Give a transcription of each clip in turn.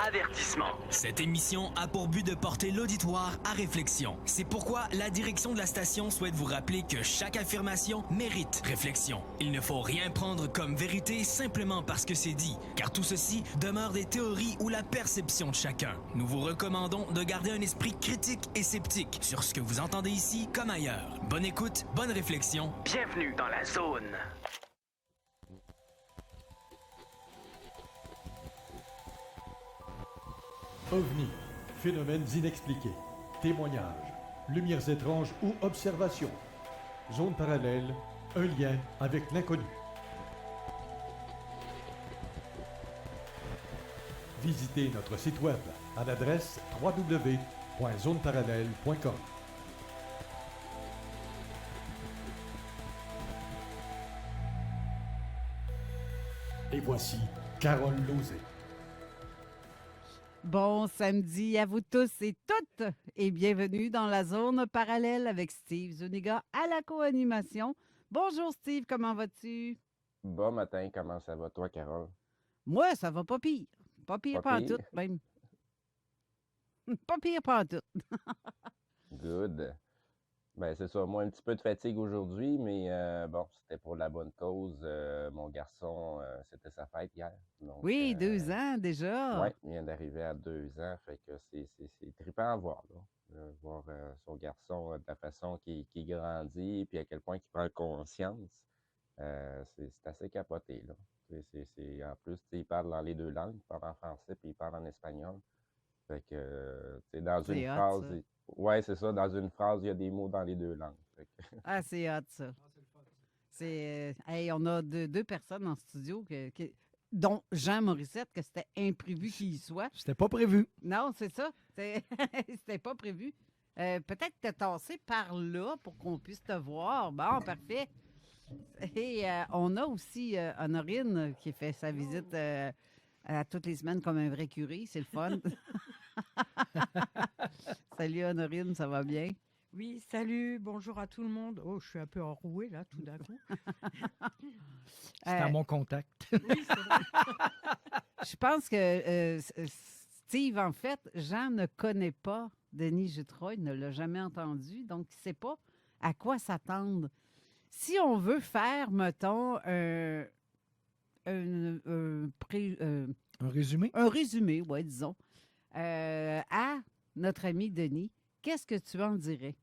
Avertissement. Cette émission a pour but de porter l'auditoire à réflexion. C'est pourquoi la direction de la station souhaite vous rappeler que chaque affirmation mérite réflexion. Il ne faut rien prendre comme vérité simplement parce que c'est dit, car tout ceci demeure des théories ou la perception de chacun. Nous vous recommandons de garder un esprit critique et sceptique sur ce que vous entendez ici comme ailleurs. Bonne écoute, bonne réflexion. Bienvenue dans la zone. OVNI, phénomènes inexpliqués, témoignages, lumières étranges ou observations. Zone parallèle, un lien avec l'inconnu. Visitez notre site web à l'adresse www.zoneparallèle.com. Et voici Carole Lauzé. Bon samedi à vous tous et toutes et bienvenue dans la zone parallèle avec Steve Zuniga à la co-animation. Bonjour Steve, comment vas-tu? Bon matin, comment ça va toi, Carole? Moi, ça va pas pire. Pas pire Pas pantoute, pire? même. Pas pire pantoute. Good. Ben c'est ça, moi un petit peu de fatigue aujourd'hui, mais bon, c'était pour la bonne cause. Mon garçon, c'était sa fête hier. Donc, Oui, 2 ans déjà. ouais, il vient d'arriver à 2 ans, fait que c'est trippant à voir, là. Voir son garçon de la façon qu'il grandit, puis à quel point il prend conscience. C'est assez capoté, là. En plus, tu sais, il parle dans les deux langues, il parle en français puis il parle en espagnol. Fait que, tu sais, dans une C'est hot, phrase, ça. ouais, c'est ça, dans une phrase, il y a des mots dans les deux langues. Fait que, Ah, c'est hot, ça. C'est, hey, on a deux personnes en studio, dont Jean Morissette, que c'était imprévu qu'il y soit. C'était pas prévu. Non, c'est ça. C'était pas prévu. Peut-être te tasser par là pour qu'on puisse te voir. Bon, parfait. Et on a aussi Honorine qui fait sa visite à toutes les semaines comme un vrai curé. C'est le fun. Salut Honorine, ça va bien? Oui, salut, bonjour à tout le monde. Oh, je suis un peu enrouée là, tout d'un coup. C'était à mon contact. Oui, c'est vrai. Je pense que Steve, en fait, Jean ne connaît pas Denis Jutroy, il ne l'a jamais entendu, donc il ne sait pas à quoi s'attendre. Si on veut faire, mettons, Un résumé? un résumé, ouais, disons, à notre ami Denis, qu'est-ce que tu en dirais?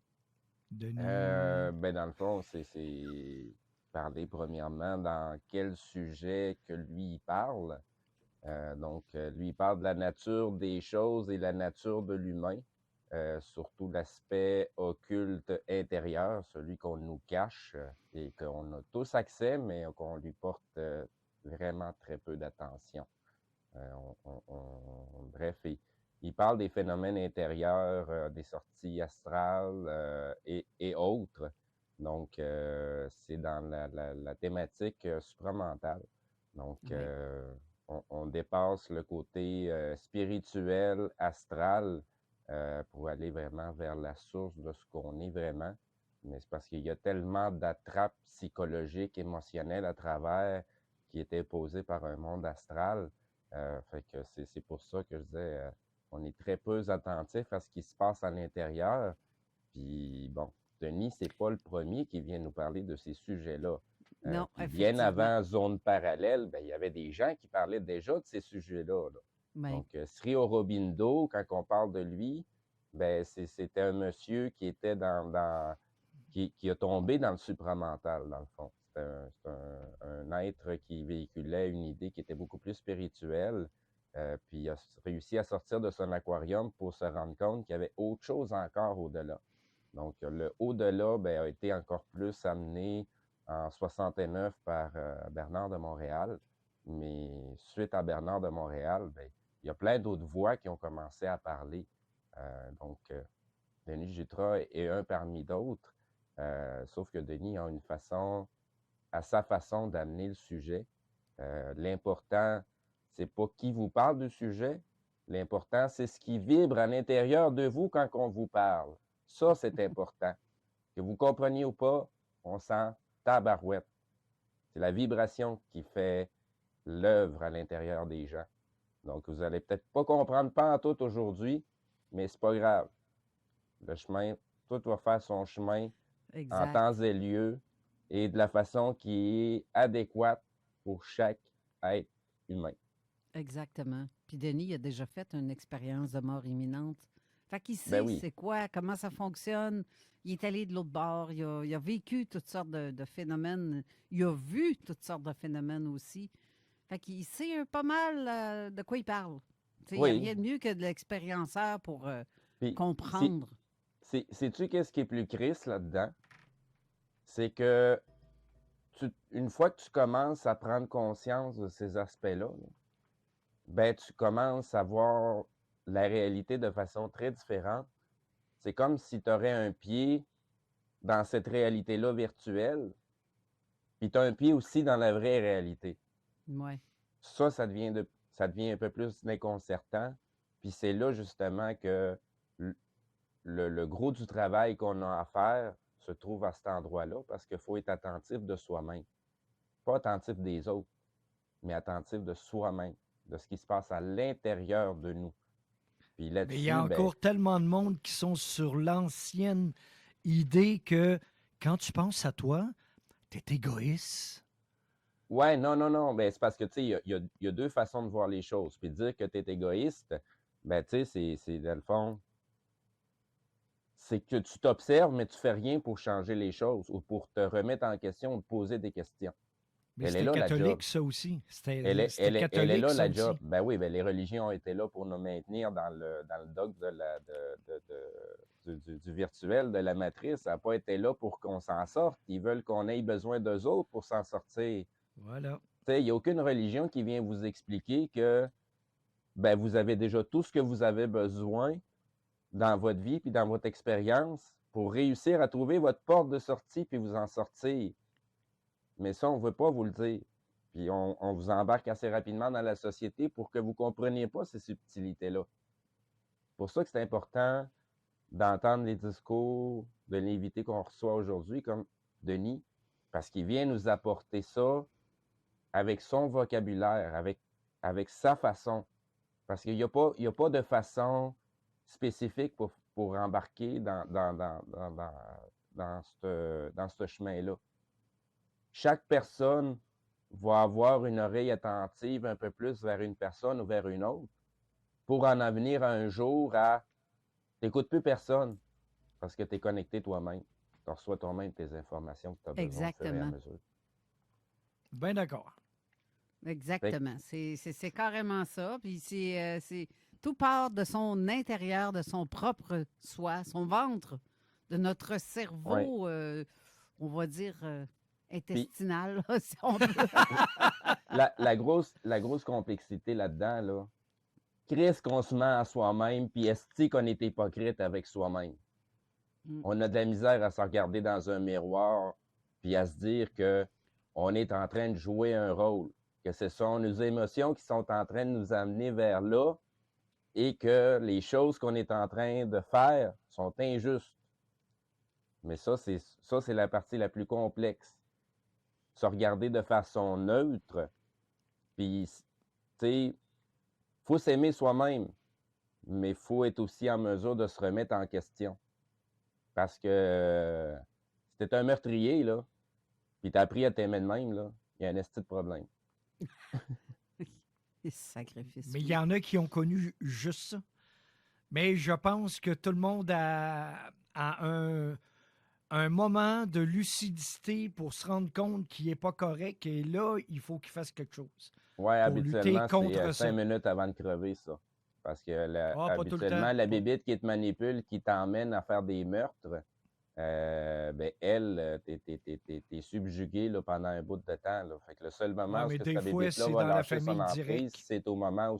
Denis. ben, dans le fond, c'est parler premièrement dans quel sujet que lui il parle. Donc, lui, il parle de la nature des choses et la nature de l'humain, surtout l'aspect occulte intérieur, celui qu'on nous cache et qu'on a tous accès, mais qu'on lui porte vraiment très peu d'attention. Bref, il parle des phénomènes intérieurs, des sorties astrales et autres. Donc, c'est dans la thématique supramentale. Donc, Oui. on dépasse le côté spirituel, astral, pour aller vraiment vers la source de ce qu'on est vraiment. Mais c'est parce qu'il y a tellement d'attrapes psychologiques, émotionnelles à travers qui étaient posées par un monde astral. Fait que c'est pour ça que je disais, on est très peu attentif à ce qui se passe à l'intérieur. Puis bon, Denis, c'est pas le premier qui vient nous parler de ces sujets-là. Non, Puis bien effectivement. avant Zone Parallèle, ben, il y avait des gens qui parlaient déjà de ces sujets-là, là. Ben, Donc, Sri Aurobindo, quand on parle de lui, ben, c'était un monsieur qui était qui a tombé dans le supramental, dans le fond. C'est un être qui véhiculait une idée qui était beaucoup plus spirituelle, puis il a réussi à sortir de son aquarium pour se rendre compte qu'il y avait autre chose encore au-delà. Donc, le au-delà ben, a été encore plus amené en 69 par Bernard de Montréal. Mais suite à Bernard de Montréal, ben, il y a plein d'autres voix qui ont commencé à parler. Donc, Denis Jutroy est un parmi d'autres. Sauf que Denis a une façon, à sa façon d'amener le sujet. L'important, c'est pas qui vous parle du sujet. L'important, c'est ce qui vibre à l'intérieur de vous quand on vous parle. Ça, c'est important. Que vous compreniez ou pas, on sent tabarouette. C'est la vibration qui fait l'œuvre à l'intérieur des gens. Donc, vous allez peut-être pas comprendre pas en tout aujourd'hui, mais c'est pas grave. Le chemin, tout va faire son chemin en Exact. temps et lieu et de la façon qui est adéquate pour chaque être humain. Exactement. Puis Denis a déjà fait une expérience de mort imminente. Fait qu'il sait Ben oui. c'est quoi, comment ça fonctionne. Il est allé de l'autre bord. Il a vécu toutes sortes de phénomènes. Il a vu toutes sortes de phénomènes aussi. Fait qu'il sait pas mal de quoi il parle. Il n'y a Oui. rien de mieux que de l'expérienceur pour Puis, comprendre. sais-tu qu'est-ce qui est plus triste là-dedans? C'est que une fois que tu commences à prendre conscience de ces aspects-là, là, ben tu commences à voir la réalité de façon très différente. C'est comme si tu aurais un pied dans cette réalité-là virtuelle, puis tu as un pied aussi dans la vraie réalité. Ouais. Ça devient un peu plus déconcertant. Puis c'est là justement que le gros du travail qu'on a à faire se trouve à cet endroit-là, parce qu'il faut être attentif de soi-même. Pas attentif des autres, mais attentif de soi-même, de ce qui se passe à l'intérieur de nous. Puis Mais là-dessus, il y a encore tellement de monde qui sont sur l'ancienne idée que quand tu penses à toi, t'es égoïste. ouais, non. Ben, c'est parce que, tu sais, il y a deux façons de voir les choses. Puis dire que tu es égoïste, ben, tu sais, c'est dans le fond, c'est que tu t'observes, mais tu fais rien pour changer les choses ou pour te remettre en question ou te poser des questions. Mais Elle est c'était là, la job. catholique, ça aussi. C'était Elle est catholique, là, ça la aussi. job. Ben oui, ben les religions ont été là pour nous maintenir dans le dogme du virtuel, de la matrice. Ça n'a pas été là pour qu'on s'en sorte. Ils veulent qu'on ait besoin d'eux autres pour s'en sortir. Voilà. Tu sais, il n'y a aucune religion qui vient vous expliquer que ben, vous avez déjà tout ce que vous avez besoin dans votre vie puis dans votre expérience pour réussir à trouver votre porte de sortie puis vous en sortir. Mais ça, on ne veut pas vous le dire. Puis on vous embarque assez rapidement dans la société pour que vous ne compreniez pas ces subtilités-là. C'est pour ça que c'est important d'entendre les discours de l'invité qu'on reçoit aujourd'hui, comme Denis, parce qu'il vient nous apporter ça avec son vocabulaire, avec sa façon. Parce qu'il n'y a pas de façon spécifique pour embarquer dans ce chemin-là. Chaque personne va avoir une oreille attentive un peu plus vers une personne ou vers une autre pour en venir un jour à t'écoutes plus personne parce que tu es connecté toi-même. Tu reçois toi-même tes informations que tu as besoin au fur et à Exactement. mesure. Bien d'accord. Exactement. C'est carrément ça. Puis c'est tout part de son intérieur, de son propre soi, son ventre, de notre cerveau, on va dire, intestinal, là, si on peut. La grosse complexité là-dedans, là, qu'est-ce qu'on se ment à soi-même, puis est-ce qu'on est hypocrite avec soi-même? Mm. On a de la misère à se regarder dans un miroir, puis à se dire que on est en train de jouer un rôle, que ce sont nos émotions qui sont en train de nous amener vers là, et que les choses qu'on est en train de faire sont injustes. Mais ça, c'est la partie la plus complexe. Se regarder de façon neutre, puis, tu sais, faut s'aimer soi-même, mais il faut être aussi en mesure de se remettre en question. Parce que si t'es un meurtrier, là, puis t'as appris à t'aimer de même, là, il y a un esti de problème. Sacrifice. Mais il y en a qui ont connu juste ça. Mais je pense que tout le monde a un moment de lucidité pour se rendre compte qu'il n'est pas correct et là, il faut qu'il fasse quelque chose. Ouais, Pour lutter habituellement, contre c'est ça. 5 minutes avant de crever, ça. Parce que pas tout le habituellement, temps. la bébite qui te manipule, qui t'emmène à faire des meurtres, ben elle, t'es subjugué là, pendant un bout de temps. Là. Fait que le seul moment Ouais, où mais cette des fois, bébite-là c'est va dans la lâcher son famille emprise, direct. c'est au moment où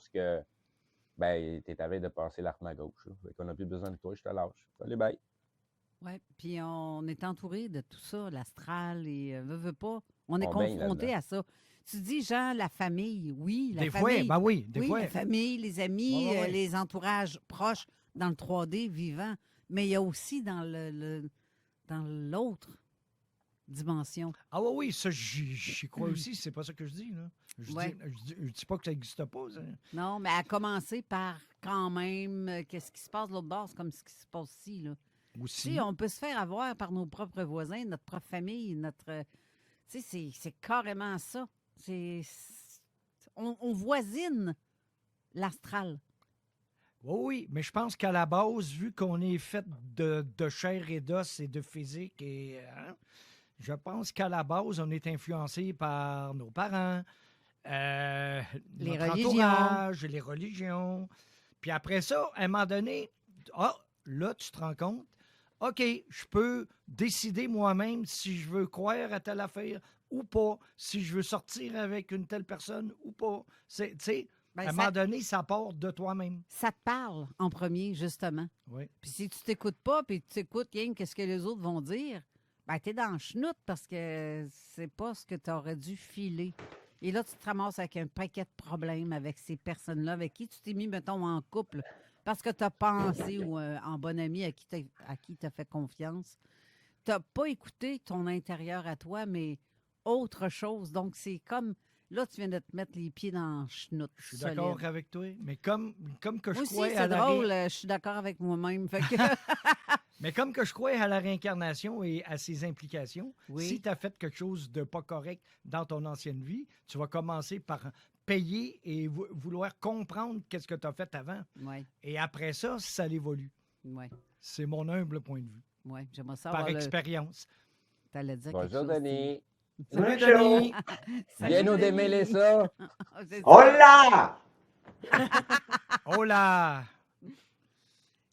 ben, t'es à veille de passer l'arme à gauche. Là. Fait qu'on n'a plus besoin de toi, je te lâche. Salut, bye. Oui, puis on est entouré de tout ça, l'astral, et veut pas. On est On baigne confronté là-dedans. à ça. Tu dis, Jean, la famille, oui, la Des fois, famille. ben oui, des oui, fois. la famille, les amis, Ouais, ouais, ouais. les entourages proches dans le 3D vivant. Mais il y a aussi dans dans l'autre dimension. Ah oui, oui, ça, j'y crois aussi, c'est pas ça que je dis. Là. Ouais. Je dis pas que ça n'existe pas. Ça. Non, mais à commencer par quand même, qu'est-ce qui se passe de l'autre bord, c'est comme ce qui se passe ici, là. Aussi. Tu sais, on peut se faire avoir par nos propres voisins, notre propre famille, notre... Tu sais, c'est carrément ça. On voisine l'astral. Oui, mais je pense qu'à la base, vu qu'on est fait de chair et d'os et de physique, je pense qu'à la base, on est influencé par nos parents, notre religions. entourage, les religions. Puis après ça, à un moment donné, là, tu te rends compte, OK, je peux décider moi-même si je veux croire à telle affaire ou pas, si je veux sortir avec une telle personne ou pas. Tu sais, Ben, à un moment donné, ça part de toi-même. Ça te parle en premier, justement. Oui. Puis si tu t'écoutes pas, puis tu t'écoutes rien qu'est-ce que les autres vont dire, ben t'es dans le chenoute parce que c'est pas ce que tu aurais dû filer. Et là, tu te ramasses avec un paquet de problèmes avec ces personnes-là, avec qui tu t'es mis, mettons, en couple, parce que tu as pensé ou en bon ami à qui tu as fait confiance. Tu n'as pas écouté ton intérieur à toi, mais autre chose. Donc, c'est comme... Là, tu viens de te mettre les pieds dans le chenoute. Je suis d'accord avec toi, mais comme que je Moi aussi, crois à c'est la drôle. Je suis d'accord avec moi-même. Fait que... Mais comme que je crois à la réincarnation et à ses implications, Oui. si tu as fait quelque chose de pas correct dans ton ancienne vie, tu vas commencer par payer et vouloir comprendre qu'est-ce que tu as fait avant. Oui, Et après ça l'évolue. oui, C'est mon humble point de vue, oui. J'aimerais ça par avoir expérience. T'allais dire quelque Bonjour, chose, Denis. Salut, Bonjour. Denis! Salut, Viens nous Denis. démêler ça. C'est ça. Hola! Oh là!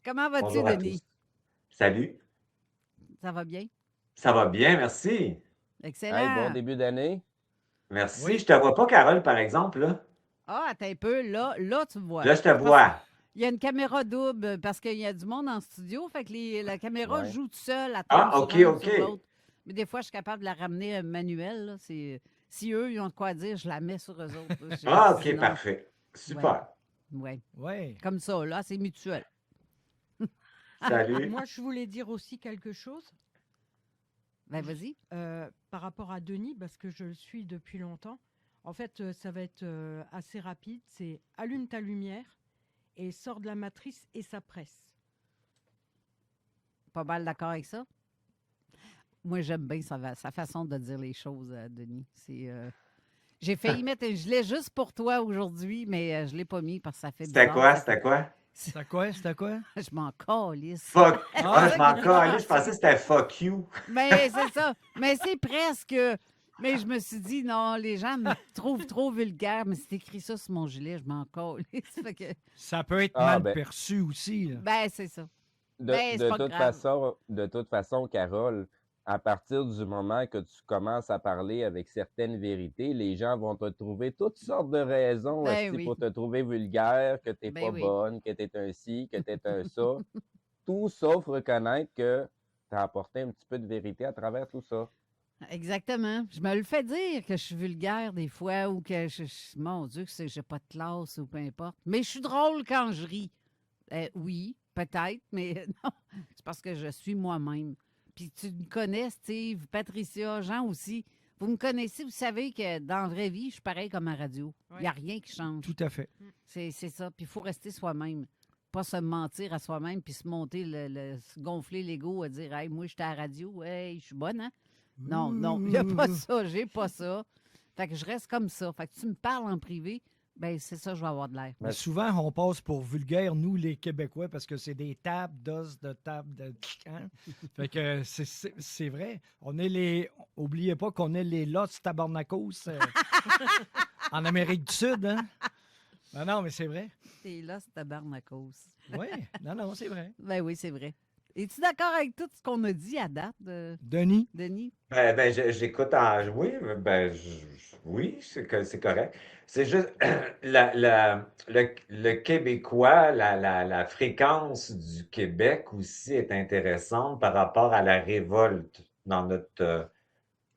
Comment vas-tu, Bonjour à Denis? tous. Salut. Ça va bien? Ça va bien, merci. Excellent. Hey, bon début d'année. Merci. Oui. Je te vois pas, Carole, par exemple, là. Ah, attends un peu. Là, tu me vois. Là, je te Parce- vois. Il y a une caméra double parce qu'il y a du monde en studio. Fait que la caméra Ouais. joue toute seule. Elle Ah, tombe OK, sur un ou OK. sur l'autre. Mais des fois, je suis capable de la ramener manuelle. Là. Si eux, ils ont de quoi dire, je la mets sur eux autres. là. Ah, OK, Sinon, parfait. Super. ouais. Oui. Comme ça, là, c'est mutuel. Salut. Moi, je voulais dire aussi quelque chose Ben, vas-y. par rapport à Denis, parce que je le suis depuis longtemps. En fait, ça va être assez rapide. C'est allume ta lumière et sors de la matrice et ça presse. Pas mal d'accord avec ça. Moi, j'aime bien sa façon de dire les choses, Denis. J'ai failli mettre un gilet juste pour toi aujourd'hui, mais je ne l'ai pas mis parce que ça fait C'était bizarre. quoi? C'était quoi? C'était quoi? C'était quoi? Je m'en calisse. Fuck. Ah, Ah, je m'en calais. Je pensais que c'était fuck you. Mais c'est ça. Mais c'est presque. Mais je me suis dit, non, les gens me trouvent trop vulgaire, mais c'est écrit ça sur mon gilet, je m'en calisse. Fait que, Ça peut être Ah, mal ben. perçu aussi. Là. ben, c'est ça. De, Ben, c'est de pas toute grave. de toute façon, Carole, à partir du moment que tu commences à parler avec certaines vérités, les gens vont te trouver toutes sortes de raisons Ben esti, oui. pour te trouver vulgaire, que tu n'es Ben pas oui. bonne, que tu es un ci, que tu es un ça. Tout sauf reconnaître que tu as apporté un petit peu de vérité à travers tout ça. Exactement. Je me le fais dire que je suis vulgaire des fois ou que mon Dieu, que j'ai pas de classe ou peu importe. Mais je suis drôle quand je ris. Oui, peut-être, mais non. C'est parce que je suis moi-même. Puis tu me connais, Steve, Patricia, Jean aussi. Vous me connaissez, vous savez que dans la vraie vie, je suis pareil comme à radio. Il n'y a rien qui change. Tout à fait. C'est ça. Puis il faut rester soi-même. Pas se mentir à soi-même puis se monter, se gonfler l'ego à dire hey, moi, j'étais à la radio, hey, je suis bonne, hein? Non, il n'y a pas ça, j'ai pas ça. Fait que je reste comme ça. Fait que tu me parles en privé, ben c'est ça, je vais avoir de l'air. Mais souvent, on passe pour vulgaire, nous, les Québécois, parce que c'est des tables d'os, de tables de... Hein? Fait que c'est vrai. On est les... Oubliez pas qu'on est les Los Tabarnakos en Amérique du Sud. Hein? Non, mais c'est vrai. T'es là, c'est tabarnakos. Oui, non, c'est vrai. Ben oui, c'est vrai. Es-tu d'accord avec tout ce qu'on a dit à date, Denis? Denis? J'écoute en. Oui, oui, c'est correct. C'est juste le Québécois, la fréquence du Québec aussi est intéressante par rapport à la révolte dans notre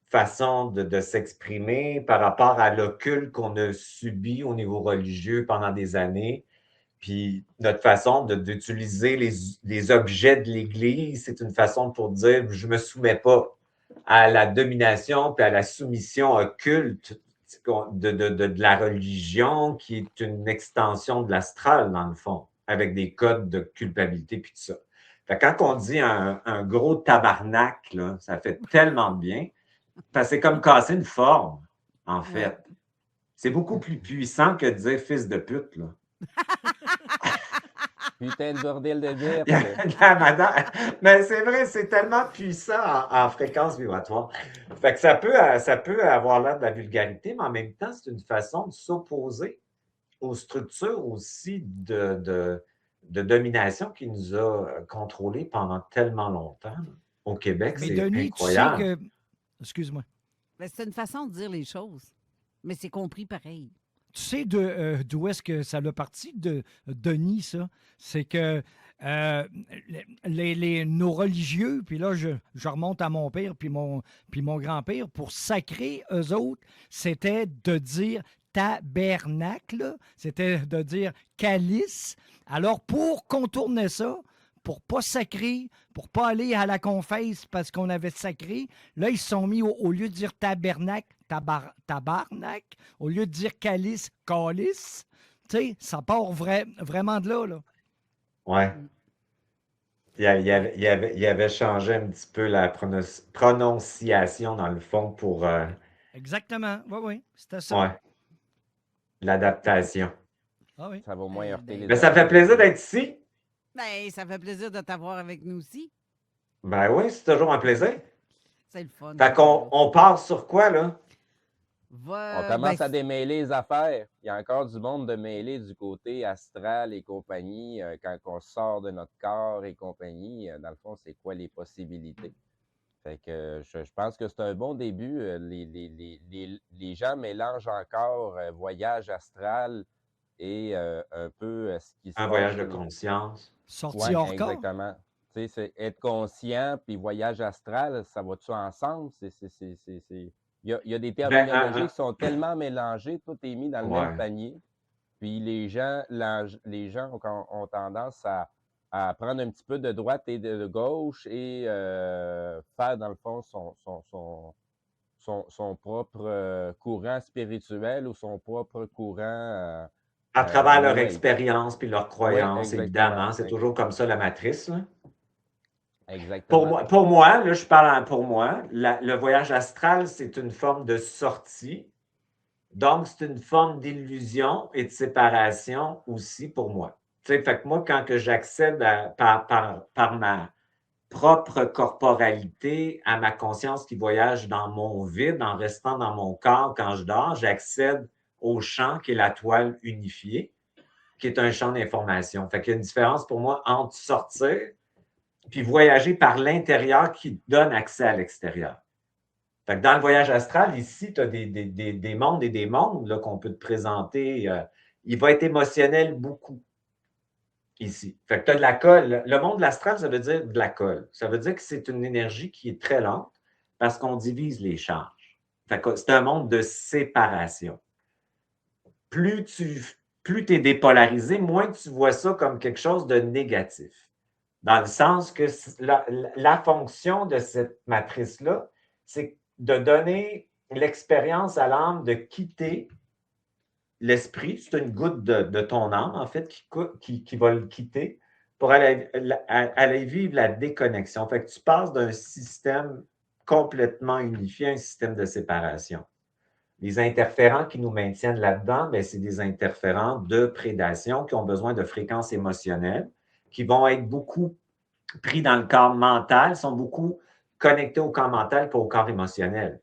façon de s'exprimer, par rapport à l'occulte qu'on a subi au niveau religieux pendant des années. Puis notre façon d'utiliser les objets de l'Église, c'est une façon pour dire je ne me soumets pas à la domination puis à la soumission occulte. Tu de la religion qui est une extension de l'astral, dans le fond, avec des codes de culpabilité puis tout ça. Fait que quand on dit un gros tabarnak, là, ça fait tellement de bien. Parce que c'est comme casser une forme, en fait. C'est beaucoup plus puissant que de dire fils de pute, là. Putain de bordel de bière. Mais c'est vrai, c'est tellement puissant en fréquence vibratoire. Fait que ça peut avoir l'air de la vulgarité, mais en même temps, c'est une façon de s'opposer aux structures aussi de domination qui nous a contrôlés pendant tellement longtemps. Au Québec, Mais c'est Denis, incroyable. tu sais que... Excuse-moi. Ben, c'est une façon de dire les choses, mais c'est compris pareil. Tu sais d'où est-ce que ça l'a parti de Denis, ça? C'est que nos religieux, puis là, je remonte à mon père puis mon grand-père, pour sacrer eux autres, c'était de dire tabernacle, c'était de dire calice. Alors, pour contourner ça, pour pas sacrer, pour pas aller à la confesse parce qu'on avait sacré, là, ils se sont mis, au lieu de dire tabernacle, tabarnak, au lieu de dire calice, calice. Tu sais, ça part vraiment de là, là. Ouais. Il avait changé un petit peu la prononciation, dans le fond, pour Exactement. Oui, c'était ça. ouais, l'adaptation. Ah oui. Ça va au moins heurter les Mais ça fait plaisir d'être ici. Ben, ça fait plaisir de t'avoir avec nous aussi. Ben oui, c'est toujours un plaisir. C'est le fun. Fait qu'on part sur quoi, là? On commence à démêler les affaires. Il y a encore du monde de mêler du côté astral et compagnie. Quand on sort de notre corps et compagnie, dans le fond, c'est quoi les possibilités? Fait que je pense que c'est un bon début. Les gens mélangent encore voyage astral et un peu ce qui se passe. Un voyage de conscience. Sorti hors corps. Exactement. Tu sais, c'est être conscient puis voyage astral, ça va-tu ensemble? Il y a des terminologies qui sont tellement mélangées, tout est mis dans le même panier. Puis les gens ont tendance à prendre un petit peu de droite et de gauche et faire, dans le fond, son propre courant spirituel ou son propre courant. À travers leur expérience puis leur croyance, évidemment. C'est exactement. toujours comme ça, la matrice, là. Exactement. Pour moi, là, je parle pour moi, le voyage astral, c'est une forme de sortie. Donc, c'est une forme d'illusion et de séparation aussi pour moi. Tu sais, fait que moi, quand que j'accède par ma propre corporalité à ma conscience qui voyage dans mon vide, en restant dans mon corps quand je dors, j'accède au champ qui est la toile unifiée, qui est un champ d'information. Fait qu'il y a une différence pour moi entre sortir puis voyager par l'intérieur qui donne accès à l'extérieur. Fait que dans le voyage astral, ici, tu as des mondes et des mondes là, qu'on peut te présenter. Il va être émotionnel beaucoup ici. Fait que tu as de la colle. Le monde de l'astral, ça veut dire de la colle. Ça veut dire que c'est une énergie qui est très lente parce qu'on divise les charges. Fait que c'est un monde de séparation. Plus tu es dépolarisé, moins tu vois ça comme quelque chose de négatif. Dans le sens que la fonction de cette matrice-là, c'est de donner l'expérience à l'âme de quitter l'esprit. C'est une goutte de ton âme, en fait, qui va le quitter pour aller vivre la déconnexion. Fait que tu passes d'un système complètement unifié à un système de séparation. Les interférents qui nous maintiennent là-dedans, c'est des interférents de prédation qui ont besoin de fréquences émotionnelles, qui vont être beaucoup pris dans le corps mental, sont beaucoup connectés au corps mental pas au corps émotionnel.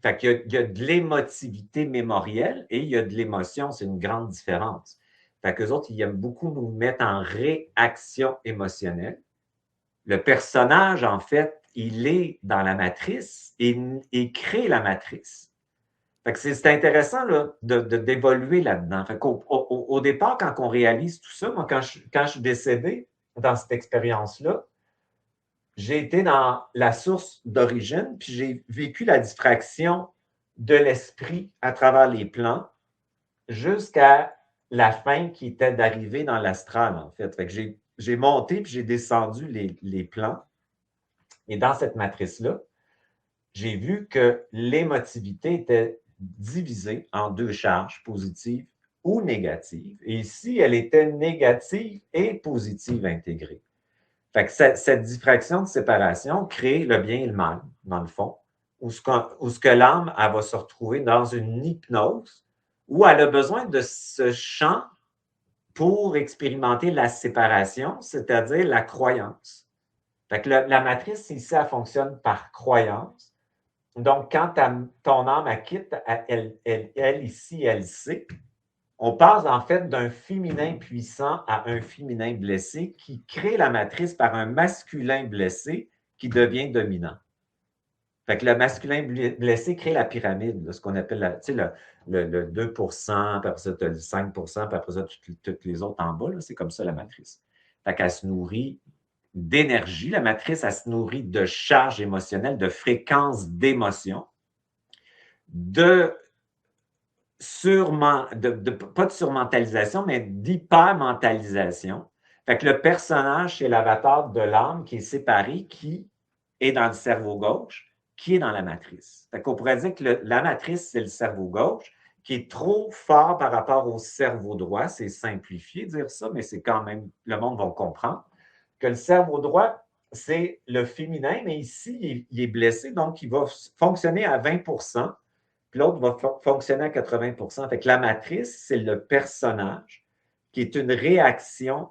Fait qu'il y a de l'émotivité mémorielle et il y a de l'émotion, c'est une grande différence. Fait qu'eux autres, ils aiment beaucoup nous mettre en réaction émotionnelle. Le personnage, en fait, il est dans la matrice et crée la matrice. Fait que c'est intéressant là, d'évoluer là-dedans. Fait au départ, quand on réalise tout ça, moi, quand je suis décédé dans cette expérience-là, j'ai été dans la source d'origine, puis j'ai vécu la diffraction de l'esprit à travers les plans jusqu'à la fin qui était d'arriver dans l'astral, en fait. Fait que j'ai monté puis j'ai descendu les plans. Et dans cette matrice-là, j'ai vu que l'émotivité était divisée en deux charges, positives ou négatives. Et ici, elle était négative et positive intégrée. Fait que cette diffraction de séparation crée le bien et le mal, dans le fond, où ce que l'âme, elle va se retrouver dans une hypnose où elle a besoin de ce champ pour expérimenter la séparation, c'est-à-dire la croyance. Fait que la matrice, ici, elle fonctionne par croyance. Donc, quand ton âme elle quitte, elle ici, elle sait, on passe en fait d'un féminin puissant à un féminin blessé qui crée la matrice par un masculin blessé qui devient dominant. Fait que le masculin blessé crée la pyramide, là, ce qu'on appelle le 2 puis après ça, tu as le 5 puis après ça, toutes les autres en bas. C'est comme ça la matrice. Fait qu'elle se nourrit d'énergie. La matrice, elle se nourrit de charges émotionnelles, de fréquences d'émotions, pas de surmentalisation, mais d'hypermentalisation. Fait que le personnage, c'est l'avatar de l'âme qui est séparé, qui est dans le cerveau gauche, qui est dans la matrice. Fait qu'on pourrait dire que la matrice, c'est le cerveau gauche, qui est trop fort par rapport au cerveau droit. C'est simplifié de dire ça, mais c'est quand même, le monde va comprendre, que le cerveau droit, c'est le féminin, mais ici, il est blessé, donc il va fonctionner à 20 puis l'autre va fonctionner à 80 Fait que la matrice, c'est le personnage qui est une réaction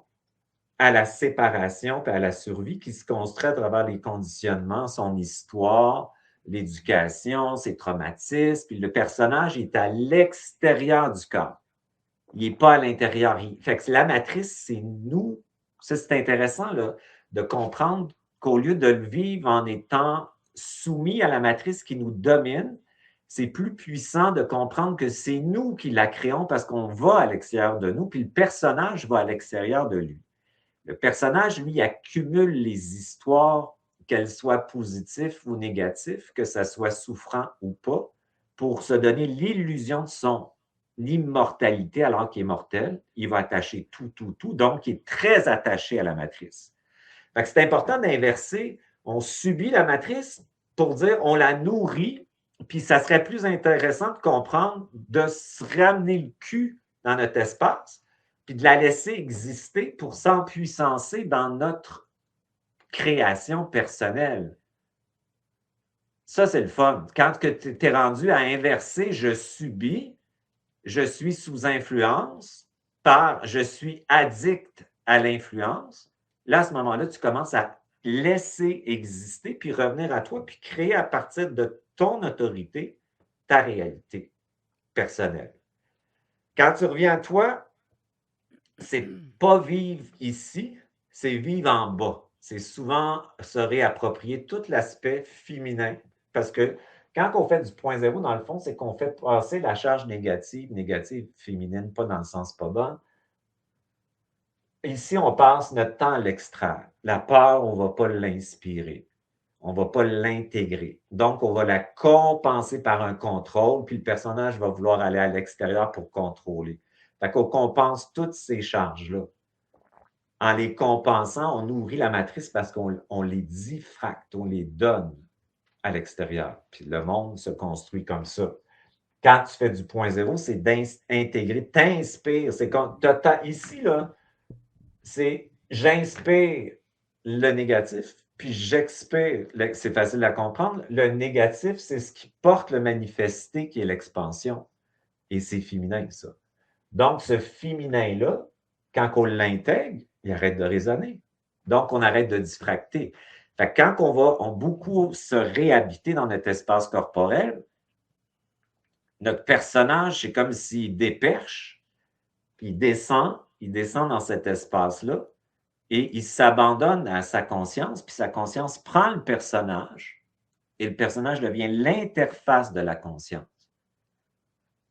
à la séparation et à la survie qui se construit à travers les conditionnements, son histoire, l'éducation, ses traumatismes. Puis le personnage est à l'extérieur du corps. Il n'est pas à l'intérieur. Fait que la matrice, c'est nous. Ça, c'est intéressant là, de comprendre qu'au lieu de le vivre en étant soumis à la matrice qui nous domine, c'est plus puissant de comprendre que c'est nous qui la créons parce qu'on va à l'extérieur de nous, puis le personnage va à l'extérieur de lui. Le personnage, lui, accumule les histoires, qu'elles soient positives ou négatives, que ça soit souffrant ou pas, pour se donner l'illusion de son immortalité alors qu'il est mortel. Il va attacher tout. Donc, il est très attaché à la matrice. Fait que c'est important d'inverser. On subit la matrice pour dire on la nourrit, puis ça serait plus intéressant de comprendre, de se ramener le cul dans notre espace, puis de la laisser exister pour s'empuissancer dans notre création personnelle. Ça, c'est le fun. Quand tu es rendu à inverser, je subis, je suis sous influence, je suis addict à l'influence, là, à ce moment-là, tu commences à laisser exister, puis revenir à toi, puis créer à partir de ton autorité ta réalité personnelle. Quand tu reviens à toi, c'est pas vivre ici, c'est vivre en bas. C'est souvent se réapproprier tout l'aspect féminin. Parce que quand on fait du point zéro, dans le fond, c'est qu'on fait passer la charge négative féminine, pas dans le sens pas bon. Ici, on passe notre temps à l'extraire. La peur, on ne va pas l'inspirer. On ne va pas l'intégrer. Donc, on va la compenser par un contrôle, puis le personnage va vouloir aller à l'extérieur pour contrôler. Fait qu'on compense toutes ces charges-là. En les compensant, on nourrit la matrice parce qu'on les diffracte, on les donne à l'extérieur. Puis le monde se construit comme ça. Quand tu fais du point zéro, c'est d'intégrer, t'inspires. C'est comme, ici, là, c'est j'inspire le négatif, puis j'expire. C'est facile à comprendre. Le négatif, c'est ce qui porte le manifesté, qui est l'expansion. Et c'est féminin, ça. Donc, ce féminin-là, quand on l'intègre, il arrête de résonner. Donc, on arrête de diffracter. Fait que quand on beaucoup se réhabiter dans notre espace corporel, notre personnage, c'est comme s'il déperche, puis il descend dans cet espace-là et il s'abandonne à sa conscience, puis sa conscience prend le personnage et le personnage devient l'interface de la conscience.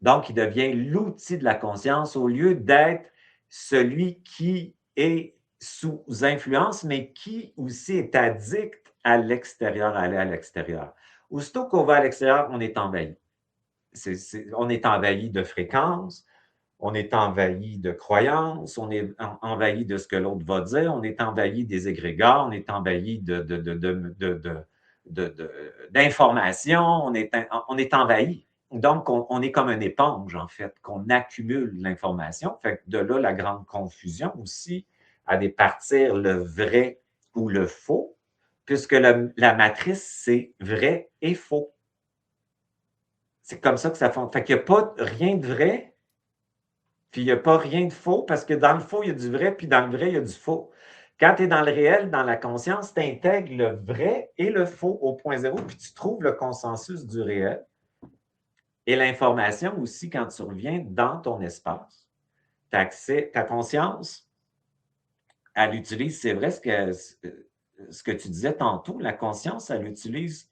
Donc, il devient l'outil de la conscience au lieu d'être celui qui est sous influence, mais qui aussi est addict à l'extérieur, à aller à l'extérieur. Aussitôt qu'on va à l'extérieur, on est envahi. On est envahi de fréquences, on est envahi de croyances, on est envahi de ce que l'autre va dire, on est envahi des égrégores, on est envahi d'informations, on est envahi. Donc, on est comme une éponge, en fait, qu'on accumule l'information. Fait que de là, la grande confusion aussi à départir le vrai ou le faux, puisque la matrice, c'est vrai et faux. C'est comme ça que ça fonctionne. Fait qu'il n'y a pas rien de vrai, puis il n'y a pas rien de faux, parce que dans le faux, il y a du vrai, puis dans le vrai, il y a du faux. Quand tu es dans le réel, dans la conscience, tu intègres le vrai et le faux au point zéro, puis tu trouves le consensus du réel. Et l'information aussi, quand tu reviens dans ton espace, tu as accès, ta conscience, elle utilise, c'est vrai ce que tu disais tantôt, la conscience, elle utilise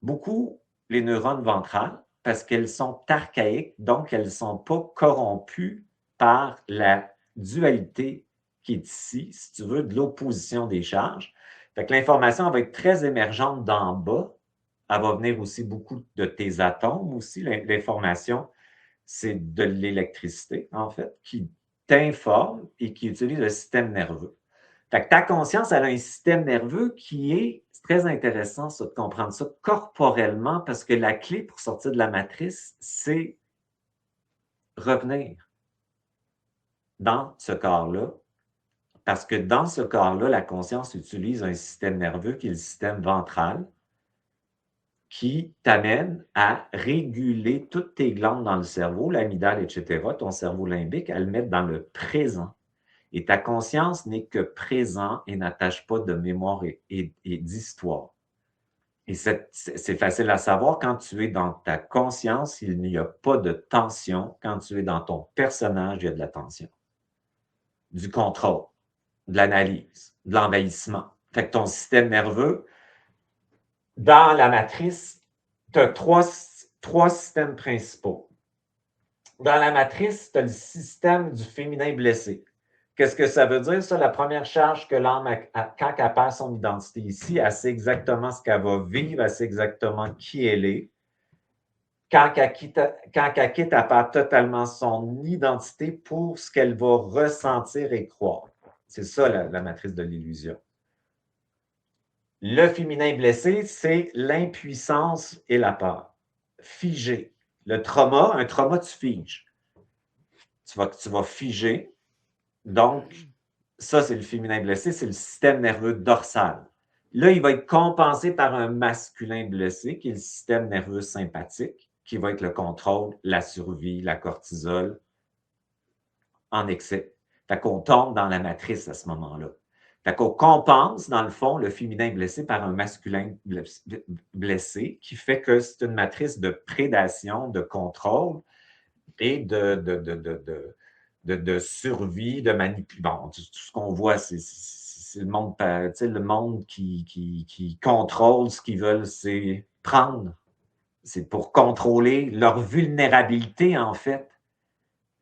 beaucoup les neurones ventrales parce qu'elles sont archaïques, donc elles ne sont pas corrompues par la dualité qui est ici, si tu veux, de l'opposition des charges. Fait que l'information va être très émergente d'en bas. Elle va venir aussi beaucoup de tes atomes aussi. L'information, c'est de l'électricité, en fait, qui t'informe et qui utilise le système nerveux. Fait que ta conscience, elle a un système nerveux qui est, c'est très intéressant ça, de comprendre ça corporellement, parce que la clé pour sortir de la matrice, c'est revenir dans ce corps-là, parce que dans ce corps-là, la conscience utilise un système nerveux qui est le système ventral, qui t'amène à réguler toutes tes glandes dans le cerveau, l'amygdale, etc., ton cerveau limbique, à le mettre dans le présent. Et ta conscience n'est que présent et n'attache pas de mémoire et d'histoire. Et c'est facile à savoir, quand tu es dans ta conscience, il n'y a pas de tension. Quand tu es dans ton personnage, il y a de la tension, du contrôle, de l'analyse, de l'envahissement. Fait que ton système nerveux, dans la matrice, tu as trois systèmes principaux. Dans la matrice, tu as le système du féminin blessé. Qu'est-ce que ça veut dire, ça? La première charge que l'âme, quand elle perd son identité ici, elle sait exactement ce qu'elle va vivre, elle sait exactement qui elle est. Quand elle quitte, elle perd totalement son identité pour ce qu'elle va ressentir et croire. C'est ça, la matrice de l'illusion. Le féminin blessé, c'est l'impuissance et la peur. Figé. Le trauma, un trauma, tu figes. Tu vas figer. Donc, ça, c'est le féminin blessé, c'est le système nerveux dorsal. Là, il va être compensé par un masculin blessé, qui est le système nerveux sympathique, qui va être le contrôle, la survie, la cortisol en excès. Fait qu'on tombe dans la matrice à ce moment-là. Fait qu'on compense, dans le fond, le féminin blessé par un masculin blessé, qui fait que c'est une matrice de prédation, de contrôle et de survie, de manipulation. Bon, tout ce qu'on voit, c'est le monde qui contrôle ce qu'ils veulent, c'est prendre. C'est pour contrôler leur vulnérabilité, en fait.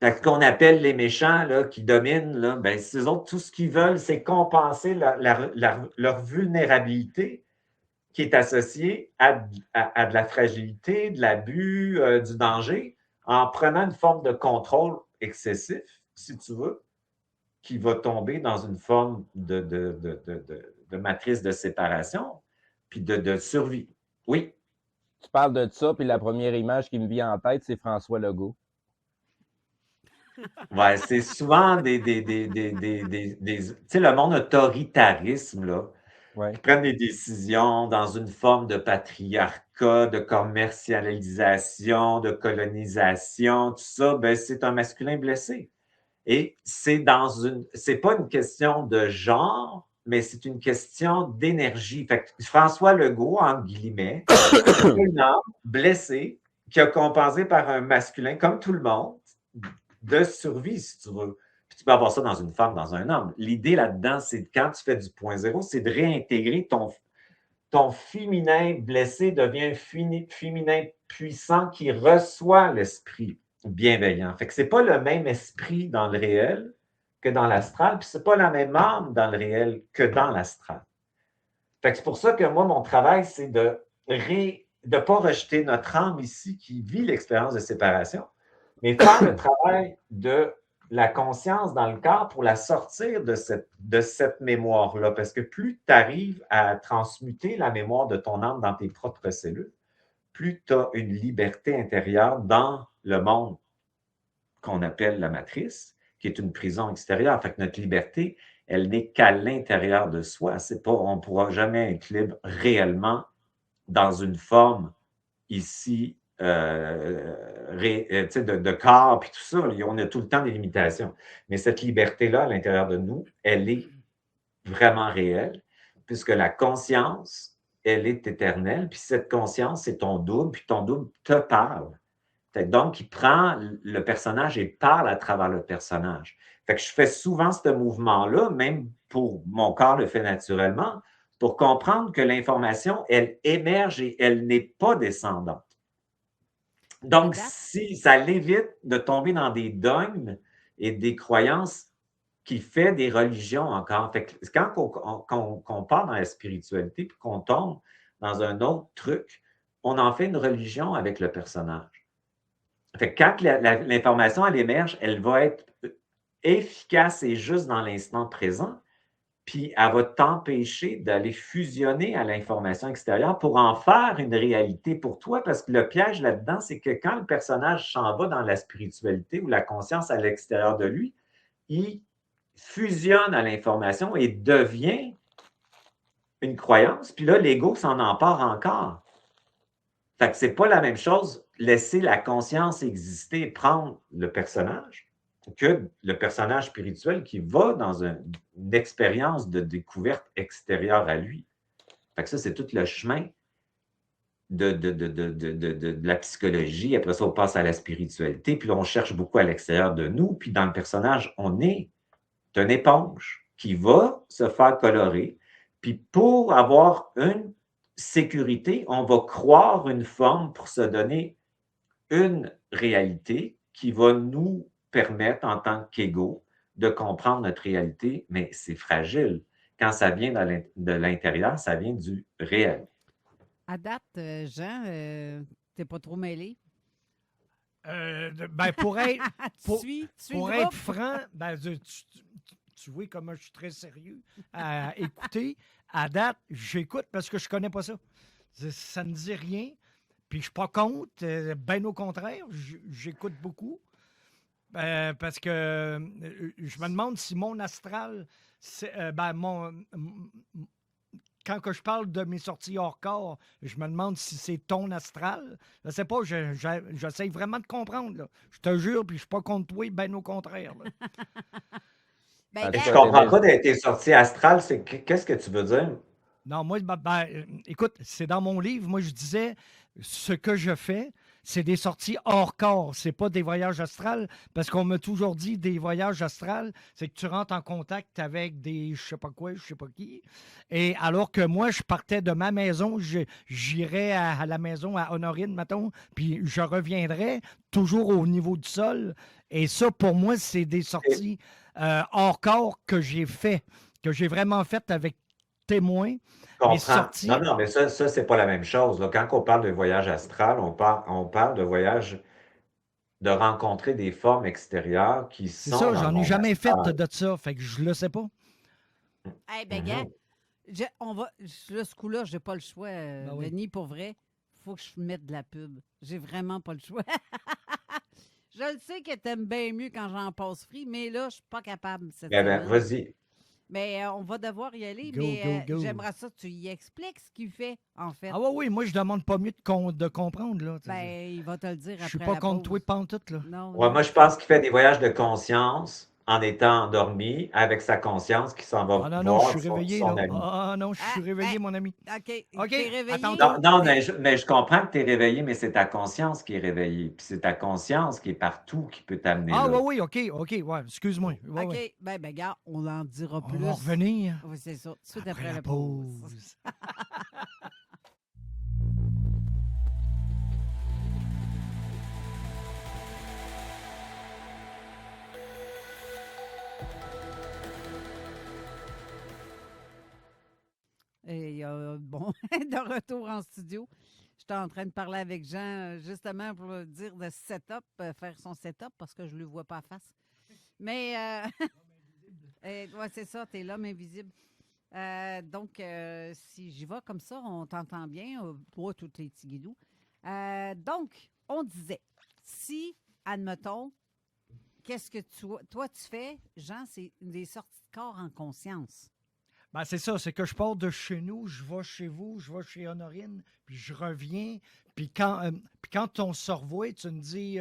Ce qu'on appelle les méchants là, qui dominent, là, ben, ces autres, tout ce qu'ils veulent, c'est compenser leur vulnérabilité qui est associée à de la fragilité, de l'abus, du danger, en prenant une forme de contrôle excessif, si tu veux, qui va tomber dans une forme de matrice de séparation, puis de survie. Oui. Tu parles de ça, puis la première image qui me vient en tête, c'est François Legault. Ouais, c'est souvent tu sais, le monde autoritarisme, là, Ouais. qui prennent des décisions dans une forme de patriarcat, de commercialisation, de colonisation, tout ça, ben, c'est un masculin blessé. Et c'est pas une question de genre, mais c'est une question d'énergie. Fait que François Legault, entre guillemets, c'est un homme blessé qui a compensé par un masculin, comme tout le monde, de survie, si tu veux. Puis tu peux avoir ça dans une femme, dans un homme. L'idée là-dedans, c'est quand tu fais du point zéro, c'est de réintégrer ton féminin blessé devient un féminin puissant qui reçoit l'esprit bienveillant. Fait que c'est pas le même esprit dans le réel que dans l'astral, puis c'est pas la même âme dans le réel que dans l'astral. Fait que c'est pour ça que moi, mon travail, c'est de ne pas rejeter notre âme ici qui vit l'expérience de séparation, mais faire le travail de la conscience dans le corps pour la sortir de cette mémoire-là. Parce que plus tu arrives à transmuter la mémoire de ton âme dans tes propres cellules, plus tu as une liberté intérieure dans le monde qu'on appelle la matrice, qui est une prison extérieure. Fait que notre liberté, elle n'est qu'à l'intérieur de soi. C'est pas, on ne pourra jamais être libre réellement dans une forme ici de corps, puis tout ça. On a tout le temps des limitations. Mais cette liberté-là, à l'intérieur de nous, elle est vraiment réelle, puisque la conscience, elle est éternelle, puis cette conscience, c'est ton double, puis ton double te parle. Donc, il prend le personnage et parle à travers le personnage. Fait que je fais souvent ce mouvement-là, même pour mon corps le fait naturellement, pour comprendre que l'information, elle émerge et elle n'est pas descendante. Donc, si ça l'évite de tomber dans des dogmes et des croyances qui fait des religions encore. Fait que quand on part dans la spiritualité et qu'on tombe dans un autre truc, on en fait une religion avec le personnage. Fait que quand l'information, elle émerge, elle va être efficace et juste dans l'instant présent, puis elle va t'empêcher d'aller fusionner à l'information extérieure pour en faire une réalité pour toi, parce que le piège là-dedans, c'est que quand le personnage s'en va dans la spiritualité ou la conscience à l'extérieur de lui, il fusionne à l'information et devient une croyance, puis là, l'ego s'en empare encore. Fait que c'est pas la même chose, laisser la conscience exister, prendre le personnage, que le personnage spirituel qui va dans une expérience de découverte extérieure à lui. Fait que ça, c'est tout le chemin de la psychologie. Après ça, on passe à la spiritualité, puis là, on cherche beaucoup à l'extérieur de nous, puis dans le personnage, on est une éponge qui va se faire colorer, puis pour avoir une sécurité, on va croire une forme pour se donner une réalité qui va nous permettre, en tant qu'ego, de comprendre notre réalité, mais c'est fragile. Quand ça vient de l'intérieur, ça vient du réel. À date, Jean, t'es pas trop mêlé? Pour être, Tu pour le être groupe? franc, tu vois comment je suis très sérieux à écouter. À date, j'écoute parce que je connais pas ça. Ça ne dit rien. Puis je suis pas contre. Ben au contraire, j'écoute beaucoup. Parce que je me demande si mon astral, quand que je parle de mes sorties hors corps, je me demande si c'est ton astral. Je sais pas, j'essaie vraiment de comprendre. Là. Je te jure, puis je suis pas contre toi, ben au contraire. Ben, je comprends pas tes sorties astrales. Qu'est-ce que tu veux dire? Non, moi, écoute, c'est dans mon livre. Moi, je disais, ce que je fais, c'est des sorties hors corps. C'est pas des voyages astrales, parce qu'on m'a toujours dit des voyages astrales, c'est que tu rentres en contact avec des je sais pas quoi, je sais pas qui. Et alors que moi, je partais de ma maison, j'irais à la maison à Honorine, mettons, puis je reviendrais toujours au niveau du sol. Et ça, pour moi, c'est des sorties hors corps que j'ai vraiment fait avec témoins. Non, mais ça c'est pas la même chose. Là. Quand on parle de voyage astral, on parle de voyage de rencontrer des formes extérieures qui sont. C'est ça, j'en ai jamais fait de ça, fait que je le sais pas. Eh bien, gars, ce coup-là, j'ai pas le choix, Denis, pour vrai. Faut que je mette de la pub. J'ai vraiment pas le choix. Je le sais que t'aimes bien mieux quand j'en passe free, mais là, je suis pas capable cette semaine. Vas-y. Mais on va devoir y aller, Go. J'aimerais ça que tu y expliques ce qu'il fait, en fait. Ah oui, moi, je demande pas mieux de comprendre. Là, il va te le dire après. Je suis pas contre toi pantoute. Là. Non, moi, je pense qu'il fait des voyages de conscience en étant endormi, avec sa conscience qui s'en va voir je suis réveillé, son ami. Ah non, je suis réveillé, mon ami. OK, t'es réveillé? Attends. Non, mais je comprends que tu es réveillé, mais c'est ta conscience qui est réveillée. Puis c'est ta conscience qui est partout qui peut t'amener là. Oui, OK, ouais, excuse-moi. Ouais, OK, ouais. ben, gars, on en dira plus. On va revenir. Oui, c'est ça, tout de suite après la pause. Et bon, de retour en studio. J'étais en train de parler avec Jean justement pour lui dire de setup, faire son setup parce que je ne le vois pas à face. Mais, ouais, c'est ça, tu es l'homme invisible. Donc, si j'y vais comme ça, on t'entend bien. Toi, tous tes petits guidous. Donc, on disait, si, admettons, qu'est-ce que toi tu fais, Jean, c'est des sorties de corps en conscience. Ben, c'est ça, c'est que je pars de chez nous, je vais chez vous, je vais chez Honorine, puis je reviens. Puis quand on se revoit, tu me dis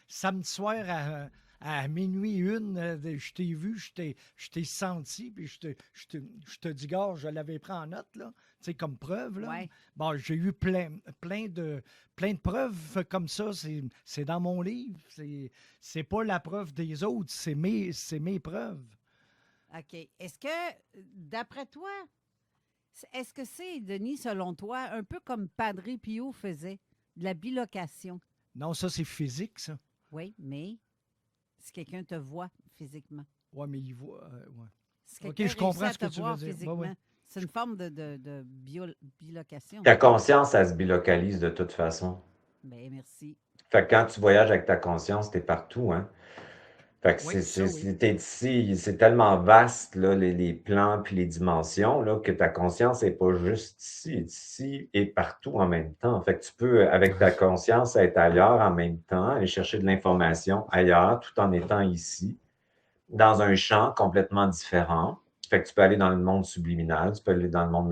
samedi soir à minuit une, je t'ai vu, je t'ai senti, puis je te dis, gars, je l'avais pris en note, là, tu sais, comme preuve. Là. Ouais. Bon, j'ai eu plein de preuves comme ça. C'est dans mon livre. C'est pas la preuve des autres, c'est mes preuves. OK. Est-ce que, d'après toi, est-ce que c'est, Denis, selon toi, un peu comme Padre Pio faisait, de la bilocation? Non, ça, c'est physique, ça. Oui, mais si quelqu'un te voit physiquement. Oui, mais il voit. Ouais. Si OK, quelqu'un je comprends réussit ce à que te tu veux voir dire. physiquement, Ouais. c'est une forme de bilocation. Ta conscience, elle se bilocalise de toute façon. Bien, merci. Fait que quand tu voyages avec ta conscience, t'es partout, hein? Fait que Oui, ça, oui. t'es ici, c'est tellement vaste, là, les plans puis les dimensions, là, que ta conscience n'est pas juste ici et partout en même temps. Fait que tu peux, avec ta conscience, être ailleurs en même temps, aller chercher de l'information ailleurs, tout en étant ici, dans un champ complètement différent. Fait que tu peux aller dans le monde subliminal, tu peux aller dans le monde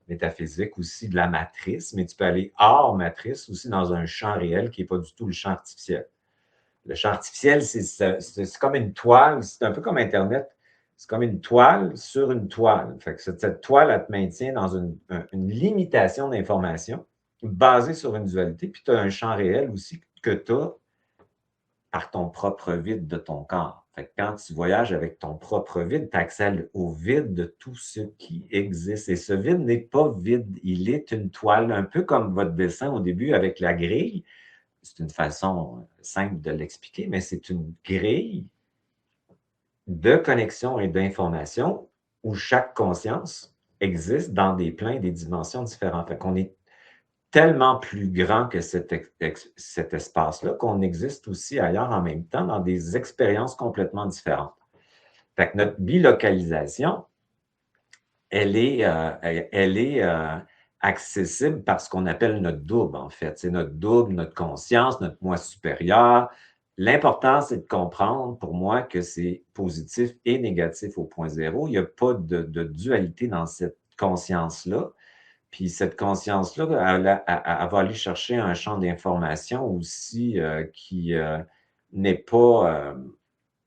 métaphysique aussi, de la matrice, mais tu peux aller hors matrice aussi dans un champ réel qui n'est pas du tout le champ artificiel. Le champ artificiel, c'est comme une toile, c'est un peu comme Internet. C'est comme une toile sur une toile. Fait que cette toile, elle te maintient dans une limitation d'information basée sur une dualité. Puis tu as un champ réel aussi que tu as par ton propre vide de ton corps. Fait que quand tu voyages avec ton propre vide, tu accèdes au vide de tout ce qui existe. Et ce vide n'est pas vide, il est une toile, un peu comme votre dessin au début avec la grille. C'est une façon simple de l'expliquer, mais c'est une grille de connexion et d'information où chaque conscience existe dans des plans et des dimensions différentes. Fait qu'on est tellement plus grand que cet espace-là qu'on existe aussi ailleurs en même temps dans des expériences complètement différentes. Fait que notre bilocalisation, elle est accessible par ce qu'on appelle notre double, en fait. C'est notre double, notre conscience, notre moi supérieur. L'important, c'est de comprendre, pour moi, que c'est positif et négatif au point zéro. Il n'y a pas de dualité dans cette conscience-là. Puis cette conscience-là, elle va aller chercher un champ d'information aussi qui n'est pas...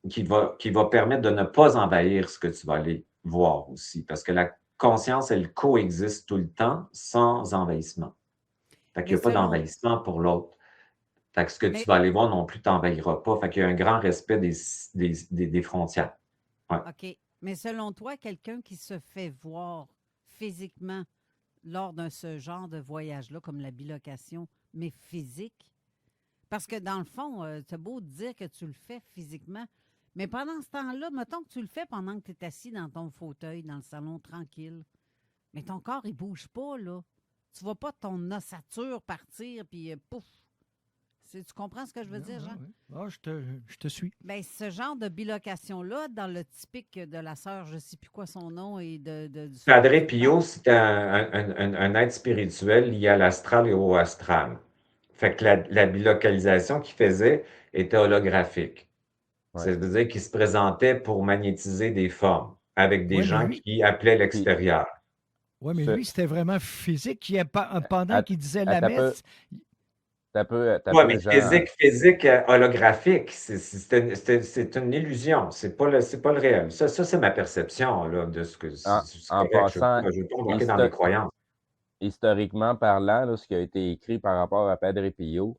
qui va permettre de ne pas envahir ce que tu vas aller voir aussi. Parce que la conscience, elle coexiste tout le temps sans envahissement. Fait qu'il n'y a pas d'envahissement pour l'autre. Fait que ce que tu vas aller voir non plus t'envahira pas. Fait qu'il y a un grand respect des frontières. Ouais. OK. Mais selon toi, quelqu'un qui se fait voir physiquement lors de ce genre de voyage-là, comme la bilocation, mais physique, parce que dans le fond, tu as beau dire que tu le fais physiquement, mais pendant ce temps-là, mettons que tu le fais pendant que tu es assis dans ton fauteuil, dans le salon, tranquille, mais ton corps, il bouge pas, là. Tu vois pas ton ossature partir, puis pouf! Tu comprends ce que je veux dire, Jean? Oui. Ah, je te suis. Bien, ce genre de bilocation-là, dans le typique de la sœur, je ne sais plus quoi son nom, et du Padre Pio, c'est un être spirituel lié à l'astral et au astral. Fait que la bilocalisation qu'il faisait était holographique. Ouais. Ça veut dire qu'il se présentait pour magnétiser des formes avec des gens qui appelaient l'extérieur. Oui, mais lui, c'était vraiment physique. Pendant qu'il disait la messe... Oui, mais physique holographique, c'est une illusion. C'est pas le réel. Ça c'est ma perception là, de ce que en passant, je ne veux pas embarquer dans mes croyances. Historiquement parlant, là, ce qui a été écrit par rapport à Padre Pio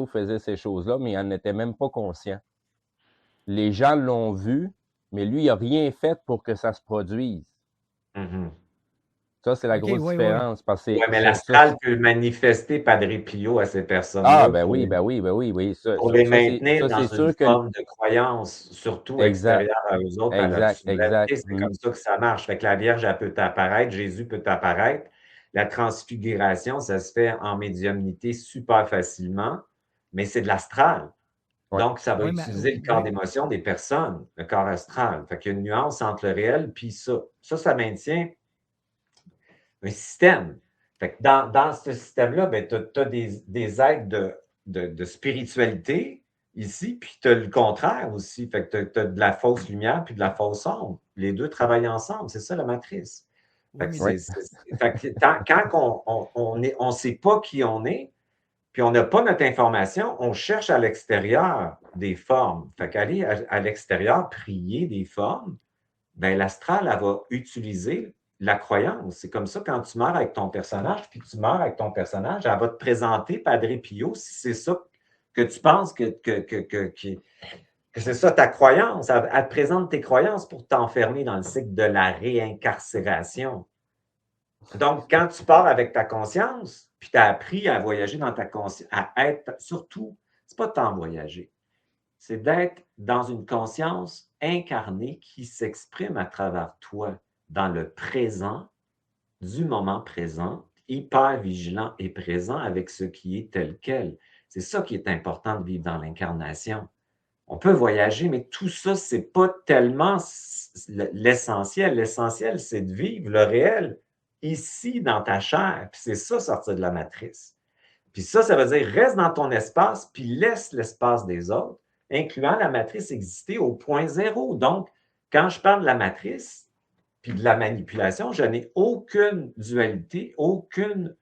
faisait ces choses-là, mais il n'en était même pas conscient. Les gens l'ont vu, mais lui, il n'a rien fait pour que ça se produise. Mm-hmm. Ça, c'est la grosse différence. Oui, mais l'astral peut manifester Padre Pio à ces personnes-là. Ah, ben oui. Pour les maintenir dans une forme de croyance, surtout extérieure à eux autres. Exact. C'est comme ça que ça marche. Fait que la Vierge, elle peut apparaître, Jésus peut apparaître. La transfiguration, ça se fait en médiumnité super facilement, mais c'est de l'astral. Ouais. Donc, ça va utiliser le corps d'émotion des personnes, le corps astral. Fait qu'il y a une nuance entre le réel et ça. Ça maintient un système Fait que dans ce système-là, ben, tu as des aides de spiritualité ici, puis tu as le contraire aussi. Fait que tu as de la fausse lumière puis de la fausse ombre. Les deux travaillent ensemble. C'est ça la matrice. Fait que Oui, fait que quand on ne sait pas qui on est, puis on n'a pas notre information, on cherche à l'extérieur des formes. Fait qu'aller à l'extérieur, prier des formes, ben l'astral, elle va utiliser la croyance. C'est comme ça, quand tu meurs avec ton personnage, puis tu meurs avec ton personnage, elle va te présenter Padre Pio, si c'est ça que tu penses que c'est ça ta croyance. Elle te présente tes croyances pour t'enfermer dans le cycle de la réincarcération. Donc, quand tu pars avec ta conscience, puis tu as appris à voyager dans ta conscience, à être, surtout, c'est pas de tant voyager, c'est d'être dans une conscience incarnée qui s'exprime à travers toi, dans le présent, du moment présent, hyper vigilant et présent avec ce qui est tel quel. C'est ça qui est important de vivre dans l'incarnation. On peut voyager, mais tout ça, c'est pas tellement l'essentiel. L'essentiel, c'est de vivre le réel ici, dans ta chair. Puis c'est ça, sortir de la matrice. Puis ça veut dire reste dans ton espace, puis laisse l'espace des autres, incluant la matrice exister au point zéro. Donc, quand je parle de la matrice, puis de la manipulation, je n'ai aucune dualité, aucune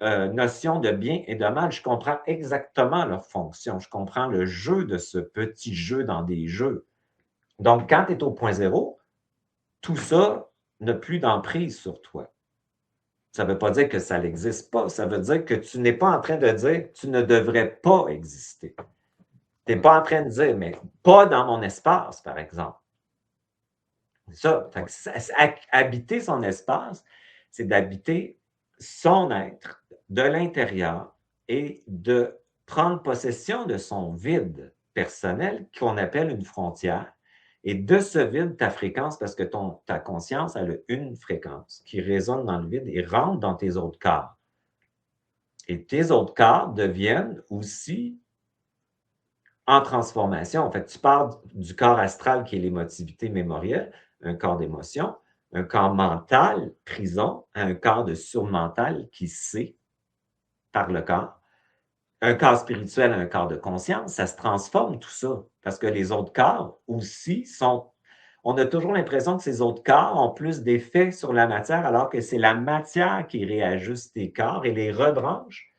notion de bien et de mal. Je comprends exactement leur fonction. Je comprends le jeu de ce petit jeu dans des jeux. Donc, quand tu es au point zéro, tout ça n'a plus d'emprise sur toi. Ça ne veut pas dire que ça n'existe pas. Ça veut dire que tu n'es pas en train de dire tu ne devrais pas exister. Tu n'es pas en train de dire, mais pas dans mon espace, par exemple. Ça, habiter son espace, c'est d'habiter son être de l'intérieur et de prendre possession de son vide personnel qu'on appelle une frontière. Et de ce vide, ta fréquence, parce que ta conscience, elle a une fréquence qui résonne dans le vide et rentre dans tes autres corps. Et tes autres corps deviennent aussi en transformation. En fait, tu pars du corps astral qui est l'émotivité mémorielle, un corps d'émotion, un corps mental, prison, un corps de surmental qui sait par le corps, un corps spirituel, un corps de conscience, ça se transforme tout ça. Parce que les autres corps aussi sont... On a toujours l'impression que ces autres corps ont plus d'effet sur la matière, alors que c'est la matière qui réajuste tes corps et les rebranche.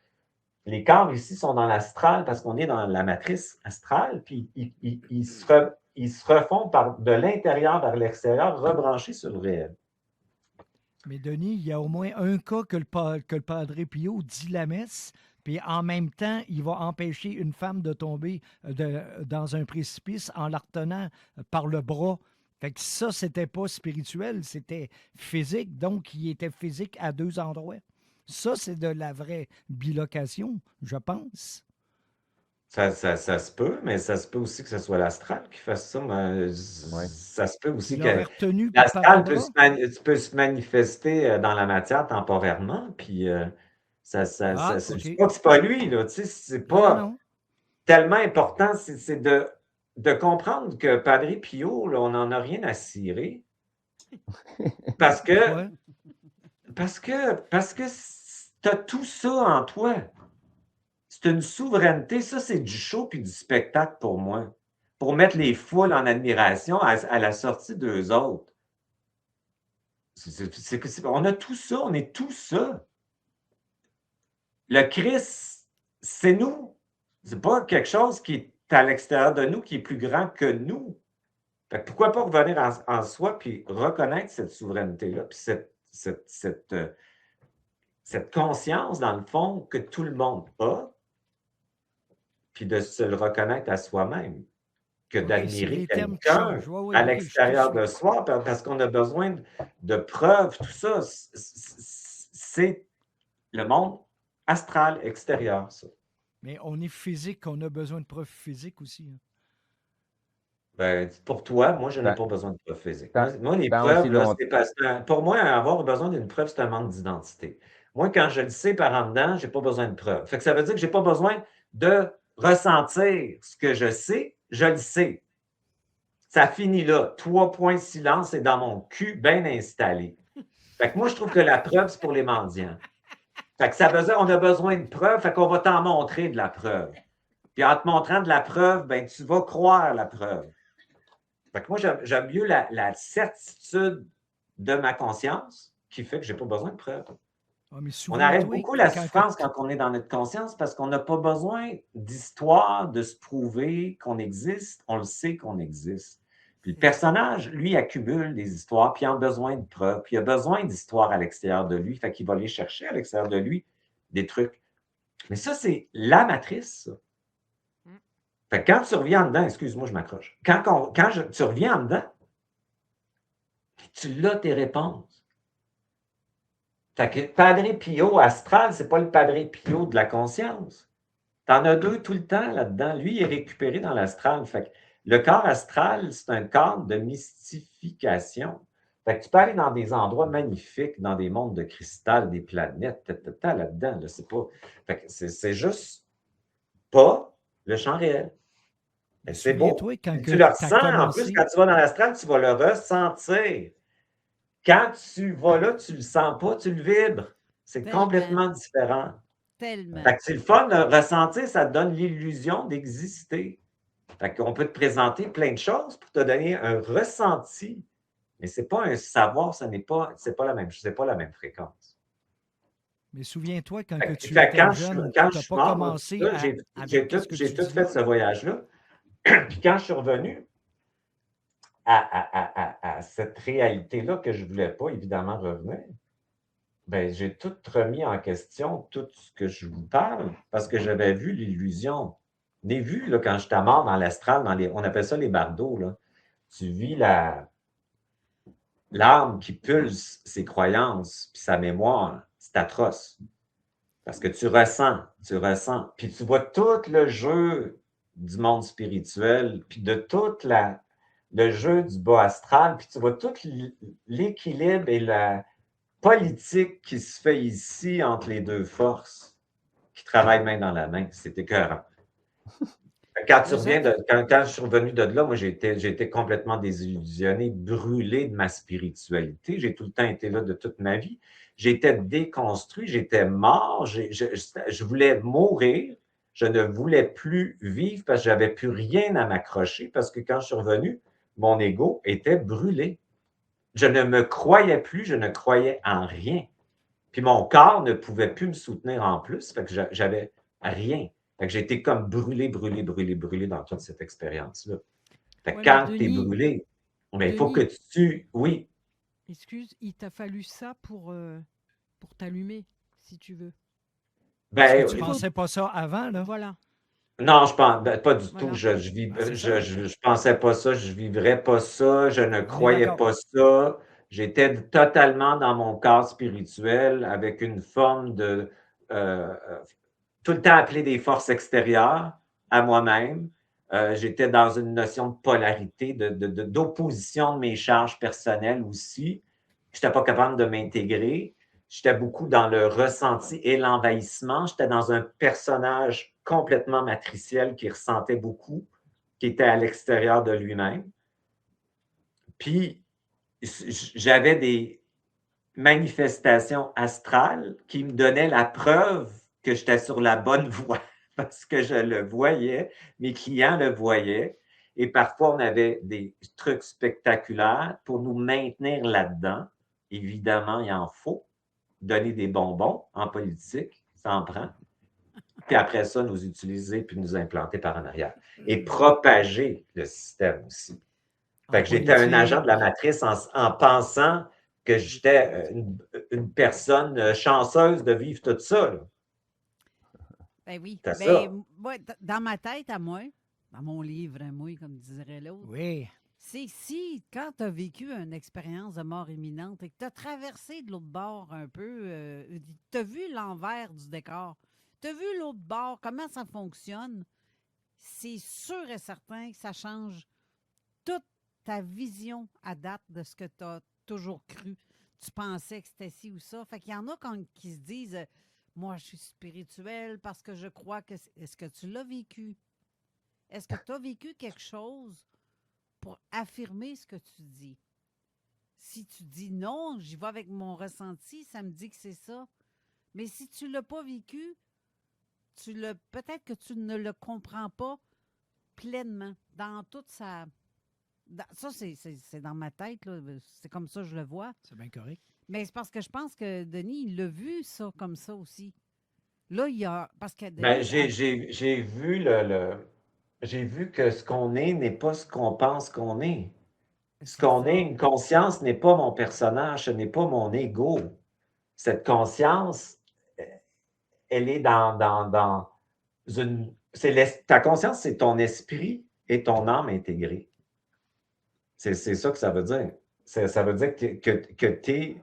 Les corps ici sont dans l'astral parce qu'on est dans la matrice astrale, puis ils se refont de l'intérieur vers l'extérieur, rebranchés sur le réel. Mais Denis, il y a au moins un cas que le Padre Pio dit la messe, puis en même temps, il va empêcher une femme de tomber dans un précipice en la retenant par le bras. Fait que ça, c'était pas spirituel, c'était physique. Donc, il était physique à deux endroits. Ça, c'est de la vraie bilocation, je pense. Ça se peut, mais ça se peut aussi que ce soit l'astral qui fasse ça. Mais ça se peut aussi que l'astral peut se manifester dans la matière temporairement, puis je ne dis pas que c'est pas lui, là, tu sais, c'est pas tellement important, c'est de comprendre que Padre Pio, là, on n'en a rien à cirer, parce que tu as tout ça en toi. C'est une souveraineté. Ça, c'est du show puis du spectacle pour moi. Pour mettre les foules en admiration à la sortie d'eux autres. On a tout ça. On est tout ça. Le Christ, c'est nous. C'est pas quelque chose qui est à l'extérieur de nous, qui est plus grand que nous. Fait que pourquoi pas revenir en soi puis reconnaître cette souveraineté-là, puis cette conscience, dans le fond, que tout le monde a, puis de se le reconnaître à soi-même, que d'admirer quelqu'un à l'extérieur de soi, parce qu'on a besoin de preuves, tout ça. C'est le monde astral extérieur, ça. Mais on est physique, on a besoin de preuves physiques aussi. Hein. Ben, pour toi, moi, je n'ai pas besoin de preuves physiques. Moi, les preuves, là, pour moi, avoir besoin d'une preuve, c'est un manque d'identité. Moi, quand je le sais par en dedans, je n'ai pas besoin de preuves. Fait que ça veut dire que je n'ai pas besoin de ressentir ce que je sais, je le sais. Ça finit là. 3 points de silence, c'est dans mon cul, bien installé. Fait que moi, je trouve que la preuve, c'est pour les mendiants. Fait que on a besoin de preuves, fait qu'on va t'en montrer de la preuve. Puis en te montrant de la preuve, ben, tu vas croire la preuve. Fait que moi, j'aime mieux la certitude de ma conscience qui fait que je n'ai pas besoin de preuves. Ah, mais On arrête souviens-toi, beaucoup la quand souffrance quand on est dans notre conscience parce qu'on n'a pas besoin d'histoire, de se prouver qu'on existe. On le sait qu'on existe. Puis le personnage, lui, accumule des histoires, puis il a besoin de preuves, puis il a besoin d'histoires à l'extérieur de lui. Fait qu'il va aller chercher à l'extérieur de lui des trucs. Mais ça, c'est la matrice, ça. Fait que quand tu reviens en dedans, excuse-moi, je m'accroche. Tu reviens en dedans, tu l'as tes réponses. Fait que Padre Pio astral, c'est pas le Padre Pio de la conscience. Tu en as deux tout le temps là-dedans. Lui, il est récupéré dans l'astral. Fait que le corps astral, c'est un corps de mystification. Fait que tu peux aller dans des endroits magnifiques, dans des mondes de cristal, des planètes, là-dedans. Là, c'est pas. Fait que c'est juste pas le champ réel. Mais c'est beau. Souviens-toi quand Tu le t'as ressens. En plus, commencé. quand tu vas dans l'astral, tu vas le ressentir. Quand tu vas là, tu ne le sens pas, tu le vibres. C'est Tellement. complètement différent. Tellement. Fait que c'est le fun de ressentir, ça te donne l'illusion d'exister. Fait qu'on peut te présenter plein de choses pour te donner un ressenti. Mais ce n'est pas un savoir, c'est pas la même fréquence. Mais souviens-toi, quand Fait que que- tu fait que étais quand jeune, je tu n'as suis pas mort, commencé là, j'ai avec tout, ce que j'ai tu tout dis fait là. ce voyage-là. Puis quand je suis revenu à cette réalité-là que je ne voulais pas évidemment revenir, ben, j'ai tout remis en question, tout ce que je vous parle, parce que j'avais vu l'illusion. On a vu là, quand j'étais mort dans l'astral, on appelle ça les bardeaux. Là. Tu vis l'âme qui pulse ses croyances puis sa mémoire. C'est atroce. Parce que tu ressens. Puis tu vois tout le jeu du monde spirituel, puis de tout le jeu du bas astral, puis tu vois tout l'équilibre et la politique qui se fait ici entre les deux forces qui travaillent main dans la main. C'est écœurant. Quand je suis revenu de là, moi, j'ai été complètement désillusionné, brûlé de ma spiritualité. J'ai tout le temps été là de toute ma vie. J'étais déconstruit, j'étais mort, je voulais mourir. Je ne voulais plus vivre parce que je n'avais plus rien à m'accrocher parce que quand je suis revenu, mon ego était brûlé. Je ne me croyais plus, je ne croyais en rien. Puis mon corps ne pouvait plus me soutenir en plus, fait que j'avais rien. Fait que j'ai été comme brûlé dans toute cette expérience-là. Fait que Ouais, quand mais tu es Denis, brûlé, il faut que tu. Oui, excuse, il t'a fallu ça pour t'allumer, si tu veux. Parce ben, que tu ne pensais pas ça avant, là. Voilà. non, je pense pas du tout. Voilà. Je pensais pas ça, je vivrais pas ça, je ne On est croyais d'accord. pas ça. J'étais totalement dans mon corps spirituel avec une forme de tout le temps appeler des forces extérieures à moi-même. J'étais dans une notion de polarité, d'opposition de mes charges personnelles aussi. Je n'étais pas capable de m'intégrer. J'étais beaucoup dans le ressenti et l'envahissement. J'étais dans un personnage complètement matriciel qui ressentait beaucoup, qui était à l'extérieur de lui-même. Puis, j'avais des manifestations astrales qui me donnaient la preuve que j'étais sur la bonne voie parce que je le voyais, mes clients le voyaient. Et parfois, on avait des trucs spectaculaires pour nous maintenir là-dedans. Évidemment, il en faut. Donner des bonbons en politique, ça en prend. Puis après ça, nous utiliser puis nous implanter par en arrière. Et propager le système aussi. Fait que j'étais un agent de la matrice en pensant que j'étais une personne chanceuse de vivre tout ça. Là. Ben oui. C'est Ben, ça. moi, dans ma tête à moi, dans mon livre à moi, comme dirait l'autre, Oui. c'est si, quand tu as vécu une expérience de mort imminente et que tu as traversé de l'autre bord un peu, tu as vu l'envers du décor, tu as vu l'autre bord, comment ça fonctionne, c'est sûr et certain que ça change toute ta vision à date de ce que tu as toujours cru. Tu pensais que c'était ci ou ça. Fait qu'il y en a qui se disent moi, je suis spirituel parce que je crois que. Est-ce que tu l'as vécu? Est-ce que tu as vécu quelque chose pour affirmer ce que tu dis? Si tu dis non, j'y vais avec mon ressenti, ça me dit que c'est ça. Mais si tu ne l'as pas vécu, peut-être que tu ne le comprends pas pleinement, dans toute sa... Ça, c'est dans ma tête, là. C'est comme ça que je le vois. C'est bien correct. Mais c'est parce que je pense que Denis, il l'a vu, ça, comme ça aussi. Là, il y a... Parce que Ben, Denis... j'ai vu j'ai vu que ce qu'on est n'est pas ce qu'on pense qu'on est. Ce C'est qu'on ça. est, une conscience n'est pas mon personnage, ce n'est pas mon ego. Cette conscience, elle est dans une... Ta conscience, c'est ton esprit et ton âme intégrée. C'est ça que ça veut dire. Ça veut dire que tu es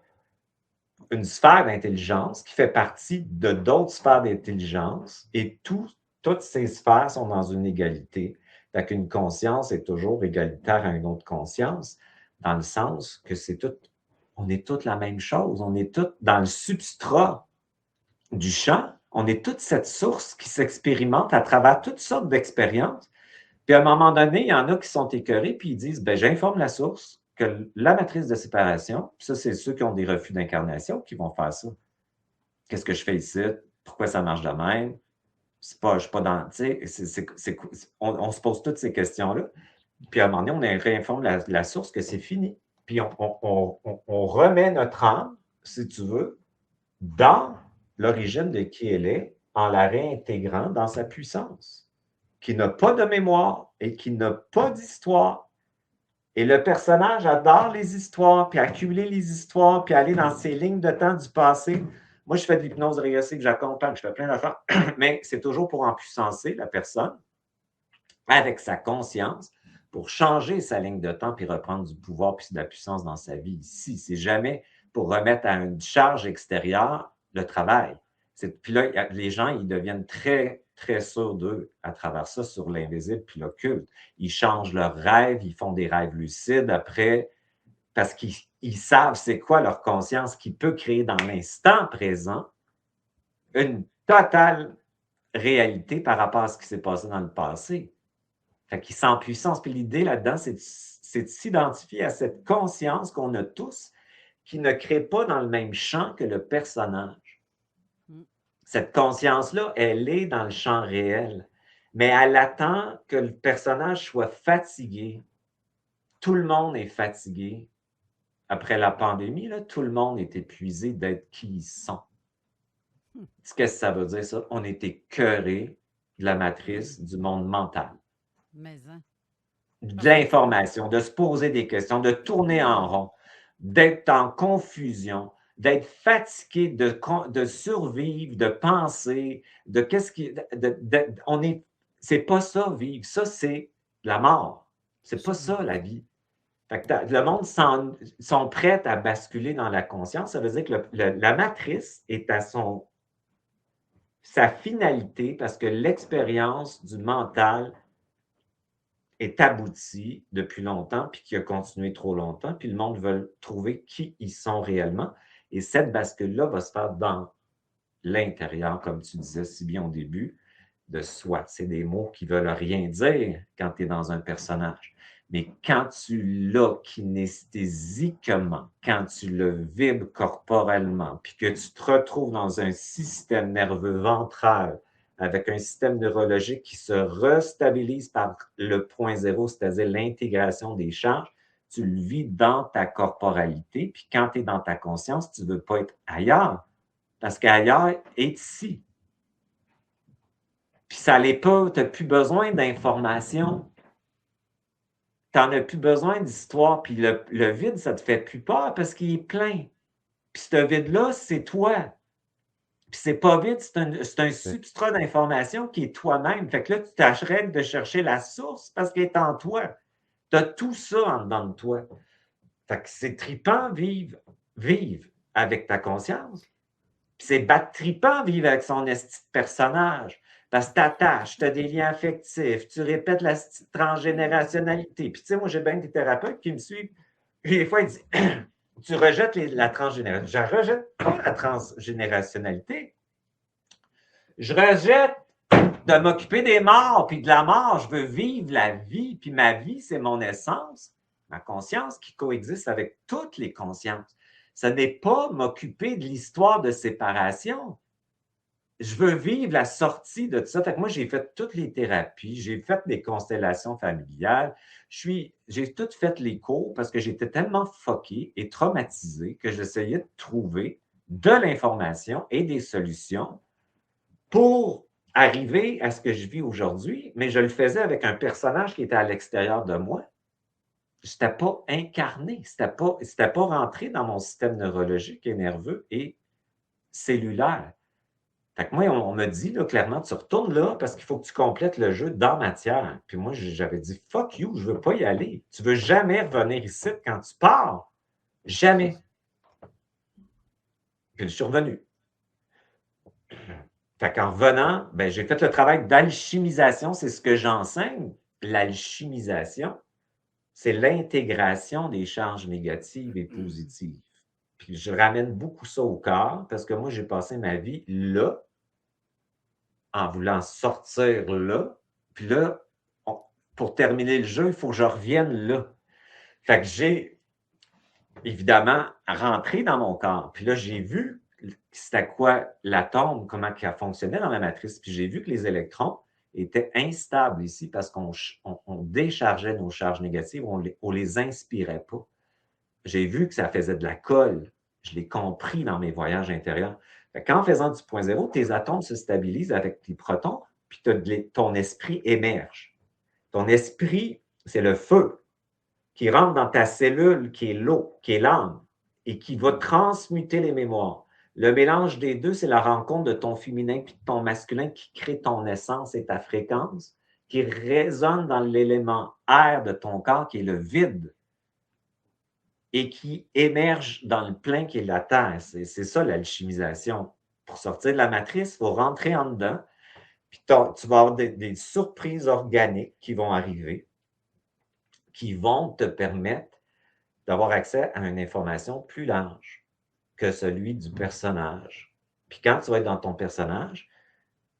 une sphère d'intelligence qui fait partie de d'autres sphères d'intelligence et toutes ces sphères sont dans une égalité. Fait qu'une conscience est toujours égalitaire à une autre conscience, dans le sens que on est toutes la même chose. On est toutes dans le substrat du champ. On est toute cette source qui s'expérimente à travers toutes sortes d'expériences. Puis à un moment donné, il y en a qui sont écœurés, puis ils disent, ben, j'informe la source que la matrice de séparation, puis ça, c'est ceux qui ont des refus d'incarnation qui vont faire ça. Qu'est-ce que je fais ici? Pourquoi ça marche de même? Je ne suis pas dans... Tu sais, on se pose toutes ces questions-là. Puis à un moment donné, on réinforme la source que c'est fini. Puis on remet notre âme, si tu veux, dans l'origine de qui elle est, en la réintégrant dans sa puissance, qui n'a pas de mémoire et qui n'a pas d'histoire. Et le personnage adore les histoires, puis accumuler les histoires, puis aller dans ces lignes de temps du passé. Moi, je fais de l'hypnose régressive, j'accompagne, je fais plein d'affaires, mais c'est toujours pour empuissancer la personne avec sa conscience pour changer sa ligne de temps puis reprendre du pouvoir puis de la puissance dans sa vie ici. C'est jamais pour remettre à une charge extérieure le travail. Puis là, les gens, ils deviennent très, très sûrs d'eux à travers ça, sur l'invisible puis l'occulte. Ils changent leurs rêves, ils font des rêves lucides après, parce qu'ils savent c'est quoi leur conscience qui peut créer dans l'instant présent une totale réalité par rapport à ce qui s'est passé dans le passé. Fait qu'ils sont en puissance. Puis l'idée là-dedans, c'est de s'identifier à cette conscience qu'on a tous qui ne crée pas dans le même champ que le personnage. Cette conscience-là, elle est dans le champ réel, mais elle attend que le personnage soit fatigué. Tout le monde est fatigué. Après la pandémie, là, tout le monde est épuisé d'être qui ils sont. Qu'est-ce que ça veut dire, ça? On est écœuré de la matrice du monde mental. Mais, hein. De l'information, de se poser des questions, de tourner en rond, d'être en confusion, d'être fatigué, de survivre, de penser, de qu'est-ce qui... c'est pas ça, vivre. Ça, c'est la mort. C'est pas ça, la vie. Fait que le monde sont prêts à basculer dans la conscience. Ça veut dire que la matrice est à sa finalité parce que l'expérience du mental est aboutie depuis longtemps puis qui a continué trop longtemps. Puis le monde veut trouver qui ils sont réellement. Et cette bascule-là va se faire dans l'intérieur, comme tu disais si bien au début, de soi. C'est des mots qui ne veulent rien dire quand tu es dans un personnage. Mais quand tu l'as kinesthésiquement, quand tu le vibres corporellement, puis que tu te retrouves dans un système nerveux ventral avec un système neurologique qui se restabilise par le point zéro, c'est-à-dire l'intégration des charges, tu le vis dans ta corporalité, puis quand tu es dans ta conscience, tu ne veux pas être ailleurs, parce qu'ailleurs est ici. Puis ça l'est pas, tu n'as plus besoin d'informations. Tu n'en as plus besoin d'histoire, puis le vide, ça ne te fait plus peur parce qu'il est plein. Puis ce vide-là, c'est toi. Puis c'est pas vide, c'est un substrat d'information qui est toi-même. Fait que là, tu tâcherais de chercher la source parce qu'elle est en toi. Tu as tout ça en dedans de toi. Fait que c'est trippant vivre avec ta conscience. Puis c'est trippant vivre avec son esti de personnage. Parce que tu t'attaches, tu as des liens affectifs, tu répètes la transgénérationnalité. Puis tu sais, moi, j'ai bien des thérapeutes qui me suivent. Puis des fois, ils disent tu rejettes la transgénérationnalité. Je ne rejette pas la transgénérationnalité. Je rejette de m'occuper des morts, puis de la mort. Je veux vivre la vie, puis ma vie, c'est mon essence, ma conscience qui coexiste avec toutes les consciences. Ce n'est pas m'occuper de l'histoire de séparation. je veux vivre la sortie de tout ça. Fait que moi, j'ai fait toutes les thérapies, j'ai fait des constellations familiales, j'ai tout fait les cours parce que j'étais tellement fucké et traumatisé que j'essayais de trouver de l'information et des solutions pour arriver à ce que je vis aujourd'hui, mais je le faisais avec un personnage qui était à l'extérieur de moi. Je n'étais pas incarné, c'était pas rentré dans mon système neurologique et nerveux et cellulaire. Fait que moi, on me dit là, clairement, tu retournes là parce qu'il faut que tu complètes le jeu dans matière. Puis moi, j'avais dit, fuck you, je ne veux pas y aller. Tu ne veux jamais revenir ici quand tu pars. Jamais. Puis je suis revenu. Fait qu'en revenant, ben, j'ai fait le travail d'alchimisation. C'est ce que j'enseigne. L'alchimisation, c'est l'intégration des charges négatives et positives. Puis je ramène beaucoup ça au corps parce que moi, j'ai passé ma vie là, en voulant sortir là. Puis là, pour terminer le jeu, il faut que je revienne là. Fait que j'ai évidemment rentré dans mon corps. Puis là, j'ai vu c'était quoi l'atome, comment il fonctionnait dans la matrice. Puis j'ai vu que les électrons étaient instables ici parce qu'on déchargeait nos charges négatives, on les inspirait pas. J'ai vu que ça faisait de la colle. Je l'ai compris dans mes voyages intérieurs. En faisant du point zéro, tes atomes se stabilisent avec tes protons, puis ton esprit émerge. Ton esprit, c'est le feu qui rentre dans ta cellule, qui est l'eau, qui est l'âme, et qui va transmuter les mémoires. Le mélange des deux, c'est la rencontre de ton féminin puis de ton masculin qui crée ton essence et ta fréquence, qui résonne dans l'élément air de ton corps, qui est le vide, et qui émerge dans le plein qui est la terre. C'est ça l'alchimisation. Pour sortir de la matrice, il faut rentrer en dedans, puis tu vas avoir des surprises organiques qui vont arriver, qui vont te permettre d'avoir accès à une information plus large que celui du personnage. Puis quand tu vas être dans ton personnage,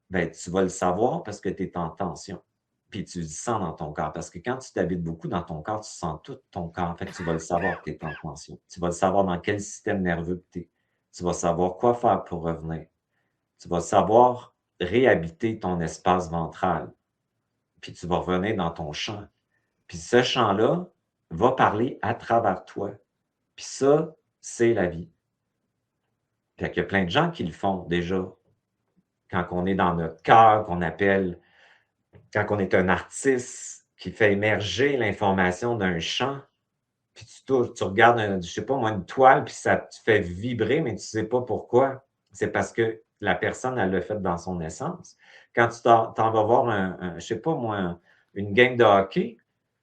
ben, tu vas le savoir parce que tu es en tension. Puis tu le sens dans ton corps. Parce que quand tu t'habites beaucoup dans ton corps, tu sens tout ton corps. Fait que tu vas le savoir que tu es en tension. Tu vas le savoir dans quel système nerveux tu es. Tu vas savoir quoi faire pour revenir. Tu vas savoir réhabiter ton espace ventral. Puis tu vas revenir dans ton champ. Puis ce champ-là va parler à travers toi. Puis ça, c'est la vie. Fait qu'il y a plein de gens qui le font déjà. Quand on est dans notre cœur, qu'on appelle, quand on est un artiste qui fait émerger l'information d'un champ, puis tu regardes, je ne sais pas moi, une toile, puis ça te fait vibrer, mais tu ne sais pas pourquoi. C'est parce que la personne, elle l'a fait dans son essence. Quand tu t'en vas voir je ne sais pas moi, une game de hockey,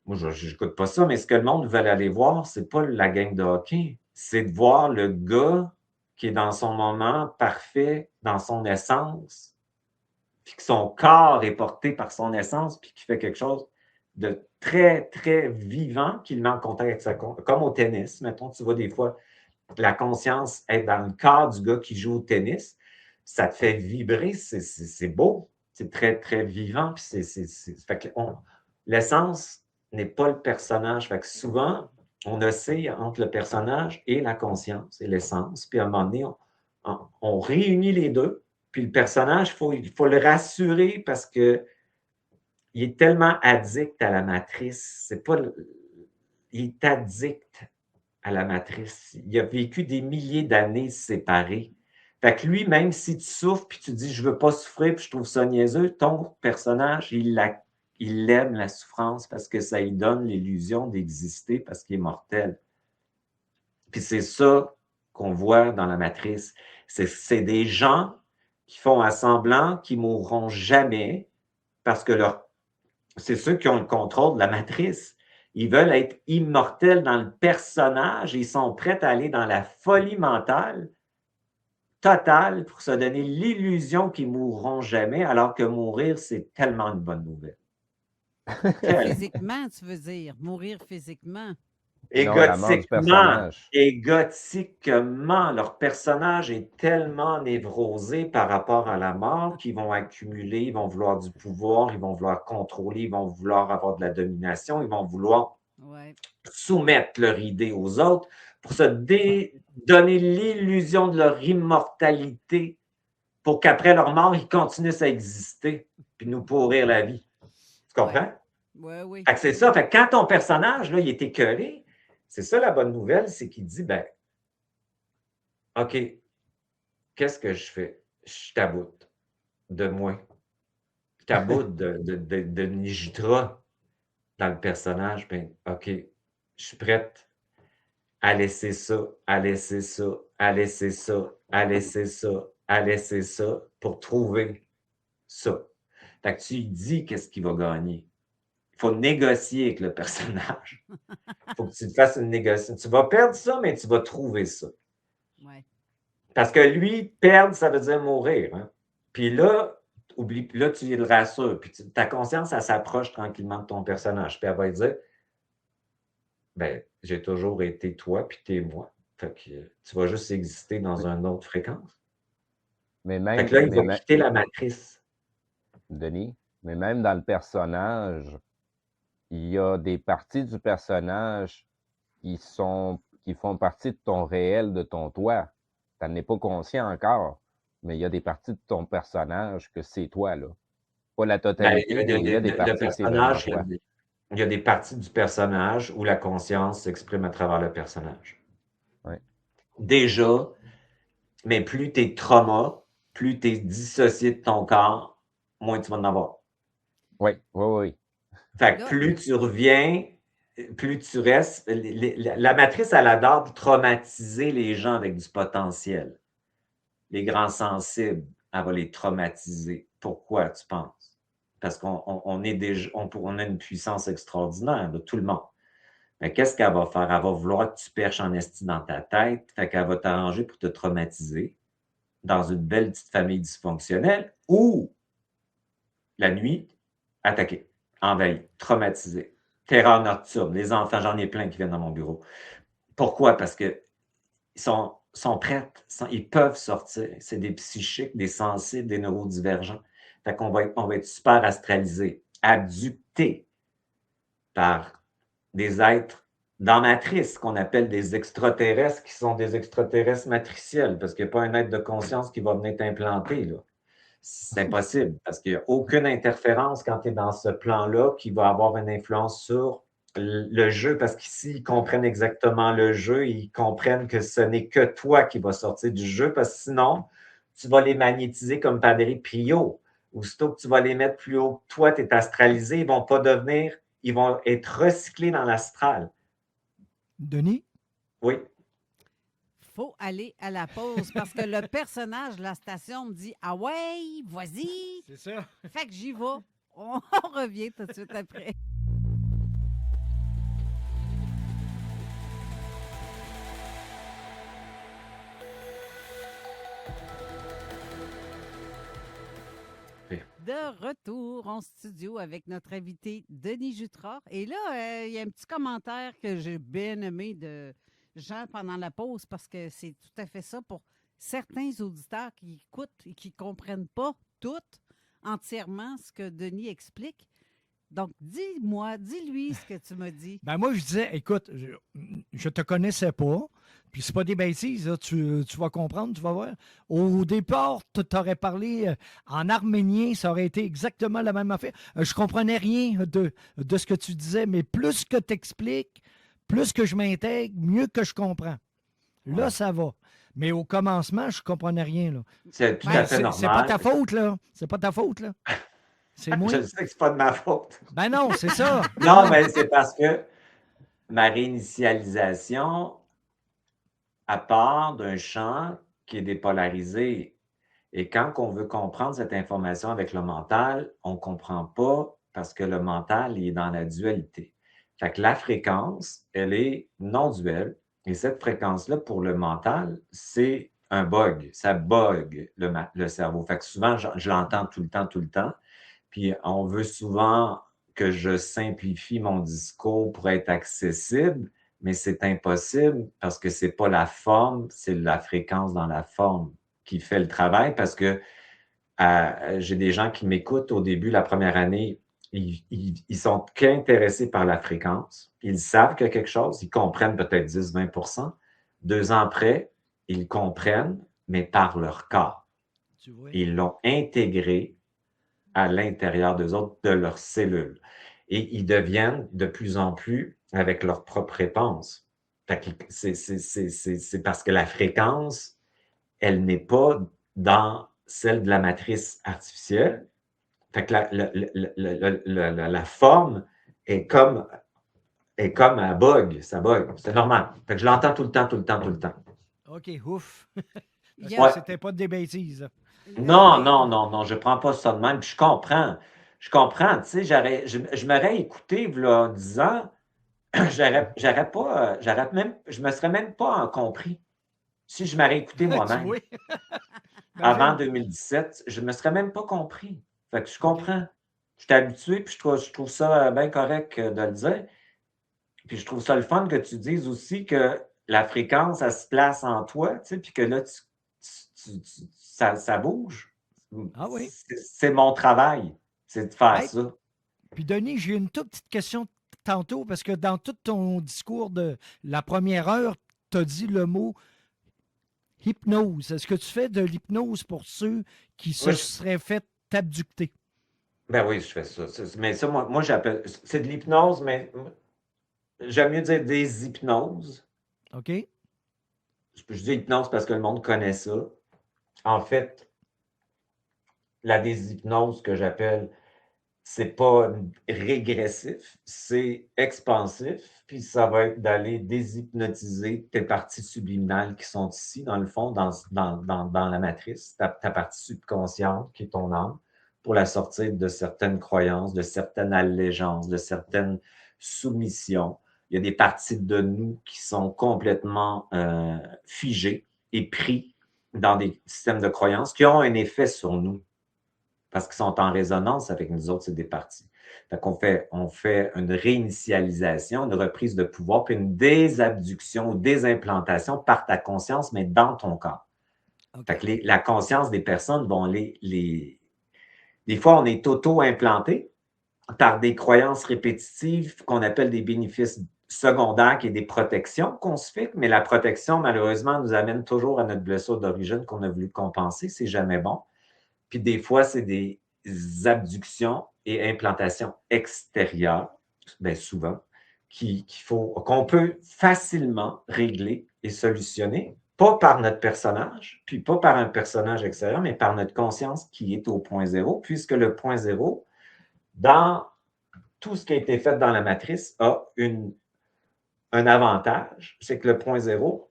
moi, je n'écoute pas ça, mais ce que le monde veut aller voir, ce n'est pas la game de hockey. C'est de voir le gars qui est dans son moment parfait, dans son essence, puis que son corps est porté par son essence, puis qui fait quelque chose de très, très vivant, qui le met en contact avec sa conscience. Comme au tennis, mettons, tu vois des fois, la conscience est dans le corps du gars qui joue au tennis, ça te fait vibrer, c'est beau, c'est très, très vivant, puis fait que l'essence n'est pas le personnage. Fait que souvent, on oscille entre le personnage et la conscience et l'essence. Puis à un moment donné, on réunit les deux. Puis le personnage, il faut le rassurer parce qu'il est tellement addict à la matrice. Il est addict à la matrice. Il a vécu des milliers d'années séparés. Fait que lui, même si tu souffres puis tu dis « je veux pas souffrir puis je trouve ça niaiseux », ton personnage, il aime la souffrance parce que ça lui donne l'illusion d'exister parce qu'il est mortel. Puis c'est ça qu'on voit dans la matrice. C'est des gens qui font à semblant qu'ils ne mourront jamais parce que c'est ceux qui ont le contrôle de la matrice. Ils veulent être immortels dans le personnage et ils sont prêts à aller dans la folie mentale totale pour se donner l'illusion qu'ils ne mourront jamais, alors que mourir, c'est tellement une bonne nouvelle. Physiquement, tu veux dire, mourir physiquement. Égotiquement, leur personnage est tellement névrosé par rapport à la mort qu'ils vont accumuler, ils vont vouloir du pouvoir, ils vont vouloir contrôler, ils vont vouloir avoir de la domination, ils vont vouloir soumettre leur idée aux autres pour se donner l'illusion de leur immortalité pour qu'après leur mort, ils continuent à exister puis nous pourrir la vie. Tu comprends? Oui. Fait que c'est ça. Fait que quand ton personnage, là, il est écœuré, c'est ça la bonne nouvelle, c'est qu'il dit, ben, OK, qu'est-ce que je fais? Je taboute de moi. Je taboute de Nijitra dans le personnage. Ben, OK, je suis prête à laisser ça, à laisser ça, à laisser ça, à laisser ça, à laisser ça pour trouver ça. Fait que tu lui dis qu'est-ce qu'il va gagner. Il faut négocier avec le personnage. Il faut que tu te fasses une négociation. Tu vas perdre ça, mais tu vas trouver ça. Ouais. Parce que lui, perdre, ça veut dire mourir. Hein? Puis là, oublie, là, tu le rassures. Puis ta conscience, elle s'approche tranquillement de ton personnage. Puis elle va lui dire, ben, j'ai toujours été toi, puis t'es moi. Fait que tu vas juste exister dans une autre fréquence. Mais Fait même, que là, il va quitter la matrice. Denis, mais même dans le personnage, il y a des parties du personnage qui font partie de ton réel, de ton toi. Tu n'en es pas conscient encore, mais il y a des parties de ton personnage que c'est toi, là. Pas la Ben, totalité, mais il y a des parties que c'est vraiment personnage, toi. il y a des parties du personnage où la conscience s'exprime à travers le personnage. Ouais. Déjà, mais plus tu es trauma, plus tu es dissocié de ton corps, moins tu vas en avoir. Oui. Fait que plus tu reviens, plus tu restes. La matrice, elle adore traumatiser les gens avec du potentiel. Les grands sensibles, elle va les traumatiser. Pourquoi, tu penses? Parce qu'on est déjà, on a une puissance extraordinaire de tout le monde. Mais qu'est-ce qu'elle va faire? Elle va vouloir que tu perches en esti dans ta tête. Fait qu'elle va t'arranger pour te traumatiser dans une belle petite famille dysfonctionnelle ou la nuit, attaquer, envahir, traumatiser, terreur nocturne. Les enfants, j'en ai plein qui viennent dans mon bureau. Pourquoi? Parce qu'ils sont prêts, ils peuvent sortir. C'est des psychiques, des sensibles, des neurodivergents. Fait qu'on va être super astralisés, abductés par des êtres dans matrice qu'on appelle des extraterrestres qui sont des extraterrestres matriciels parce qu'il n'y a pas un être de conscience qui va venir t'implanter, là. C'est impossible parce qu'il n'y a aucune interférence quand tu es dans ce plan-là qui va avoir une influence sur le jeu parce qu'ici, ils comprennent exactement le jeu, ils comprennent que ce n'est que toi qui vas sortir du jeu parce que sinon, tu vas les magnétiser comme Padre Pio. Aussitôt que tu vas les mettre plus haut que toi, tu es astralisé, ils vont pas devenir, ils vont être recyclés dans l'astral. Denis? Oui. Faut aller à la pause parce que le personnage de la station me dit « Ah ouais, vas-y! » C'est ça. Fait que j'y vais. On revient tout de suite après. De retour en studio avec notre invité Denis Jutras. Et là, il y a un petit commentaire que j'ai bien aimé de Jean pendant la pause parce que c'est tout à fait ça pour certains auditeurs qui écoutent et qui ne comprennent pas tout entièrement ce que Denis explique. Donc, dis-lui ce que tu m'as dit. Ben moi, je disais, écoute, je te connaissais pas, puis c'est pas des bêtises, là, tu vas comprendre, tu vas voir. Au départ, tu aurais parlé en arménien, ça aurait été exactement la même affaire. Je comprenais rien de ce que tu disais, mais plus que tu expliques, plus que je m'intègre, mieux que je comprends. Là, ça va. Mais au commencement, je comprenais rien, là. C'est tout à fait normal. C'est pas ta faute, là. C'est pas ta faute, là. C'est moi. Je sais que c'est pas de ma faute. Ben non, c'est ça. Non, mais c'est parce que ma réinitialisation, à part d'un champ qui est dépolarisé, et quand on veut comprendre cette information avec le mental, on ne comprend pas parce que le mental il est dans la dualité. Fait que la fréquence, elle est non duelle, et cette fréquence-là, pour le mental, c'est un bug. Ça bug le cerveau. Fait que souvent, je l'entends tout le temps. Puis on veut souvent que je simplifie mon discours pour être accessible, mais c'est impossible parce que ce n'est pas la forme, c'est la fréquence dans la forme qui fait le travail parce que j'ai des gens qui m'écoutent au début, la première année, ils sont qu'intéressés par la fréquence. Ils savent qu'il y a quelque chose, ils comprennent peut-être 10-20 2 ans après, ils comprennent, mais par leur corps. Tu vois? Ils l'ont intégré à l'intérieur d'eux autres, de leurs cellules. Et ils deviennent de plus en plus avec leur propre réponse. Fait que c'est parce que la fréquence, elle n'est pas dans celle de la matrice artificielle. Fait que la forme est comme un bug, ça bug. C'est normal. Fait que je l'entends tout le temps, tout le temps, tout le temps. OK, ouf. Il Parce y que a- Ouais. c'était pas des bêtises. Non, mais- non, non, non, je prends pas ça de même. Puis je comprends. Je comprends, tu sais, je m'aurais écouté, v'là 10 ans, j'aurais pas, je me serais même pas compris. Si je m'aurais écouté Tu moi-même vois? avant Imagine. 2017, je me serais même pas compris. Fait que je OK. comprends. Je suis habitué, puis je trouve ça bien correct de le dire. Puis je trouve ça le fun que tu dises aussi que la fréquence, elle se place en toi, tu sais, puis que là, ça bouge. Ah oui. C'est mon travail, c'est de faire Hey, ça. puis Denis, j'ai une toute petite question tantôt, parce que dans tout ton discours de la première heure, tu as dit le mot hypnose. Est-ce que tu fais de l'hypnose pour ceux qui se Oui, seraient fait abducter? ben oui, je fais ça. Mais ça, moi j'appelle. C'est de l'hypnose, mais j'aime mieux dire des hypnoses. OK? Je dis hypnose parce que le monde connaît ça. En fait, la déshypnose que j'appelle, c'est pas régressif, c'est expansif, puis ça va être d'aller déshypnotiser tes parties subliminales qui sont ici, dans le fond, dans la matrice, ta partie subconsciente qui est ton âme, pour la sortir de certaines croyances, de certaines allégeances, de certaines soumissions. Il y a des parties de nous qui sont complètement figées et pris dans des systèmes de croyances qui ont un effet sur nous parce qu'ils sont en résonance avec nous autres, c'est des parties. Fait qu'on on fait une réinitialisation, une reprise de pouvoir, puis une désabduction ou désimplantation par ta conscience, mais dans ton corps. OK. Fait que la conscience des personnes vont Des fois, on est auto-implanté par des croyances répétitives qu'on appelle des bénéfices secondaires, qui est des protections qu'on se fait, mais la protection, malheureusement, nous amène toujours à notre blessure d'origine qu'on a voulu compenser. C'est jamais bon. Puis des fois, c'est des abductions et implantations extérieures, bien souvent, qu'on peut facilement régler et solutionner, pas par notre personnage, puis pas par un personnage extérieur, mais par notre conscience qui est au point zéro, puisque le point zéro, dans tout ce qui a été fait dans la matrice, a un avantage, c'est que le point zéro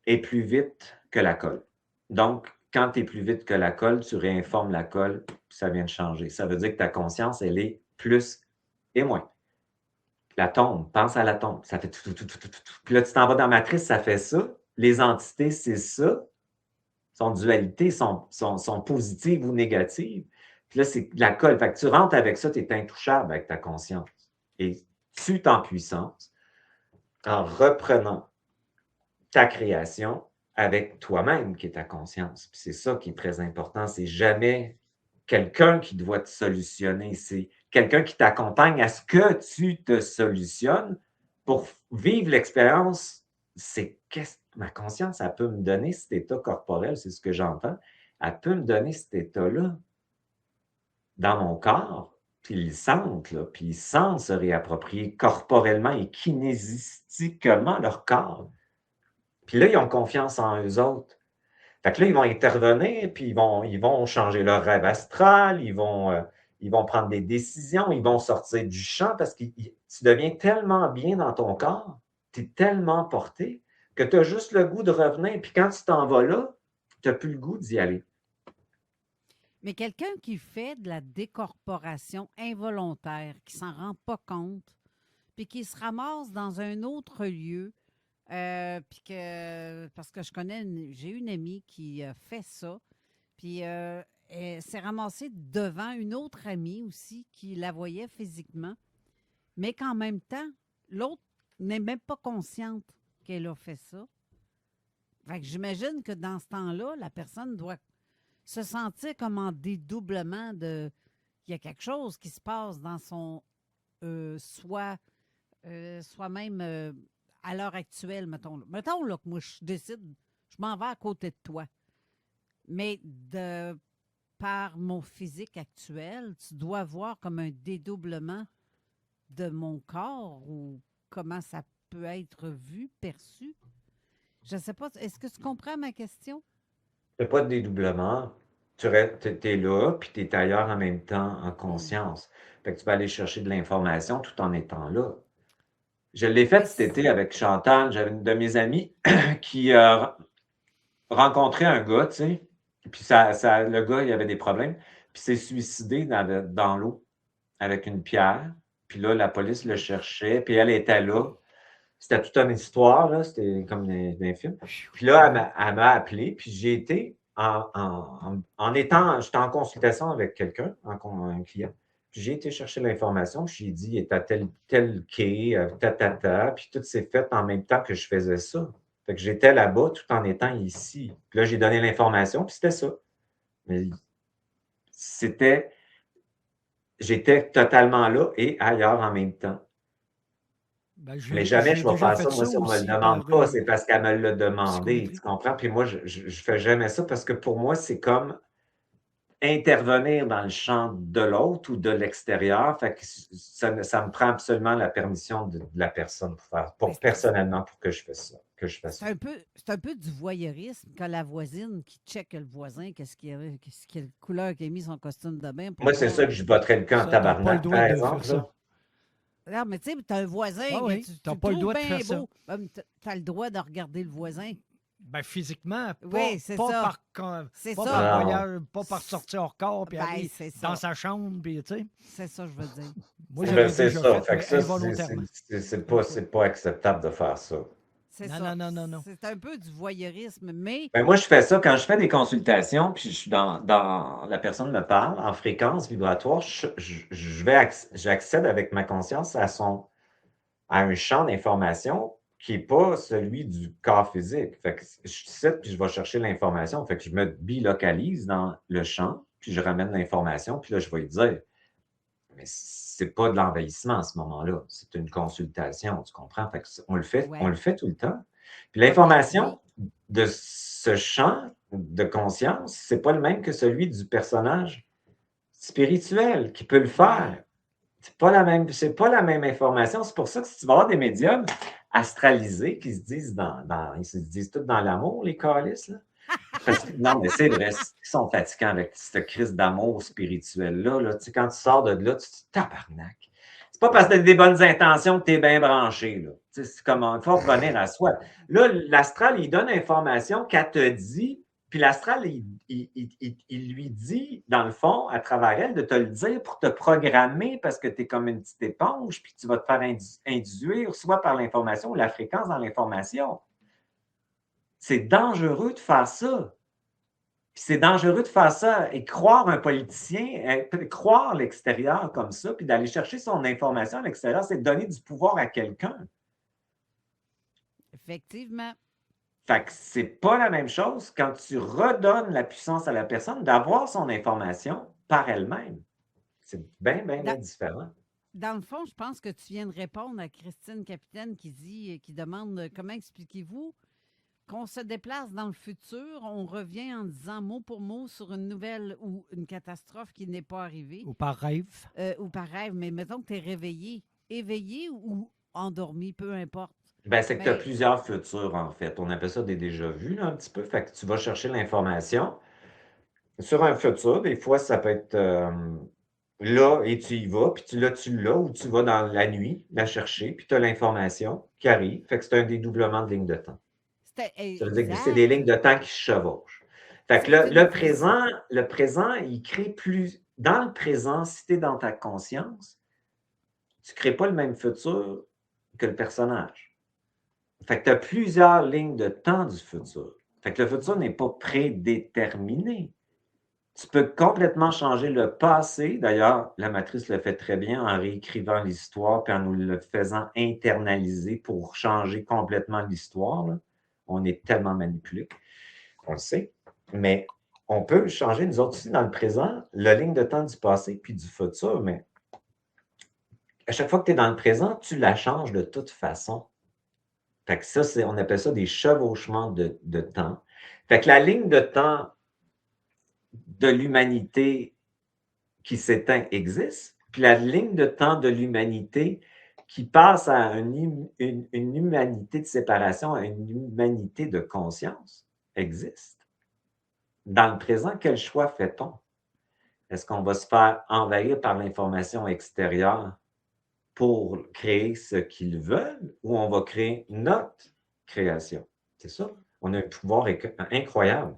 est plus vite que la colle. Donc, quand tu es plus vite que la colle, tu réinformes la colle, puis ça vient de changer. Ça veut dire que ta conscience, elle est plus et moins. La tombe, pense à la tombe. Ça fait tout. Puis là, tu t'en vas dans la matrice, ça fait ça. Les entités, c'est ça. Son dualité, sont positives ou négatives. Puis là, c'est la colle. Fait que tu rentres avec ça, tu es intouchable avec ta conscience. Et tu es en puissance en reprenant ta création avec toi-même qui est ta conscience. Puis c'est ça qui est très important. C'est jamais quelqu'un qui doit te solutionner. C'est quelqu'un qui t'accompagne à ce que tu te solutionnes pour vivre l'expérience. C'est qu'est-ce que ma conscience, elle peut me donner cet état corporel, c'est ce que j'entends. Elle peut me donner cet état-là dans mon corps, puis ils le sentent, là, puis ils sentent se réapproprier corporellement et kinésistiquement leur corps. Puis là, ils ont confiance en eux autres. Fait que là, ils vont intervenir, puis ils vont changer leur rêve astral, ils vont prendre des décisions, ils vont sortir du champ parce que tu deviens tellement bien dans ton corps, tu es tellement porté que tu as juste le goût de revenir. Puis quand tu t'en vas là, tu n'as plus le goût d'y aller. Mais quelqu'un qui fait de la décorporation involontaire, qui s'en rend pas compte, puis qui se ramasse dans un autre lieu, puis parce que j'ai une amie qui a fait ça, puis elle s'est ramassée devant une autre amie aussi qui la voyait physiquement, mais qu'en même temps, l'autre n'est même pas consciente qu'elle a fait ça. Fait que j'imagine que dans ce temps-là, la personne doit se sentir comme en dédoublement de... Il y a quelque chose qui se passe dans son soi-même à l'heure actuelle, mettons. Mettons là, que moi, je décide, je m'en vais à côté de toi. Mais de par mon physique actuel, tu dois voir comme un dédoublement de mon corps ou comment ça peut être vu, perçu? Je ne sais pas. Est-ce que tu comprends ma question? Il n'y a pas de dédoublement. Tu es là, puis tu es ailleurs en même temps en conscience. Fait que tu vas aller chercher de l'information tout en étant là. Je l'ai Mais fait cet été avec Chantal. J'avais une de mes amies qui a rencontré un gars, tu sais, puis le gars, il avait des problèmes, puis s'est suicidé dans l'eau avec une pierre. Puis là, la police le cherchait, puis elle était là. C'était toute une histoire, là. C'était comme dans un film. Puis là, elle m'a appelé, puis j'ai été j'étais en consultation avec quelqu'un, un client. Puis j'ai été chercher l'information, puis j'ai dit, il est à tel quai, puis tout s'est fait en même temps que je faisais ça. Fait que j'étais là-bas tout en étant ici. Puis là, j'ai donné l'information, puis c'était ça. Mais j'étais totalement là et ailleurs en même temps. Ben, Mais jamais je vais déjà faire fait ça. Moi, si on ne me le aussi demande par pas, c'est parce qu'elle me l'a demandé. psychométrie. Tu comprends? Puis moi, je ne fais jamais ça parce que pour moi, c'est comme intervenir dans le champ de l'autre ou de l'extérieur. Fait que ça me prend absolument la permission de la personne personnellement pour que je fasse ça. C'est un peu du voyeurisme quand la voisine qui check le voisin, quelle couleur qu'il a mis son costume de bain. Moi, c'est ça que je botterais le camp en Ça, t'as pas le tabarnak, droit par de exemple. faire ça. Là. Non, mais tu sais, t'as un voisin, Ah oui, tu t'as le pas le trouves droit de bien faire ça. beau. T'as le droit de regarder le voisin. Ben, physiquement, Oui, c'est pas ça. par, C'est pas ça. par Non. voyage, pas par sortir hors corps, puis Ben, aller c'est ça. dans sa chambre, puis tu sais. C'est ça, je veux dire. Moi, Je j'avais sais déjà ça. fait, Fait mais que ça, involontairement. c'est pas acceptable de faire ça. C'est Non, ça. non. C'est un peu du voyeurisme, mais Ben, moi, je fais ça quand je fais des consultations, puis je suis la personne me parle en fréquence vibratoire, j'accède avec ma conscience à un champ d'information qui n'est pas celui du corps physique. Fait que je cite, puis je vais chercher l'information. Fait que je me bilocalise dans le champ, puis je ramène l'information, puis là, je vais lui dire, mais c'est pas de l'envahissement à ce moment-là. C'est une consultation, tu comprends? Fait que on le fait tout le temps. Puis l'information de ce champ de conscience, c'est pas le même que celui du personnage spirituel qui peut le faire. C'est pas la même information. C'est pour ça que si tu vas avoir des médiums astralisés qui se disent ils se disent tous dans l'amour, les calices, là. Non, mais c'est vrai, ils sont fatigants avec cette crise d'amour spirituel-là. Là. Tu sais, quand tu sors de là, tu te tabarnak. C'est pas parce que tu as des bonnes intentions que tu es bien branché. Là. Tu sais, c'est comme il faut revenir à soi. Là, l'astral, il donne l'information qu'elle te dit, puis l'astral, il lui dit, dans le fond, à travers elle, de te le dire pour te programmer parce que tu es comme une petite éponge, puis tu vas te faire induire soit par l'information ou la fréquence dans l'information. C'est dangereux de faire ça. Puis c'est dangereux de faire ça et croire un politicien, croire l'extérieur comme ça, puis d'aller chercher son information à l'extérieur, c'est donner du pouvoir à quelqu'un. effectivement, Fait que c'est pas la même chose quand tu redonnes la puissance à la personne d'avoir son information par elle-même. C'est bien différent. dans le fond, je pense que tu viens de répondre à Christine Capitaine qui demande comment expliquez-vous qu'on se déplace dans le futur, on revient en disant mot pour mot sur une nouvelle ou une catastrophe qui n'est pas arrivée. Ou par rêve. Ou par rêve, mais mettons que tu es réveillé. Éveillé ou endormi, peu importe. Ben, c'est que tu as plusieurs futurs, en fait. On appelle ça des déjà-vus, là, un petit peu. Fait que tu vas chercher l'information sur un futur. Des fois, ça peut être là et tu y vas, puis tu l'as, ou tu vas dans la nuit la chercher, puis tu as l'information qui arrive. Fait que c'est un dédoublement de ligne de temps. Ça veut dire que c'est des lignes de temps qui se chevauchent. Fait que le présent, il crée plus. Dans le présent, si tu es dans ta conscience, tu ne crées pas le même futur que le personnage. Fait que tu as plusieurs lignes de temps du futur. Fait que le futur n'est pas prédéterminé. Tu peux complètement changer le passé. D'ailleurs, la matrice le fait très bien en réécrivant l'histoire puis en nous le faisant internaliser pour changer complètement l'histoire. Là. On est tellement manipulé, on le sait. Mais on peut changer, nous autres aussi, dans le présent, la ligne de temps du passé puis du futur. Mais à chaque fois que tu es dans le présent, tu la changes de toute façon. Fait que ça, on appelle ça des chevauchements de temps. Fait que la ligne de temps de l'humanité qui s'éteint existe, puis la ligne de temps de l'humanité qui passe à une humanité de séparation, à une humanité de conscience existe. Dans le présent, quel choix fait-on? Est-ce qu'on va se faire envahir par l'information extérieure pour créer ce qu'ils veulent ou on va créer notre création? C'est ça. On a un pouvoir incroyable.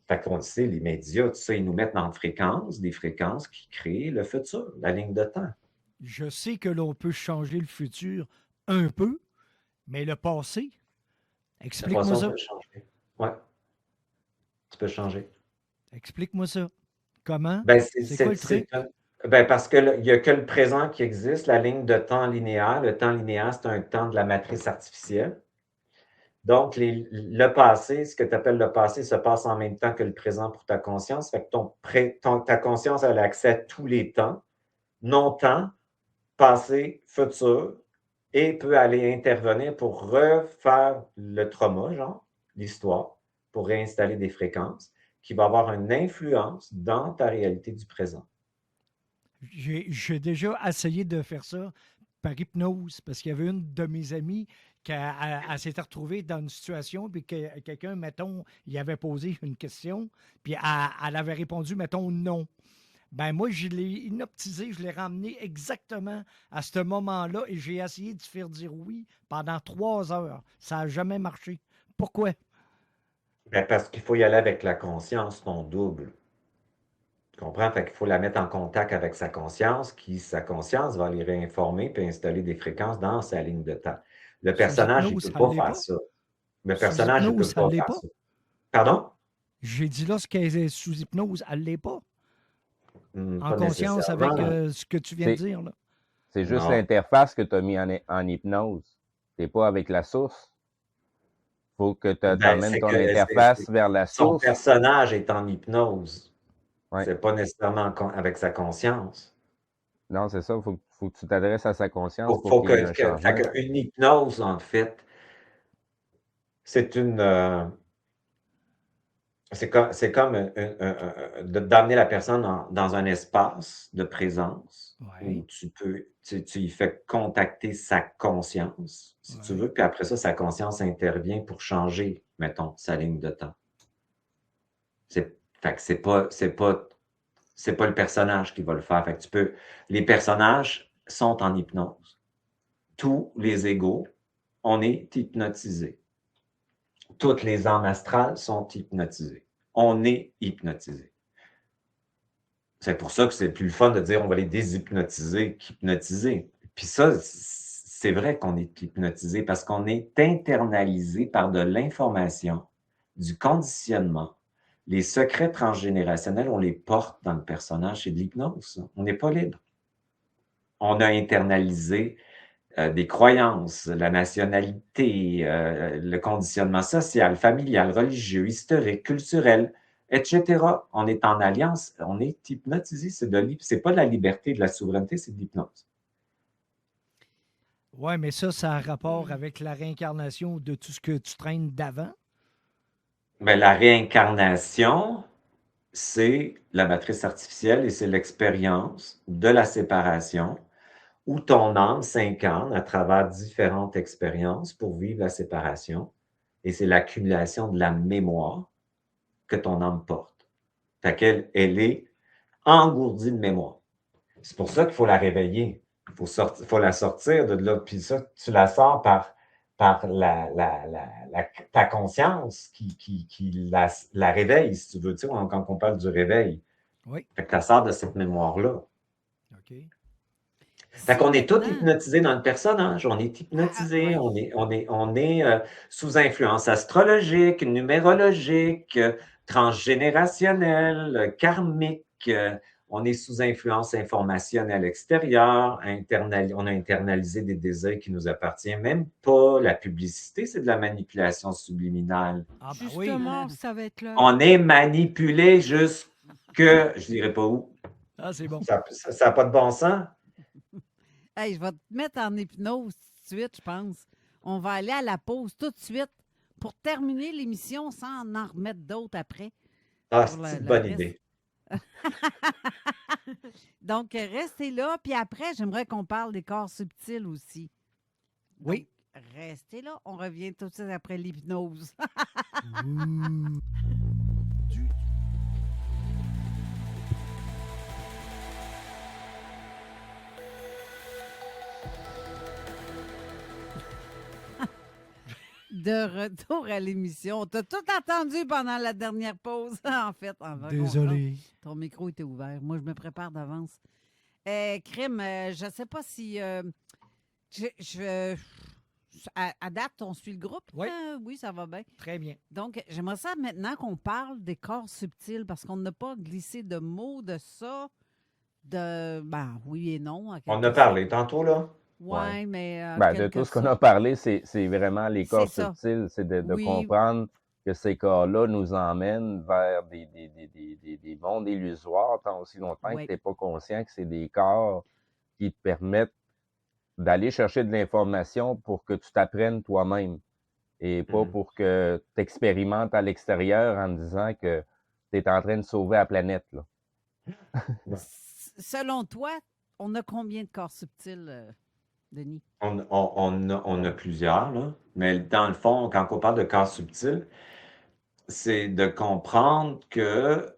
Fait qu'on sait, les médias, tout ça, ils nous mettent dans des fréquences qui créent le futur, la ligne de temps. Je sais que l'on peut changer le futur un peu, mais le passé, La explique-moi façon ça. peut changer. Ouais, tu peux changer. Explique-moi ça. Comment? Ben, C'est quoi le truc? parce qu'il n'y a que le présent qui existe, la ligne de temps linéaire. Le temps linéaire, c'est un temps de la matrice artificielle. Donc, le passé, ce que tu appelles le passé, se passe en même temps que le présent pour ta conscience. Fait que ta conscience a accès à tous les temps, non-temps, passé, futur, et peut aller intervenir pour refaire le trauma, genre, l'histoire, pour réinstaller des fréquences qui vont avoir une influence dans ta réalité du présent. J'ai déjà essayé de faire ça par hypnose parce qu'il y avait une de mes amies qui elle s'était retrouvée dans une situation, puis que quelqu'un, mettons, il avait posé une question, puis elle avait répondu, mettons, non. Ben moi, je l'ai hypnotisé, je l'ai ramené exactement à ce moment-là et j'ai essayé de faire dire oui pendant 3 heures. Ça n'a jamais marché. Pourquoi? Ben, parce qu'il faut y aller avec la conscience, ton double. Tu comprends? Fait qu'il faut la mettre en contact avec sa conscience, sa conscience va les réinformer puis installer des fréquences dans sa ligne de temps. Le Sous personnage, il ne hypnose, peut ça pas l'est faire pas? ça. Le Sous personnage, il ne hypnose, peut ça pas l'est faire pas? ça. Pardon? J'ai dit lorsqu'elle est sous hypnose, elle l'est pas. En Pas conscience avec nécessairement. ce que tu viens de C'est dire, là. c'est juste Non. l'interface que tu as mis en hypnose. Tu n'es pas avec la source. Il faut que tu Ben, amènes c'est ton que interface vers la son source. personnage est en hypnose. Ouais. C'est pas nécessairement avec sa conscience. Non, c'est ça. Il faut que tu t'adresses à sa conscience pour Faut qu'il y ait un fait changement. que une hypnose, en fait, c'est c'est comme d'amener la personne dans un espace de présence Oui. où tu y fais contacter sa conscience, si tu Ouais. veux, puis après ça, sa conscience intervient pour changer, mettons, sa ligne de temps. Fait que c'est pas le personnage qui va le faire. Fait que les personnages sont en hypnose. Tous les égos, on est hypnotisés. Toutes les âmes astrales sont hypnotisées. On est hypnotisé. C'est pour ça que c'est plus le fun de dire on va les déshypnotiser qu'hypnotiser. Puis ça, c'est vrai qu'on est hypnotisé parce qu'on est internalisé par de l'information, du conditionnement. Les secrets transgénérationnels, on les porte dans le personnage. C'est de l'hypnose. On n'est pas libre. On a internalisé des croyances, la nationalité, le conditionnement social, familial, religieux, historique, culturel, etc. On est en alliance, on est hypnotisé. C'est pas de la liberté, de la souveraineté, c'est de l'hypnose. Oui, mais ça a un rapport avec la réincarnation de tout ce que tu traînes d'avant. Mais la réincarnation, c'est la matrice artificielle et c'est l'expérience de la séparation où ton âme s'incarne à travers différentes expériences pour vivre la séparation. Et c'est l'accumulation de la mémoire que ton âme porte. Fait qu'elle est engourdie de mémoire. C'est pour ça qu'il faut la réveiller. Il faut la sortir de là. Puis ça, tu la sors par ta conscience qui la réveille, si tu veux. Tu sais, quand on parle du réveil. Oui. Fait que tu la sors de cette mémoire-là. OK. Fait qu'on est tous maintenant- hypnotisés dans le personnage. On est hypnotisé, on est sous influence astrologique, numérologique, transgénérationnelle, karmique. On est sous influence informationnelle extérieure. On a internalisé des désirs qui nous appartiennent même pas. La publicité, c'est de la manipulation subliminale. Ah, ben oui. Justement, ça va être là. On est manipulé jusque, je dirais pas où. Ah, c'est bon. Ça n'a pas de bon sens. Hey, je vais te mettre en hypnose tout de suite, je pense. On va aller à la pause tout de suite pour terminer l'émission sans en remettre d'autres après. Ah, pour c'est une le bonne reste. idée. Donc, restez là. Puis après, j'aimerais qu'on parle des corps subtils aussi. Oui. Donc, restez là. On revient tout de suite après l'hypnose. Ouh. De retour à l'émission. T'as tout entendu pendant la dernière pause, en fait. Avant qu'on Désolé. rentre. Ton micro était ouvert. Moi, je me prépare d'avance. Crime, je ne sais pas si... à date, on suit le groupe? Oui. Oui, ça va bien. Très bien. Donc, j'aimerais ça maintenant qu'on parle des corps subtils parce qu'on n'a pas glissé de mots de ça. Ben, oui et non. en On quelque a parlé sorte. tantôt, là. Oui, Ouais. mais Ben, de quelque tout ce qu'on a sorte. parlé, c'est vraiment les corps C'est ça. subtils, c'est de Oui. comprendre que ces corps-là nous emmènent vers des mondes illusoires tant aussi longtemps que Oui. tu n'es pas conscient que c'est des corps qui te permettent d'aller chercher de l'information pour que tu t'apprennes toi-même et pas Mhm. pour que tu expérimentes à l'extérieur en disant que tu es en train de sauver la planète. Là. Selon toi, on a combien de corps subtils, Denis? On a plusieurs, là. Mais dans le fond, quand on parle de corps subtil, c'est de comprendre que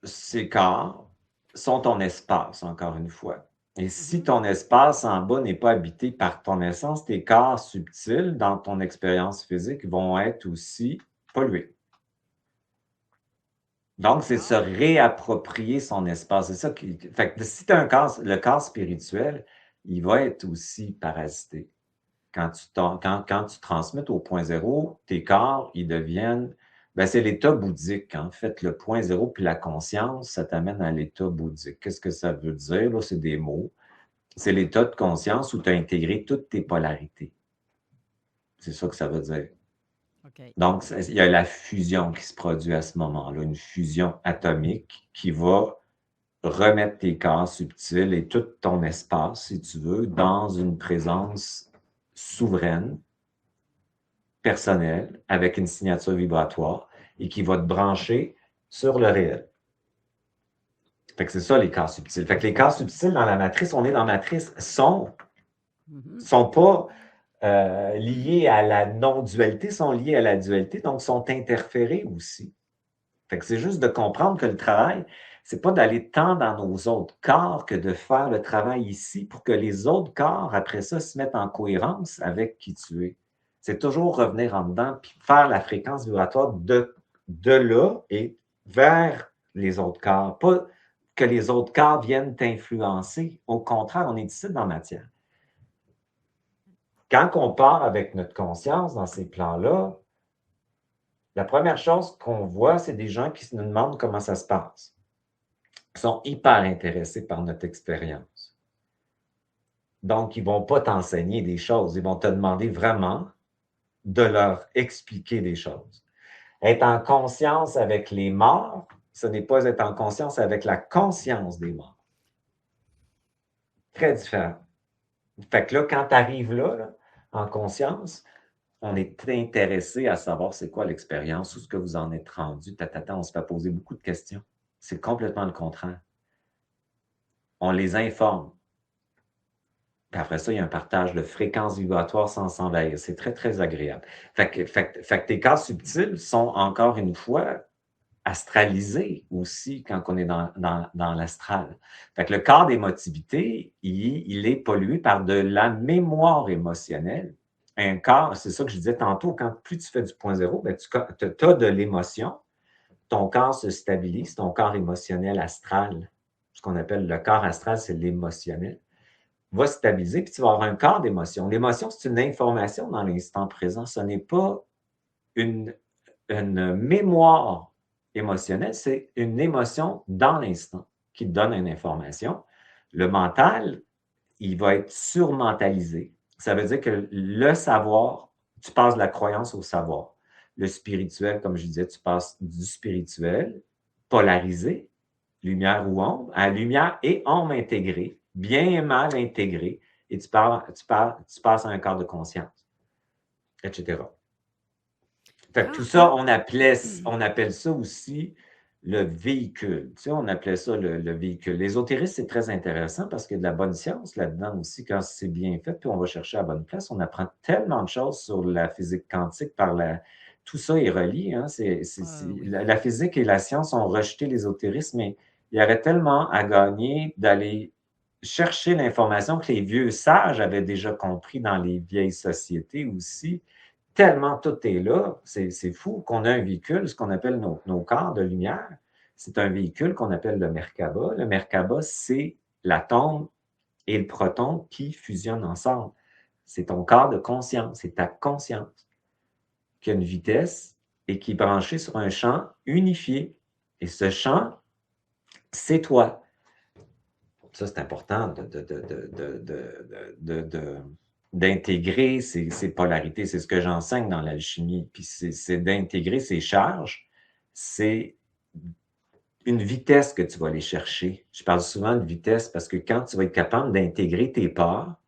ces corps sont ton espace, encore une fois. Et si ton espace en bas n'est pas habité par ton essence, tes corps subtils dans ton expérience physique vont être aussi pollués. Donc, c'est se réapproprier son espace. C'est ça qui. Fait que si tu as le corps spirituel, il va être aussi parasité. Quand tu transmets au point zéro, tes corps, ils deviennent. Ben, c'est l'état bouddhique. En fait, le point zéro puis la conscience, ça t'amène à l'état bouddhique. Qu'est-ce que ça veut dire? Là, c'est des mots. C'est l'état de conscience où tu as intégré toutes tes polarités. C'est ça que ça veut dire. OK. Donc, il y a la fusion qui se produit à ce moment-là, une fusion atomique qui va remettre tes corps subtils et tout ton espace, si tu veux, dans une présence souveraine, personnelle, avec une signature vibratoire et qui va te brancher sur le réel. Fait que c'est ça, les corps subtils. Fait que les corps subtils dans la matrice, on est dans la matrice, sont pas liés à la non-dualité, sont liés à la dualité, donc sont interférés aussi. Fait que c'est juste de comprendre que le travail, c'est pas d'aller tant dans nos autres corps que de faire le travail ici pour que les autres corps, après ça, se mettent en cohérence avec qui tu es. C'est toujours revenir en dedans puis faire la fréquence vibratoire de là et vers les autres corps. Pas que les autres corps viennent t'influencer. Au contraire, on est ici dans la matière. Quand on part avec notre conscience dans ces plans-là, la première chose qu'on voit, c'est des gens qui nous demandent comment ça se passe. Ils sont hyper intéressés par notre expérience. Donc, ils ne vont pas t'enseigner des choses. Ils vont te demander vraiment de leur expliquer des choses. Être en conscience avec les morts, ce n'est pas être en conscience avec la conscience des morts. Très différent. Fait que là, quand tu arrives là, en conscience, on est intéressé à savoir c'est quoi l'expérience, où est-ce que vous en êtes rendu. On se fait poser beaucoup de questions. C'est complètement le contraire. On les informe. Puis après ça, il y a un partage de fréquences vibratoires sans s'envahir. C'est très, très agréable. Fait que tes corps subtils sont, encore une fois, astralisés aussi quand on est dans l'astral. Fait que le corps d'émotivité, il est pollué par de la mémoire émotionnelle. Un corps, c'est ça que je disais tantôt, plus tu fais du point zéro, ben, tu as de l'émotion, ton corps se stabilise, ton corps émotionnel astral, ce qu'on appelle le corps astral, c'est l'émotionnel, va se stabiliser, puis tu vas avoir un corps d'émotion. L'émotion, c'est une information dans l'instant présent. Ce n'est pas une mémoire émotionnelle, c'est une émotion dans l'instant qui te donne une information. Le mental, il va être surmentalisé. Ça veut dire que le savoir, tu passes de la croyance au savoir. Le spirituel, comme je disais, tu passes du spirituel polarisé, lumière ou ombre, à lumière et ombre intégrée, bien et mal intégrée, et tu passes à un corps de conscience, etc. Fait que tout ça, on appelle ça aussi le véhicule. Tu sais, on appelait ça le véhicule. L'ésotérisme, c'est très intéressant parce qu'il y a de la bonne science là-dedans aussi quand c'est bien fait, puis on va chercher à la bonne place. On apprend tellement de choses sur la physique quantique par la... Tout ça est relié. Hein? Oui. La physique et la science ont rejeté l'ésotérisme, mais il y aurait tellement à gagner d'aller chercher l'information que les vieux sages avaient déjà compris dans les vieilles sociétés aussi. Tellement tout est là, c'est fou qu'on a un véhicule, ce qu'on appelle nos corps de lumière. C'est un véhicule qu'on appelle le Merkaba. Le Merkaba, c'est l'atome et le proton qui fusionnent ensemble. C'est ton corps de conscience, c'est ta conscience qui a une vitesse et qui est branchée sur un champ unifié. Et ce champ, c'est toi. Ça, c'est important d'intégrer ces polarités. C'est ce que j'enseigne dans l'alchimie. Puis c'est d'intégrer ces charges. C'est une vitesse que tu vas aller chercher. Je parle souvent de vitesse parce que quand tu vas être capable d'intégrer tes parts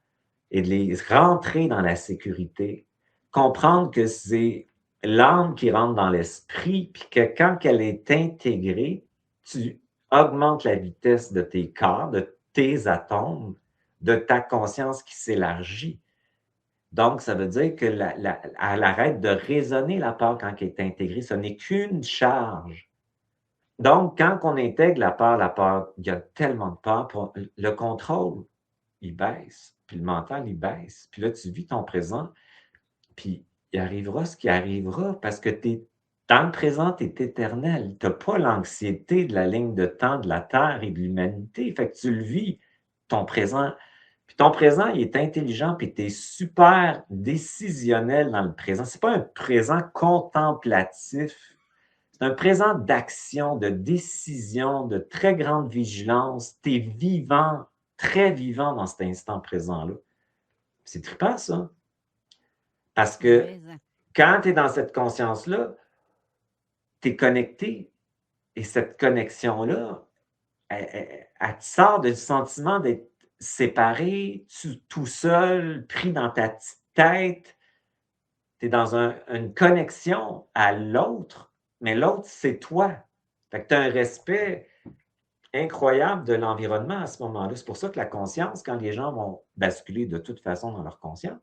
et de les rentrer dans la sécurité, comprendre que c'est l'âme qui rentre dans l'esprit, puis que quand elle est intégrée, tu augmentes la vitesse de tes corps, de tes atomes, de ta conscience qui s'élargit. Donc, ça veut dire qu'elle arrête de résonner la part quand elle est intégrée. Ce n'est qu'une charge. Donc, quand on intègre la peur, il y a tellement de peur, le contrôle, il baisse, puis le mental, il baisse. Puis là, tu vis ton présent, puis il arrivera ce qui arrivera parce que dans le présent, tu es éternel. Tu n'as pas l'anxiété de la ligne de temps de la Terre et de l'humanité. Fait que tu le vis, ton présent. Puis ton présent, il est intelligent, puis tu es super décisionnel dans le présent. Ce n'est pas un présent contemplatif. C'est un présent d'action, de décision, de très grande vigilance. Tu es vivant, très vivant dans cet instant présent-là. C'est trippant, ça. Parce que quand tu es dans cette conscience-là, tu es connecté. Et cette connexion-là, elle te sort du sentiment d'être séparé, tout seul, pris dans ta petite tête. Tu es dans une connexion à l'autre, mais l'autre, c'est toi. Fait que tu as un respect incroyable de l'environnement à ce moment-là. C'est pour ça que la conscience, quand les gens vont basculer de toute façon dans leur conscience,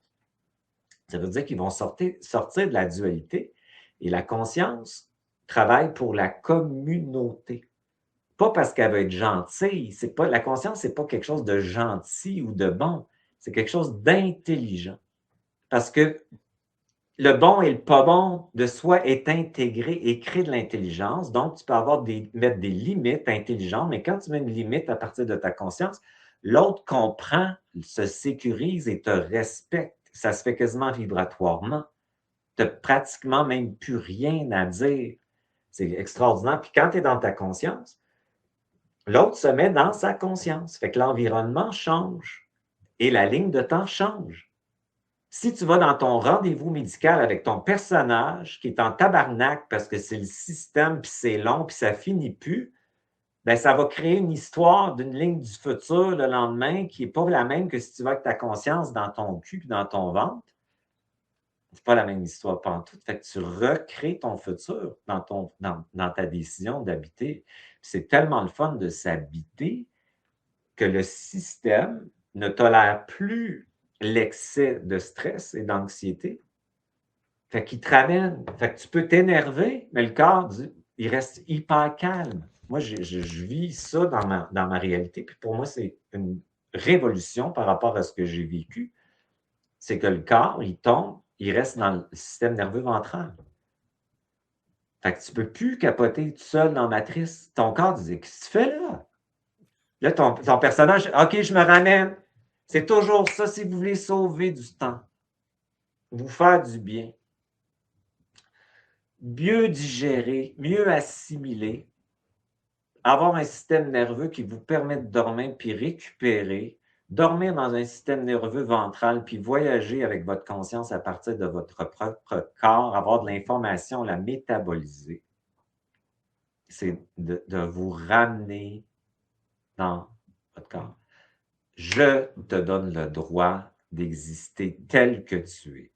ça veut dire qu'ils vont sortir de la dualité. Et la conscience travaille pour la communauté. Pas parce qu'elle veut être gentille. La conscience, ce n'est pas quelque chose de gentil ou de bon. C'est quelque chose d'intelligent. Parce que le bon et le pas bon de soi est intégré et crée de l'intelligence. Donc, tu peux mettre des limites intelligentes, mais quand tu mets une limite à partir de ta conscience, l'autre comprend, se sécurise et te respecte. Ça se fait quasiment vibratoirement. Tu n'as pratiquement même plus rien à dire. C'est extraordinaire. Puis quand tu es dans ta conscience, l'autre se met dans sa conscience. Fait que l'environnement change et la ligne de temps change. Si tu vas dans ton rendez-vous médical avec ton personnage qui est en tabarnak parce que c'est le système, puis c'est long, puis ça finit plus, bien, ça va créer une histoire d'une ligne du futur le lendemain qui n'est pas la même que si tu vas avec ta conscience dans ton cul puis dans ton ventre. C'est pas la même histoire pantoute. Fait que tu recrées ton futur dans ta décision d'habiter. C'est tellement le fun de s'habiter que le système ne tolère plus l'excès de stress et d'anxiété. Fait qu'il te ramène. Fait que tu peux t'énerver, mais le corps, il reste hyper calme. Moi, je vis ça dans ma réalité. Puis pour moi, c'est une révolution par rapport à ce que j'ai vécu. C'est que le corps, il tombe, il reste dans le système nerveux ventral. Fait que tu ne peux plus capoter tout seul dans la matrice. Ton corps disait, qu'est-ce que tu fais là? Là, ton personnage, OK, je me ramène. C'est toujours ça si vous voulez sauver du temps. Vous faire du bien. Mieux digérer, mieux assimiler. Avoir un système nerveux qui vous permet de dormir puis récupérer. Dormir dans un système nerveux ventral, puis voyager avec votre conscience à partir de votre propre corps, avoir de l'information, la métaboliser, c'est de vous ramener dans votre corps. Je te donne le droit d'exister tel que tu es.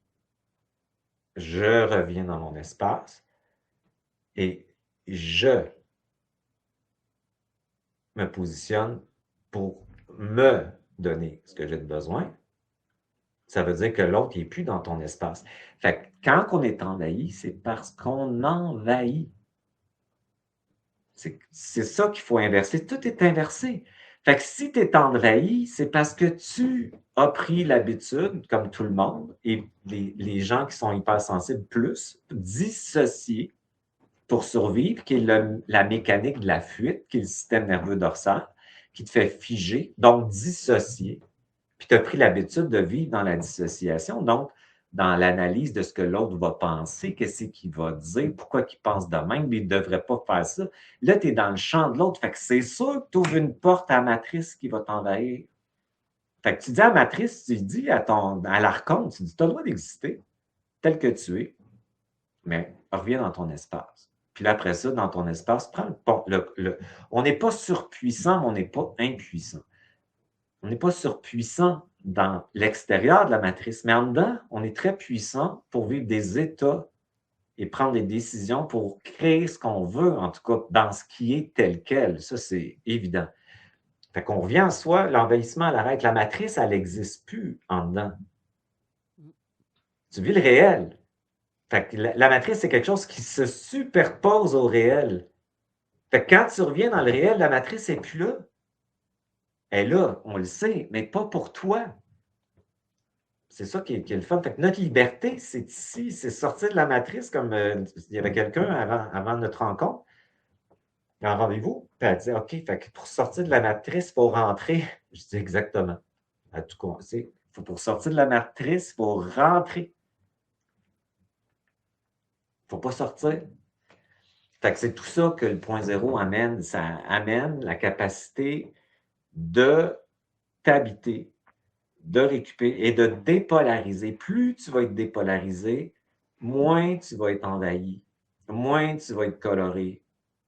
Je reviens dans mon espace et je me positionne pour me donner ce que j'ai de besoin, ça veut dire que l'autre n'est plus dans ton espace. Fait que quand on est envahi, c'est parce qu'on envahit. C'est ça qu'il faut inverser. Tout est inversé. Fait que si tu es envahi, c'est parce que tu as pris l'habitude, comme tout le monde, et les gens qui sont hypersensibles plus, dissocier pour survivre, qui est la mécanique de la fuite, qui est le système nerveux dorsal, qui te fait figer, donc dissocier. Puis tu as pris l'habitude de vivre dans la dissociation, donc dans l'analyse de ce que l'autre va penser, qu'est-ce qu'il va dire, pourquoi il pense de même, mais il ne devrait pas faire ça. Là, tu es dans le champ de l'autre, fait que c'est sûr que tu ouvres une porte à la matrice qui va t'envahir. Fait que tu dis à la matrice, tu dis à l'archonte, tu dis, tu as le droit d'exister tel que tu es, mais reviens dans ton espace. Puis là, après ça, dans ton espace, prends on n'est pas surpuissant, mais on n'est pas impuissant. On n'est pas surpuissant dans l'extérieur de la matrice, mais en dedans, on est très puissant pour vivre des états et prendre des décisions pour créer ce qu'on veut, en tout cas dans ce qui est tel quel. Ça, c'est évident. Fait qu'on revient en soi, l'envahissement à l'arrêt. La matrice, elle n'existe plus en dedans. Tu vis le réel. Fait que la matrice, c'est quelque chose qui se superpose au réel. Fait que quand tu reviens dans le réel, la matrice n'est plus là. Elle est là, on le sait, mais pas pour toi. C'est ça qui est le fun. Fait que notre liberté, c'est ici, c'est sortir de la matrice, comme il y avait quelqu'un avant notre rencontre, un rendez-vous, puis elle dit, OK, fait que pour sortir de la matrice, il faut rentrer. Je dis exactement. À tout cas, pour sortir de la matrice, il faut rentrer. Il ne faut pas sortir. Fait que c'est tout ça que le point zéro amène. Ça amène la capacité de t'habiter, de récupérer et de dépolariser. Plus tu vas être dépolarisé, moins tu vas être envahi, moins tu vas être coloré,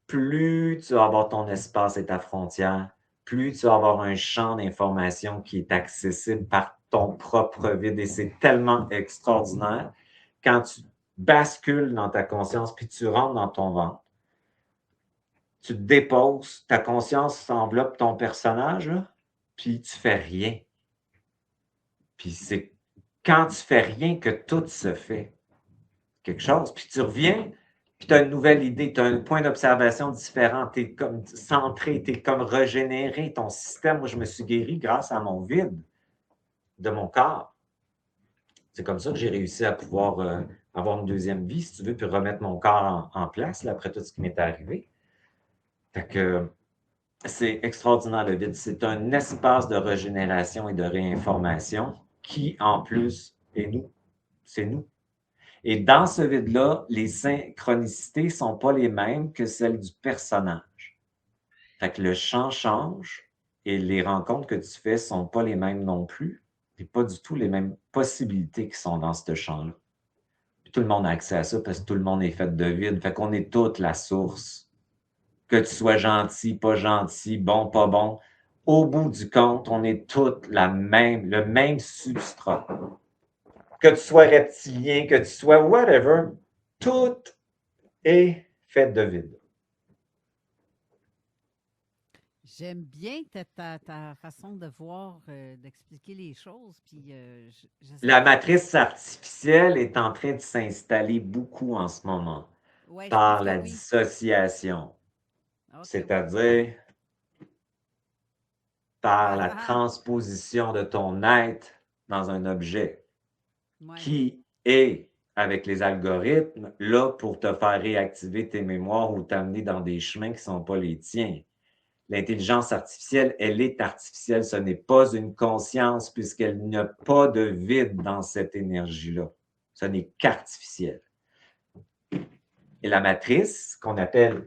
plus tu vas avoir ton espace et ta frontière, plus tu vas avoir un champ d'information qui est accessible par ton propre vide. Et c'est tellement extraordinaire quand tu bascules dans ta conscience puis tu rentres dans ton ventre. Tu te déposes, ta conscience enveloppe ton personnage, là, puis tu fais rien. Puis c'est quand tu fais rien que tout se fait. Quelque chose. Puis tu reviens, puis tu as une nouvelle idée, tu as un point d'observation différent, tu es comme centré, tu es comme régénéré. Ton système, moi, je me suis guéri grâce à mon vide de mon corps. C'est comme ça que j'ai réussi à pouvoir avoir une deuxième vie, si tu veux, puis remettre mon corps en place, là, après tout ce qui m'est arrivé. Fait que c'est extraordinaire le vide. C'est un espace de régénération et de réinformation qui, en plus, est nous. C'est nous. Et dans ce vide-là, les synchronicités ne sont pas les mêmes que celles du personnage. Fait que le champ change et les rencontres que tu fais ne sont pas les mêmes non plus. Et pas du tout les mêmes possibilités qui sont dans ce champ-là. Puis tout le monde a accès à ça parce que tout le monde est fait de vide. Fait qu'on est toute la source. Que tu sois gentil, pas gentil, bon, pas bon. Au bout du compte, on est tous le même substrat. Que tu sois reptilien, que tu sois whatever, tout est fait de vide. J'aime bien ta façon de voir, d'expliquer les choses. Puis, La matrice artificielle est en train de s'installer beaucoup en ce moment par la dissociation. C'est-à-dire par la transposition de ton être dans un objet qui est, avec les algorithmes, là pour te faire réactiver tes mémoires ou t'amener dans des chemins qui ne sont pas les tiens. L'intelligence artificielle, elle est artificielle. Ce n'est pas une conscience puisqu'elle n'a pas de vide dans cette énergie-là. Ce n'est qu'artificiel. Et la matrice, qu'on appelle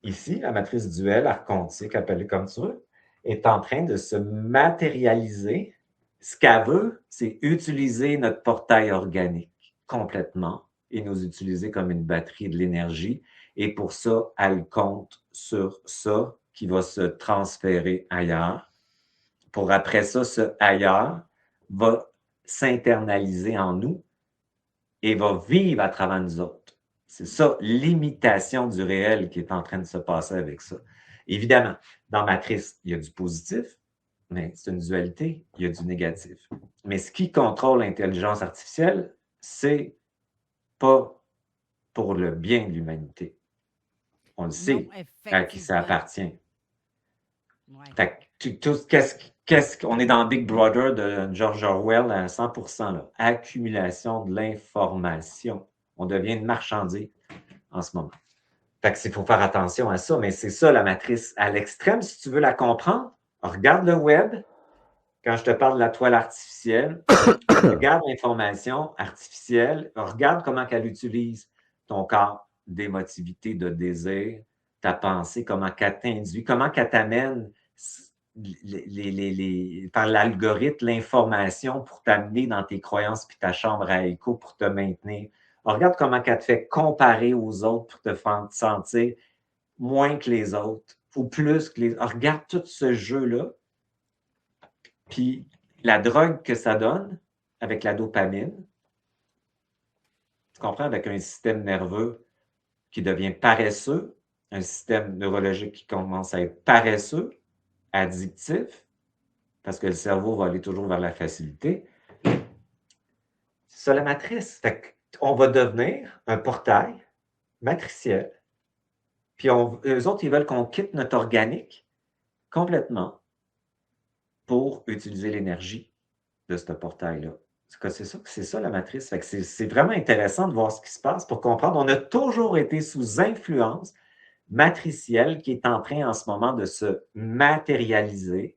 ici, la matrice duelle, archontique, appelée comme tu veux, est en train de se matérialiser. Ce qu'elle veut, c'est utiliser notre portail organique complètement et nous utiliser comme une batterie de l'énergie. Et pour ça, elle compte sur ça qui va se transférer ailleurs. Pour après ça, ce ailleurs va s'internaliser en nous et va vivre à travers nous autres. C'est ça, l'imitation du réel qui est en train de se passer avec ça. Évidemment, dans Matrice, il y a du positif, mais c'est une dualité, il y a du négatif. Mais ce qui contrôle l'intelligence artificielle, c'est pas pour le bien de l'humanité. On le Non, sait à qui ça effectivement. appartient. Ouais. Fait que on est dans Big Brother de George Orwell à 100%, là. Accumulation de l'information. On devient une marchandise en ce moment. Fait que faut faire attention à ça, mais c'est ça la matrice à l'extrême. Si tu veux la comprendre, regarde le web. Quand je te parle de la toile artificielle, regarde l'information artificielle, regarde comment elle utilise ton corps d'émotivité, de désir, ta pensée, comment qu'elle t'induit, comment qu'elle t'amène par l'algorithme l'information pour t'amener dans tes croyances puis ta chambre à écho pour te maintenir. Regarde comment qu'elle te fait comparer aux autres pour te faire sentir moins que les autres ou plus que les autres. Regarde tout ce jeu-là. Puis la drogue que ça donne avec la dopamine, tu comprends, avec un système nerveux qui devient paresseux, un système neurologique qui commence à être paresseux, addictif, parce que le cerveau va aller toujours vers la facilité. C'est ça la matrice. Fait qu'on va devenir un portail matriciel. Puis eux autres, ils veulent qu'on quitte notre organique complètement pour utiliser l'énergie de ce portail-là. C'est ça la matrice. Fait que c'est vraiment intéressant de voir ce qui se passe pour comprendre. On a toujours été sous influence matricielle qui est en train en ce moment de se matérialiser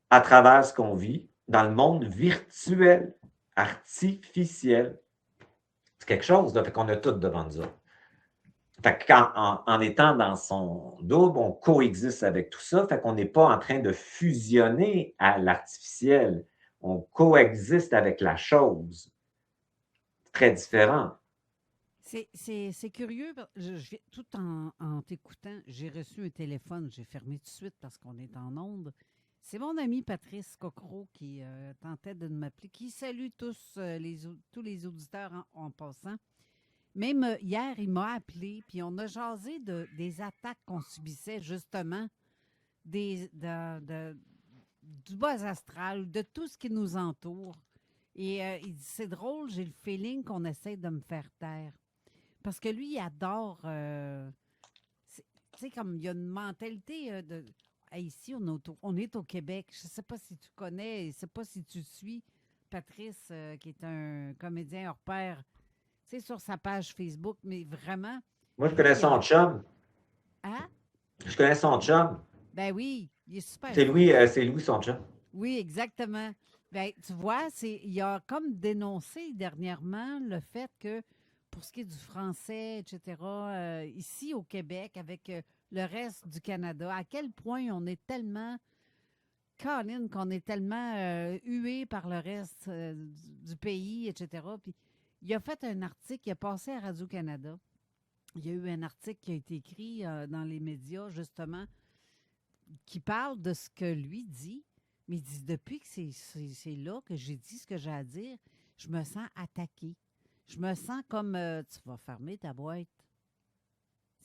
à travers ce qu'on vit dans le monde virtuel, artificiel. C'est quelque chose, là, fait qu'on a tout devant nous autres. Fait qu'en étant dans son double, on coexiste avec tout ça, fait qu'on n'est pas en train de fusionner à l'artificiel. On coexiste avec la chose. C'est très différent. C'est curieux. Tout en t'écoutant, j'ai reçu un téléphone. J'ai fermé tout de suite parce qu'on est en onde. C'est mon ami Patrice Cocro qui tentait de m'appeler, qui salue tous les auditeurs en passant. Même hier, il m'a appelé, puis on a jasé des attaques qu'on subissait, justement, du bas astral, de tout ce qui nous entoure. Et il dit, c'est drôle, j'ai le feeling qu'on essaie de me faire taire. Parce que lui, il adore... tu sais, comme il y a une mentalité de... ici, on est au Québec. Je ne sais pas si tu connais, je ne sais pas si tu suis Patrice, qui est un comédien hors pair, tu sais, sur sa page Facebook, mais vraiment... Moi, je connais son chum. Hein? Je connais son chum. Ben oui, il est super. C'est Louis son chum. Oui, exactement. Ben, tu vois, il a comme dénoncé dernièrement le fait que, pour ce qui est du français, etc., ici au Québec, avec le reste du Canada, à quel point on est tellement... Colin, qu'on est tellement hué par le reste du pays, etc. Puis, il a fait un article, il a passé à Radio-Canada. Il y a eu un article qui a été écrit dans les médias, justement, qui parle de ce que lui dit. Mais il dit, depuis que c'est là que j'ai dit ce que j'ai à dire, je me sens attaqué. Je me sens comme, tu vas fermer ta boîte.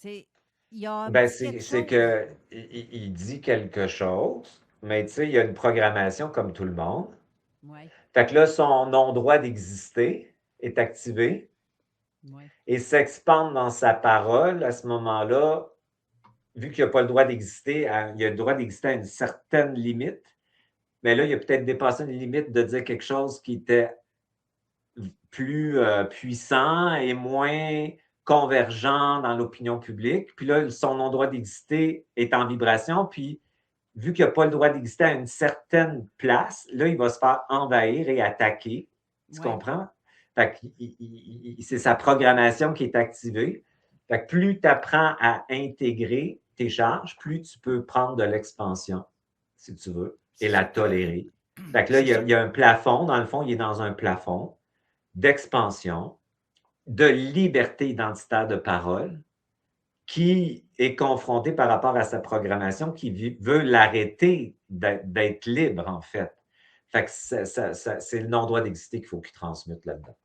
Il y a un c'est que il dit quelque chose, mais tu sais, il y a une programmation comme tout le monde. Ouais. Fait que là, son non-droit d'exister est activé et s'expande dans sa parole. À ce moment-là, vu qu'il n'a pas le droit d'exister, il a le droit d'exister à une certaine limite, mais là, il a peut-être dépassé une limite de dire quelque chose qui était plus puissant et moins convergent dans l'opinion publique. Puis là, son non-droit d'exister est en vibration, puis vu qu'il n'a pas le droit d'exister à une certaine place, là, il va se faire envahir et attaquer. Tu comprends? Fait que c'est sa programmation qui est activée. Fait que plus tu apprends à intégrer tes charges, plus tu peux prendre de l'expansion, si tu veux, et la tolérer. Fait que là, il y a un plafond. Dans le fond, il est dans un plafond d'expansion, de liberté identitaire de parole, qui est confronté par rapport à sa programmation, qui veut l'arrêter d'être libre, en fait. Fait que c'est le non-droit d'exister qu'il faut qu'il transmute là-dedans.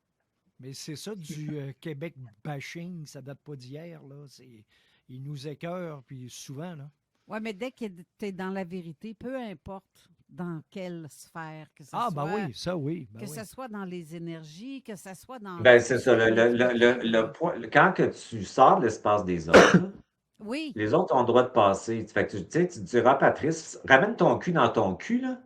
Mais c'est ça du Québec bashing, ça date pas d'hier, là. il nous écœure, puis souvent, là. Oui, mais dès que tu es dans la vérité, peu importe dans quelle sphère, que ce Ah, ben soit, oui, ça oui. Ben que oui. ce soit dans les énergies, que ce soit dans Ben, tout c'est ce ça. qu'on a expliqué, là. Quand que tu sors de l'espace des autres, là, Oui, les autres ont le droit de passer. Fait que tu sais, tu diras, Patrice, ramène ton cul dans ton cul, là,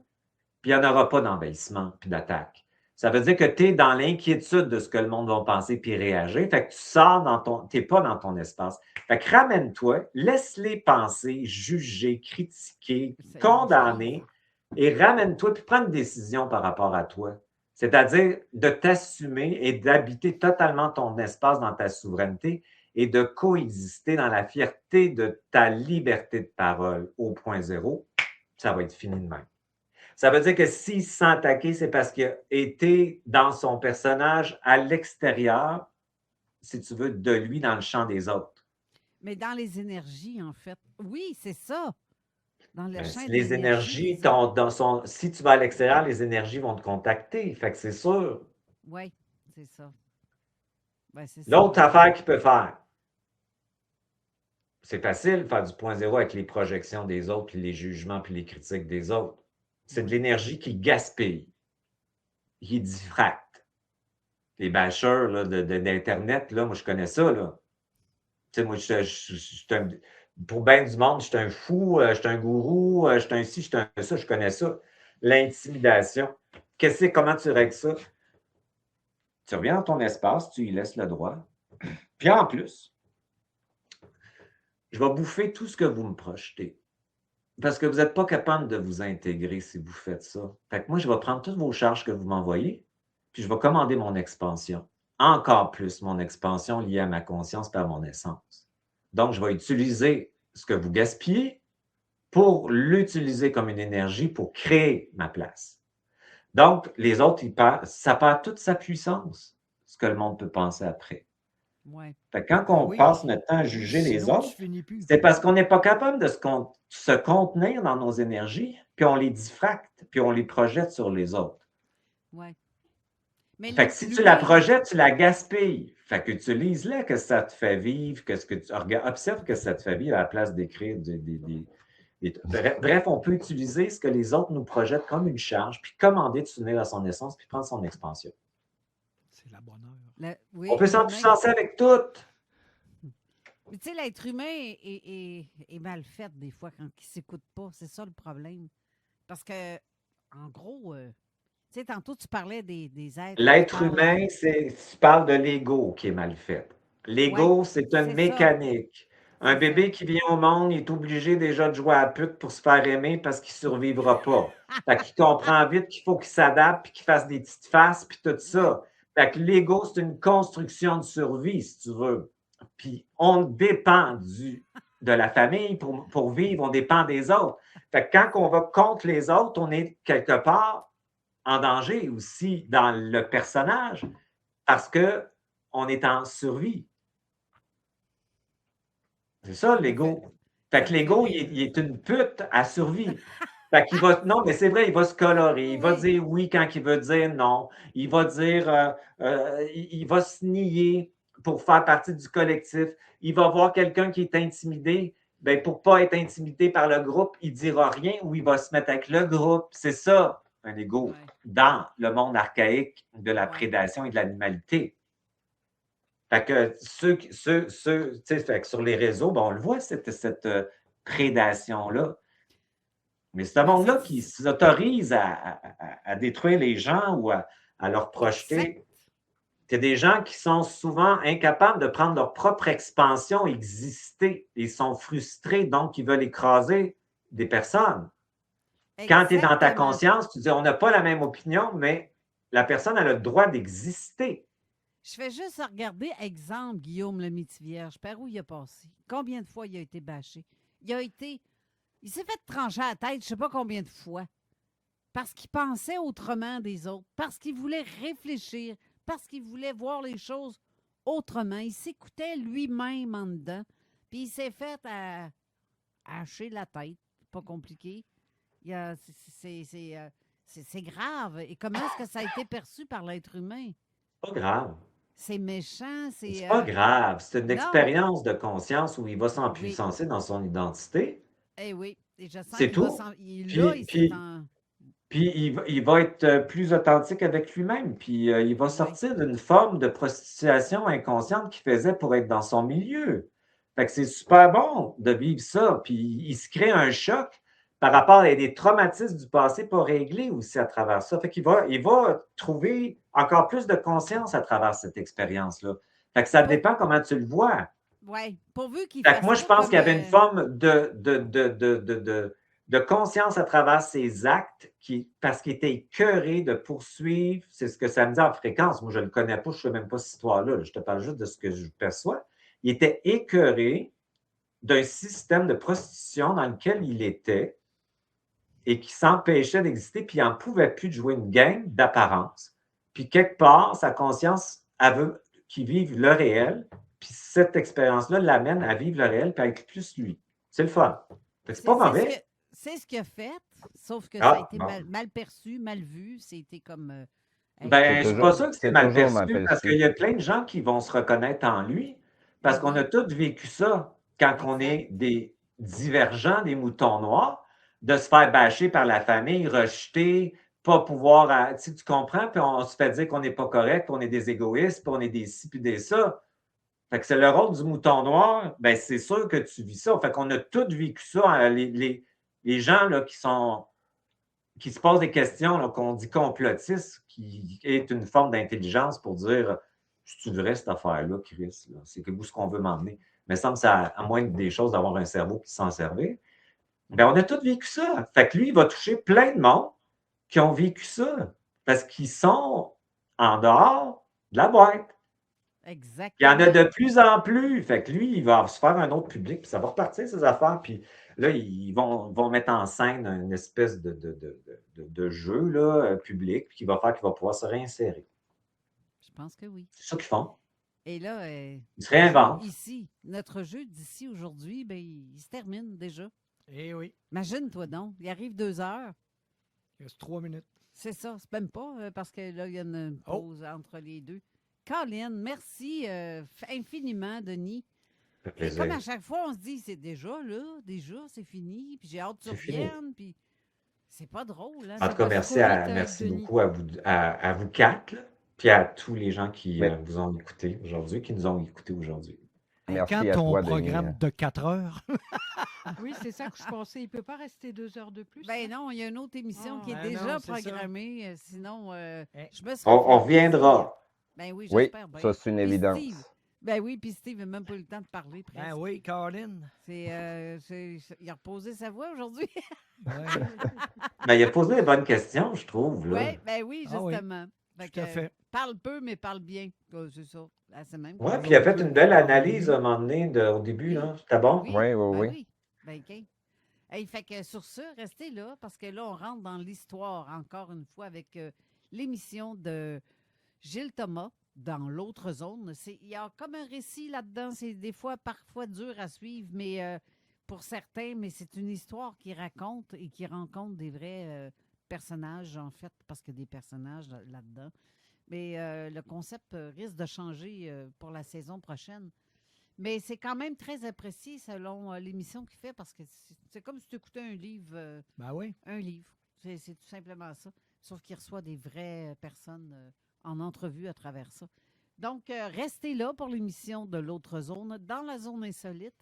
puis il n'y en aura pas d'envahissement puis d'attaque. Ça veut dire que tu es dans l'inquiétude de ce que le monde va penser puis réagir. Fait que tu sors dans ton. Tu n'es pas dans ton espace. Fait que ramène-toi, laisse-les penser, juger, critiquer, c'est condamner et ramène-toi puis prends une décision par rapport à toi. C'est-à-dire de t'assumer et d'habiter totalement ton espace dans ta souveraineté et de coexister dans la fierté de ta liberté de parole au point zéro. Ça va être fini de même. Ça veut dire que s'il se sent attaqué, c'est parce qu'il a été dans son personnage à l'extérieur, si tu veux, de lui dans le champ des autres. mais dans les énergies, en fait. Oui, c'est ça. Dans le Ben, champ si de les l'énergie, énergies, disons. si tu vas à l'extérieur, les énergies vont te contacter. Fait que c'est sûr. Oui, c'est ça. Ben, c'est ça. L'autre affaire qu'il peut faire, c'est facile de faire du point zéro avec les projections des autres, puis les jugements, puis les critiques des autres. C'est de Ouais. l'énergie qui gaspille, qui diffracte. Les bâcheurs là, d'Internet, là, moi, je connais ça. Là. Tu sais, moi, pour bien du monde, je suis un fou, je suis un gourou, je suis un ci, je suis un ça, je connais ça. L'intimidation. Comment tu règles ça? Tu reviens dans ton espace, tu y laisses le droit. Puis en plus, je vais bouffer tout ce que vous me projetez. Parce que vous n'êtes pas capable de vous intégrer si vous faites ça. Fait que moi, je vais prendre toutes vos charges que vous m'envoyez, puis je vais commander mon expansion. Encore plus mon expansion liée à ma conscience par mon essence. Donc, je vais utiliser ce que vous gaspillez pour l'utiliser comme une énergie pour créer ma place. Donc, les autres, ça perd toute sa puissance, ce que le monde peut penser après. Ouais. Fait que quand Ben on oui. passe notre temps à juger les Sinon, autres, tu finis plus. c'est parce qu'on n'est pas capable de se contenir dans nos énergies, puis on les diffracte, puis on les projette sur les autres. Ouais. Mais Fait que si tu la projettes, tu la gaspilles. Fait qu'utilise-la, que ça te fait vivre, observe que ça te fait vivre à la place d'écrire Bref, on peut utiliser ce que les autres nous projettent comme une charge, puis commander de s'unir à son essence, puis prendre son expansion. C'est la bonne heure. Oui, On peut s'en l'humain- puissancer avec tout. Mais tu sais, l'être humain est mal fait des fois quand il ne s'écoute pas. C'est ça le problème. Parce que, en gros, tu sais, tantôt tu parlais des êtres. L'être qui parlent- humain, tu parles de l'ego qui est mal fait. L'ego, Ouais, c'est c'est une ça. mécanique. Un C'est bébé ça. qui vient au monde, il est obligé déjà de jouer à la pute pour se faire aimer parce qu'il ne survivra pas. Fait qu'il comprend vite qu'il faut qu'il s'adapte puis qu'il fasse des petites faces puis tout ça. Fait que l'ego, c'est une construction de survie, si tu veux. Puis on dépend de la famille pour vivre, on dépend des autres. Fait que quand on va contre les autres, on est quelque part en danger aussi dans le personnage parce qu'on est en survie. C'est ça, l'ego. Fait que l'ego, il est une pute à survie. Fait qu'il va. Non, mais c'est vrai, il va se colorer. Il va Oui. dire oui quand il veut dire non. Il va dire. Il va se nier pour faire partie du collectif. Il va voir quelqu'un qui est intimidé. Ben, pour ne pas être intimidé par le groupe, il ne dira rien ou il va se mettre avec le groupe. C'est ça, un ego, Ouais. dans le monde archaïque de la Ouais. prédation et de l'animalité. Fait que tu sais, fait que sur les réseaux, ben, on le voit, cette prédation-là. Mais c'est un monde-là qui s'autorise à détruire les gens ou à leur projeter. C'est des gens qui sont souvent incapables de prendre leur propre expansion, exister. Ils sont frustrés, donc ils veulent écraser des personnes. Quand tu es dans ta Exactement. conscience, tu dis on n'a pas la même opinion, mais la personne a le droit d'exister. Je fais juste regarder, exemple, Guillaume le Métis-Vierge. Par où il a passé? Combien de fois il a été bâché? Il s'est fait trancher la tête, je ne sais pas combien de fois. Parce qu'il pensait autrement des autres, parce qu'il voulait réfléchir, parce qu'il voulait voir les choses autrement. Il s'écoutait lui-même en dedans, puis il s'est fait hacher la tête. Pas compliqué. C'est grave. Et comment est-ce que ça a été perçu par l'être humain? Pas grave. c'est méchant, C'est pas grave. C'est une non. expérience de conscience où il va Oui. s'empuissancer dans son identité. Eh oui, et je sens C'est qu'il va tout. s'en... il- Puis, là, il s'est puis, en... puis il va être plus authentique avec lui-même. Puis il va Oui. sortir d'une forme de prostitution inconsciente qu'il faisait pour être dans son milieu. Fait que c'est super bon de vivre ça. Puis il se crée un choc par rapport à des traumatismes du passé pas réglés aussi à travers ça. Fait qu'il il va trouver encore plus de conscience à travers cette expérience-là. Fait que ça dépend comment tu le vois. Oui, pourvu qu'il Fait que fasse moi, je pas pense qu'il y avait une comme, forme de conscience à travers ses actes parce qu'il était écœuré de poursuivre. C'est ce que ça me dit en fréquence. Moi, je ne le connais pas, je ne sais même pas cette histoire-là. Je te parle juste de ce que je perçois. Il était écœuré d'un système de prostitution dans lequel il était et qui s'empêchait d'exister, puis il n'en pouvait plus de jouer une game d'apparence. Puis quelque part, sa conscience, elle veut qu'il vive le réel, puis cette expérience-là l'amène à vivre le réel, puis à être plus lui. C'est le fun. C'est pas mauvais. C'est ce qu'il a fait, sauf que Ah, ça a été bon. mal perçu, mal vu. C'était comme... Ben, je ne suis pas sûr que c'est mal toujours mal perçu parce perçu. qu'il y a plein de gens qui vont se reconnaître en lui parce Ben qu'on oui. a tous vécu ça quand Exact. on est des divergents, des moutons noirs, de se faire bâcher par la famille, rejeter, pas pouvoir. Tu comprends? Puis on se fait dire qu'on n'est pas correct, qu'on est des égoïstes, puis on est des ci, puis des ça. Fait que c'est le rôle du mouton noir. Ben, c'est sûr que tu vis ça. Fait qu'on a tous vécu ça. Hein, les gens là, qui se posent des questions, là, qu'on dit complotistes, qui est une forme d'intelligence pour dire c'est-tu vrai cette affaire-là, Chris? Là? C'est que où est-ce qu'on veut m'emmener? Mais ça me semble, à moins des choses, d'avoir un cerveau qui s'en servir. Ben, on a tous vécu ça. Fait que lui, il va toucher plein de monde qui ont vécu ça parce qu'ils sont en dehors de la boîte. Exactement. Il y en a de plus en plus. Fait que lui, il va se faire un autre public, puis ça va repartir ses affaires. Puis là, ils vont mettre en scène une espèce de jeu là, public, puis qui va faire qu'il va pouvoir se réinsérer. Je pense que oui. C'est ça qu'ils font. Et là, Ils se réinventent. ici, notre jeu d'ici aujourd'hui, ben, il se termine déjà. Eh oui, Imagine-toi donc, il arrive 2 heures. il reste 3 minutes. C'est ça, c'est même pas parce que là, il y a une pause entre les deux. Colin, merci infiniment, Denis. Ça fait Et plaisir. comme à chaque fois, on se dit, c'est déjà, c'est fini, puis j'ai hâte que tu C'est fini. reviennes, puis c'est pas drôle. Hein? En tout cas, merci, merci Denis. beaucoup à vous quatre, là, puis à tous les gens qui Mais- vous ont écouté aujourd'hui, qui nous ont écoutés aujourd'hui. Merci Quand à ton toi, Denis. programme de 4 heures, Oui, c'est ça que je pensais. Il ne peut pas rester 2 heures de plus. Ben non, il y a une autre émission Ah. qui est Ben déjà non, c'est ça. programmée. Sinon, Eh. je me serais On fait reviendra. Ben oui, Oui, j'espère bien. ça, c'est une Puis évidence. Steve, ben oui, puis Steve n'a même pas eu le temps de parler. Presque. ben oui, Colin. Il a reposé sa voix aujourd'hui. Ouais, Ben, il a posé les bonnes questions, je trouve. Là. Oui, ben oui, Ah oui, justement. tout à fait. Parle peu, mais parle bien. C'est ça. Ah, c'est même. Oui, puis il a fait une belle analyse à un moment donné au début. Là. C'était bon? Oui, Oui, oui, ben oui. oui. Ben, OK. Hey, fait que sur ce, restez là, parce que là, on rentre dans l'histoire, encore une fois, avec l'émission de Gilles Thomas dans l'autre zone. Il y a comme un récit là-dedans. C'est des fois, parfois dur à suivre, mais pour certains, mais c'est une histoire qui raconte et qui rencontre des vrais personnages, en fait, parce qu'il y a des personnages là-dedans. Mais le concept risque de changer pour la saison prochaine. Mais c'est quand même très apprécié selon l'émission qu'il fait parce que c'est comme si tu écoutais un livre. Ben oui. Un livre. C'est tout simplement ça. Sauf qu'il reçoit des vraies personnes en entrevue à travers ça. Donc, restez là pour l'émission de l'autre zone, dans la zone insolite,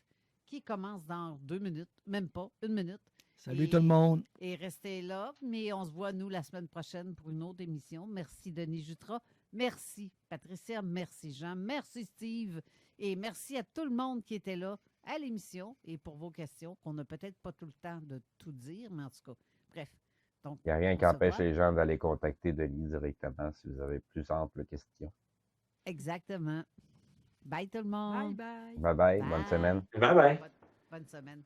qui commence dans 2 minutes, même pas, 1 minute. Salut tout le monde. Et restez là, mais on se voit, nous, la semaine prochaine pour une autre émission. Merci, Denis Jutras. Merci, Patricia. Merci, Jean. Merci, Steve. Et merci à tout le monde qui était là à l'émission et pour vos questions, qu'on n'a peut-être pas tout le temps de tout dire, mais en tout cas, bref. Donc, Il n'y a rien on qui se empêche voit. les gens d'aller contacter Denis directement si vous avez plus amples questions. Exactement. Bye tout le Bye monde. bye. Bye bye, bonne Bye. semaine. Bye bye. Bonne semaine.